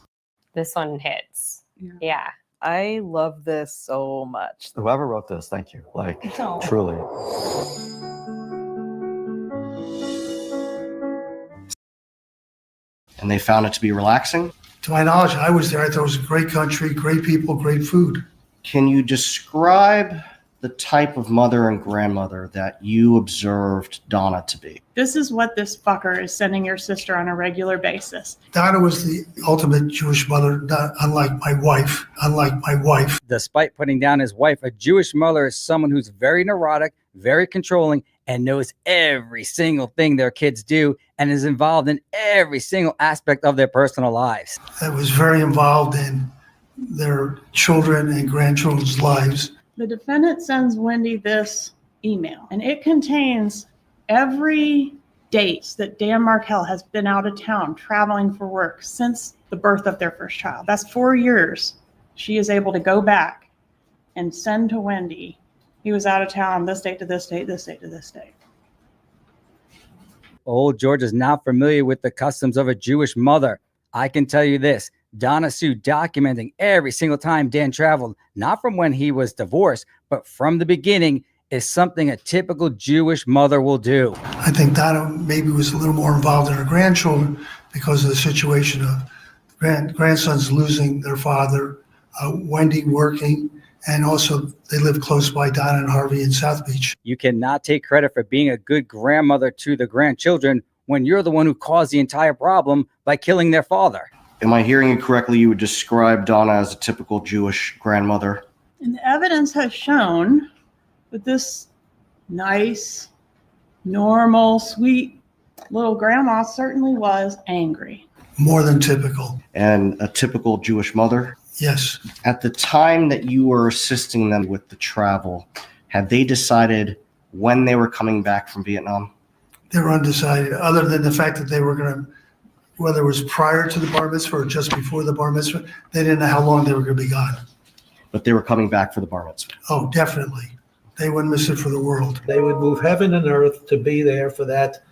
This one hits. Yeah. I love this so much. Whoever wrote this, thank you. Like, Oh. truly. And they found it to be relaxing? To my knowledge, I was there. I thought it was a great country, great people, great food. Can you describe the type of mother and grandmother that you observed Donna to be? This is what this fucker is sending your sister on a regular basis. Donna was the ultimate Jewish mother, unlike my wife. Despite putting down his wife, a Jewish mother is someone who's very neurotic, very controlling, and knows every single thing their kids do and is involved in every single aspect of their personal lives. That was very involved in their children and grandchildren's lives. The defendant sends Wendy this email, and it contains every date that Dan Markel has been out of town traveling for work since the birth of their first child. That's 4 years. She is able to go back and send to Wendy, he was out of town this date to this date, this date to this date. Old George is not familiar with the customs of a Jewish mother. I can tell you this, Donna Sue documenting every single time Dan traveled, not from when he was divorced, but from the beginning, is something a typical Jewish mother will do. I think Donna maybe was a little more involved in her grandchildren because of the situation of grandsons losing their father, Wendy working, and also they live close by, Donna and Harvey in South Beach. You cannot take credit for being a good grandmother to the grandchildren when you're the one who caused the entire problem by killing their father. Am I hearing you correctly? You would describe Donna as a typical Jewish grandmother? And the evidence has shown that this nice, normal, sweet little grandma certainly was angry. More than typical. And a typical Jewish mother? Yes. At the time that you were assisting them with the travel, had they decided when they were coming back from Vietnam? They were undecided, other than the fact that they were going to, whether it was prior to the bar mitzvah or just before the bar mitzvah, they didn't know how long they were going to be gone. But they were coming back for the bar mitzvah? Oh, definitely. They wouldn't miss it for the world. They would move heaven and earth to be there for that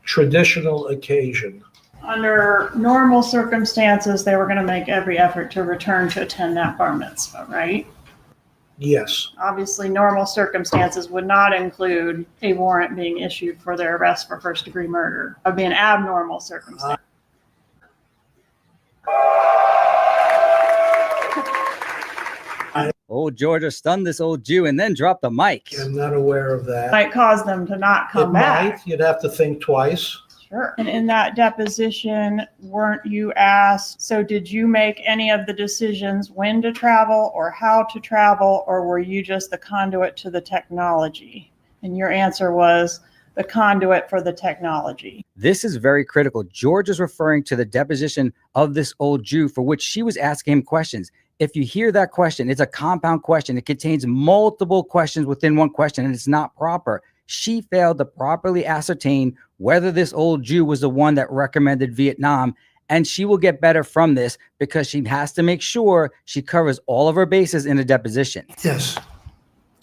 traditional occasion. Under normal circumstances, they were going to make every effort to return to attend that bar mitzvah, right? Yes. Obviously, normal circumstances would not include a warrant being issued for their arrest for first-degree murder. It would be an abnormal circumstance. Old Georgia stunned this old Jew and then dropped the mic. I'm not aware of that. Might cause them to not come back. Might. You'd have to think twice. Sure. And in that deposition, weren't you asked, so did you make any of the decisions when to travel or how to travel, or were you just the conduit to the technology? And your answer was the conduit for the technology. This is very critical. George is referring to the deposition of this old Jew for which she was asking him questions. If you hear that question, it's a compound question. It contains multiple questions within one question, and it's not proper. She failed to properly ascertain whether this old Jew was the one that recommended Vietnam, and she will get better from this because she has to make sure she covers all of her bases in a deposition. Yes.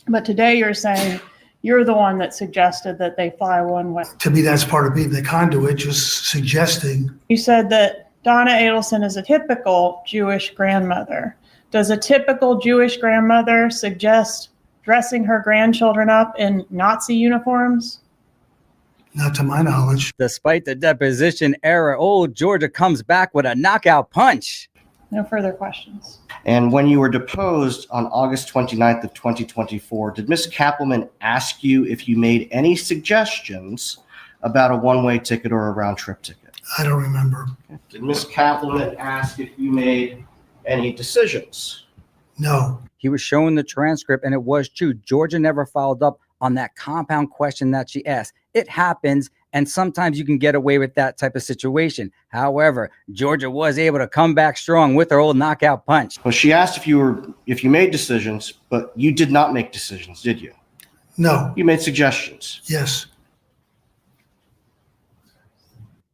But today you're saying you're the one that suggested that they fly one way. To me, that's part of being the conduit, just suggesting. You said that Donna Adelson is a typical Jewish grandmother. Does a typical Jewish grandmother suggest dressing her grandchildren up in Nazi uniforms? Not to my knowledge. Despite the deposition error, old Georgia comes back with a knockout punch. No further questions. And when you were deposed on August 29th of 2024, did Ms. Kappelman ask you if you made any suggestions about a one-way ticket or a round-trip ticket? I don't remember. Did Ms. Kappelman ask if you made any decisions? No. He was showing the transcript, and it was true. Georgia never followed up on that compound question that she asked. It happens, and sometimes you can get away with that type of situation. However, Georgia was able to come back strong with her old knockout punch. Well, she asked if you made decisions, but you did not make decisions, did you? No. You made suggestions. Yes.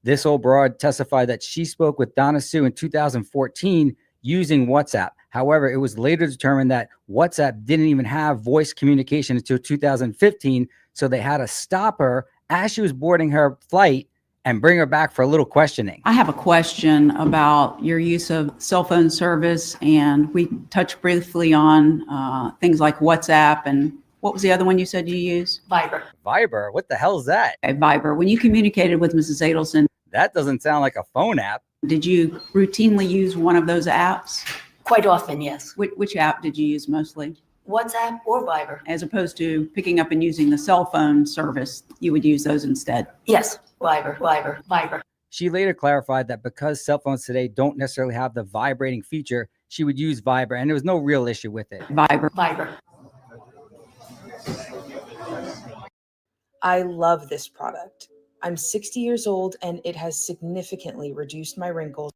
This old broad testified that she spoke with Donna Sue in 2014 using WhatsApp. However, it was later determined that WhatsApp didn't even have voice communication until 2015, so they had to stop her as she was boarding her flight and bring her back for a little questioning. I have a question about your use of cell phone service, and we touched briefly on things like WhatsApp, and what was the other one you said you use? Viber. Viber? What the hell is that? Okay, Viber. When you communicated with Mrs. Adelson, that doesn't sound like a phone app. Did you routinely use one of those apps? Quite often, yes. Which app did you use mostly? WhatsApp or Viber. As opposed to picking up and using the cell phone service, you would use those instead? Yes, Viber. She later clarified that because cell phones today don't necessarily have the vibrating feature, she would use Viber, and there was no real issue with it. Viber. I love this product. I'm 60 years old and it has significantly reduced my wrinkles.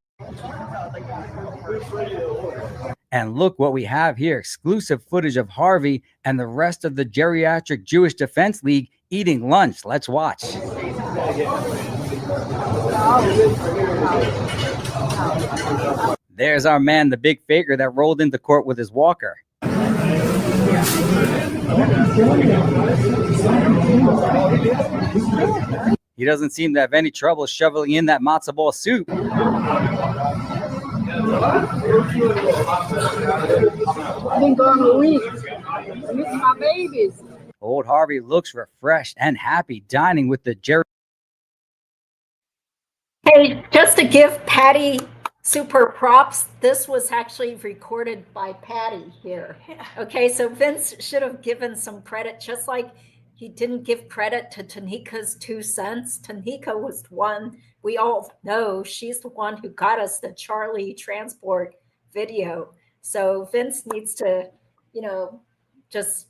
And look what we have here, exclusive footage of Harvey and the rest of the Geriatric Jewish Defense League eating lunch. Let's watch. There's our man, the big faker that rolled into court with his walker. He doesn't seem to have any trouble shoveling in that matzo ball soup. I've been gone a week. I miss my babies. Old Harvey looks refreshed and happy dining with the Jerry. Hey, just to give Patty super props, this was actually recorded by Patty here. Okay, so Vince should have given some credit, just like he didn't give credit to Tanika's 2 cents. Tanika was the one, we all know she's the one who got us the Charlie transport video. So Vince needs to, just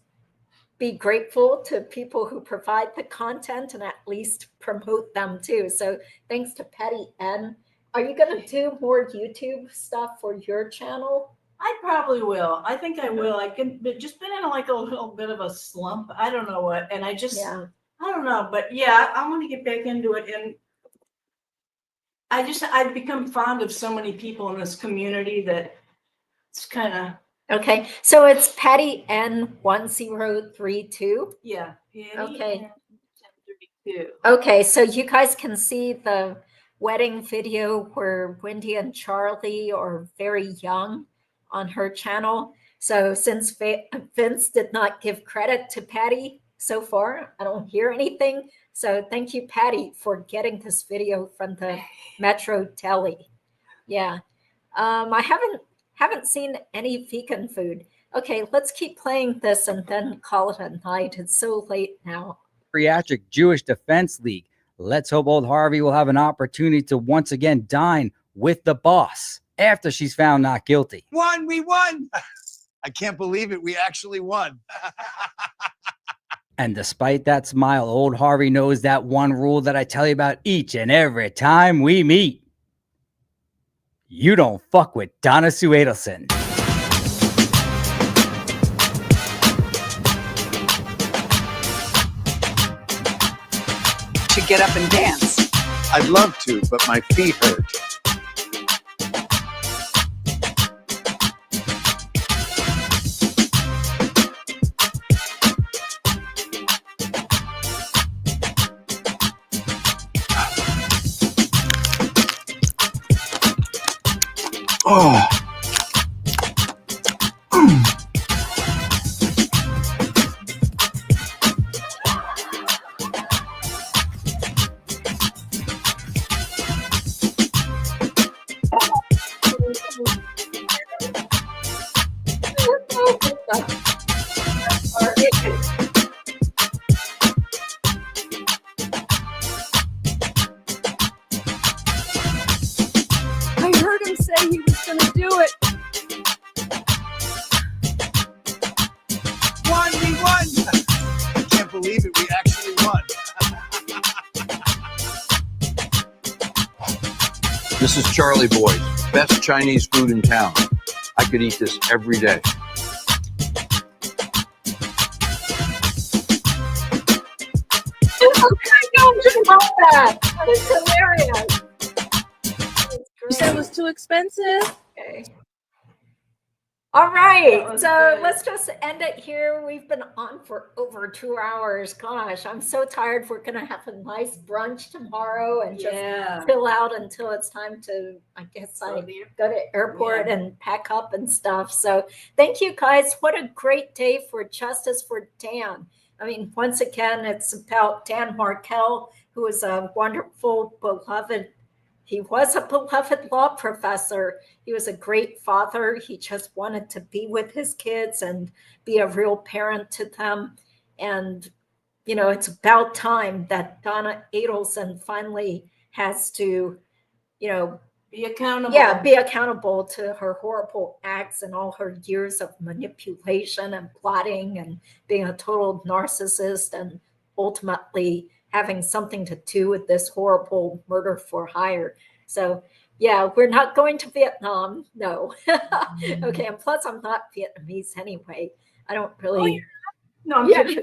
be grateful to people who provide the content and at least promote them too. So thanks to Patty N. Are you going to do more YouTube stuff for your channel? I probably will. I think I will. I can just been in a little bit of a slump. I don't know what, and I don't know, but yeah, I want to get back into it. And I've become fond of so many people in this community that it's kind of. Okay, so it's Patty N1032. Yeah. Okay. N1032. Okay, so you guys can see the wedding video where Wendy and Charlie are very young on her channel. So since Vince did not give credit to Patty so far, I don't hear anything. So thank you, Patty, for getting this video from the Metro Telly. Yeah, I haven't seen any vegan food. Okay, let's keep playing this and then call it a night. It's so late now. Geriatric Jewish Defense League. Let's hope old Harvey will have an opportunity to once again dine with the boss after she's found not guilty. We won! I can't believe it. We actually won. And despite that smile, old Harvey knows that one rule that I tell you about each and every time we meet. You don't fuck with Donna Adelson. To get up and dance. I'd love to, but my feet hurt. Oh. I heard him say he was going to do it. 1v1. I can't believe it. We actually won. This is Charlie Boy's best Chinese food in town. I could eat this every day. That is hilarious. You said it was too expensive? Okay. All right, so let's just end it here. We've been on for over 2 hours. Gosh, I'm so tired. We're gonna have a nice brunch tomorrow and just chill out until it's time to, I guess, go to airport and pack up and stuff. So thank you guys. What a great day for Justice for Dan. I mean, once again, it's about Dan Markel, who is a wonderful, beloved. He was a beloved law professor. He was a great father. He just wanted to be with his kids and be a real parent to them. And, you know, it's about time that Donna Adelson finally has to, you know, Be accountable. yeah, be accountable to her horrible acts and all her years of manipulation and plotting and being a total narcissist and ultimately having something to do with this horrible murder for hire. So yeah, we're not going to Vietnam. No. Okay. And plus I'm not Vietnamese anyway. I don't really. No, I'm kidding.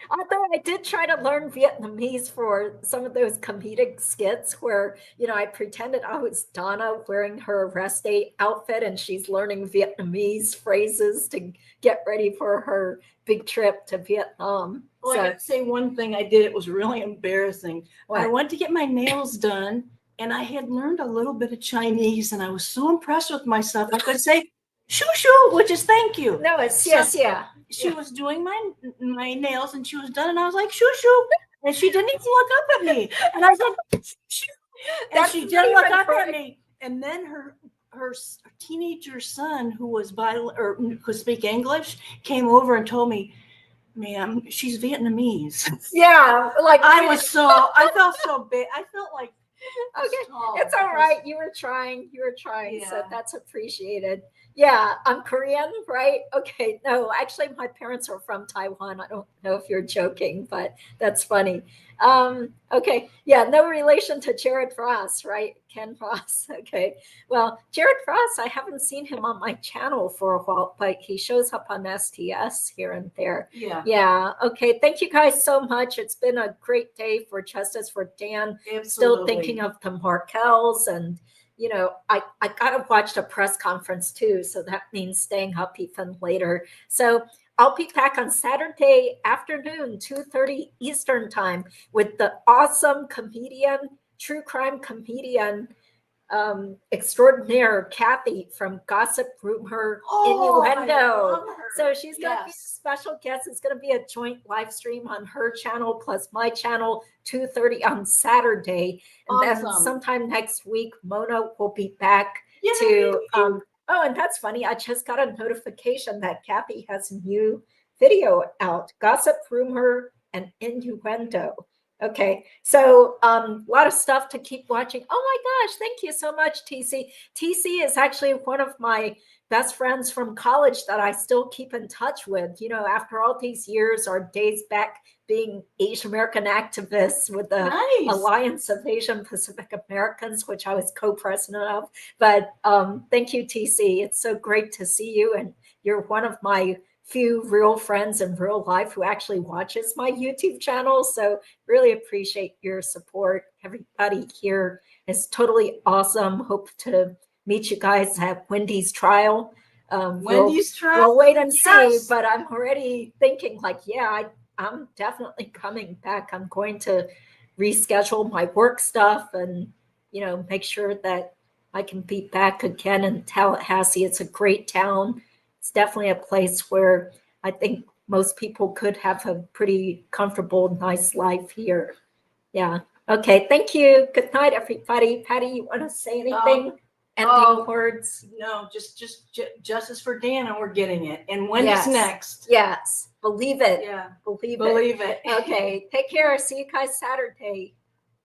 Although I did try to learn Vietnamese for some of those comedic skits where, you know, I pretended I was Donna wearing her arrest day outfit and she's learning Vietnamese phrases to get ready for her big trip to Vietnam. Well, So- I got to say one thing I did. It was really embarrassing. What? I went to get my nails done and I had learned a little bit of Chinese and I was so impressed with myself. I could say, shoo shoo, which is thank you. No, it's yes, yeah. She was doing my nails and she was done and I was like, shoo shoo. And she didn't even look up at me. And I said, shoo. And That's she didn't not look even up at correct. me. And then her teenager son, who was or could speak English, came over and told me, ma'am, she's Vietnamese. Yeah, like I felt so bad. I felt like, okay, it's all right. You were trying, so that's appreciated. Yeah, I'm Korean, right? Okay, no, actually, my parents are from Taiwan. I don't know if you're joking, but that's funny. Okay, yeah, no relation to Jared Ross, right? Ken Ross. Okay, well, Jared Ross, I haven't seen him on my channel for a while, but he shows up on STS here and there. Yeah. Yeah. Okay. Thank you guys so much. It's been a great day for Justice for Dan. Still Absolutely. thinking of the Markels, and you know, I gotta watch the press conference too, so that means staying up even later. So I'll be back on Saturday afternoon, 2:30 Eastern time, with the awesome comedian, true crime comedian extraordinaire Kathy from Gossip Rumor Innuendo. So she's going to be a special guest. It's going to be a joint live stream on her channel plus my channel, 2:30 on Saturday. And then Awesome. sometime next week, Mona will be back to oh, and that's funny. I just got a notification that Kathy has a new video out, Gossip Rumor and Innuendo. Okay, so a lot of stuff to keep watching. Oh my gosh, thank you so much, TC. TC is actually one of my best friends from college that I still keep in touch with. You know, after all these years, our days back being Asian American activists with the Alliance of Asian Pacific Americans, which I was co-president of. But thank you, TC. It's so great to see you. And you're one of my few real friends in real life who actually watches my YouTube channel. So really appreciate your support. Everybody here is totally awesome. Hope to meet you guys at Wendy's trial. Wendy's trial? We'll wait and see, Yes. but I'm already thinking like, yeah, I'm definitely coming back. I'm going to reschedule my work stuff and, you know, make sure that I can be back again in Tallahassee. It's a great town. It's definitely a place where I think most people could have a pretty comfortable, nice life here. Yeah. Okay. Thank you. Good night, everybody. Patty, you want to say anything? Ending words? No, just justice for Dan, and we're getting it. And when is Yes. next? Yes. Believe it. Yeah. Believe Believe it. Okay. Take care. See you guys Saturday.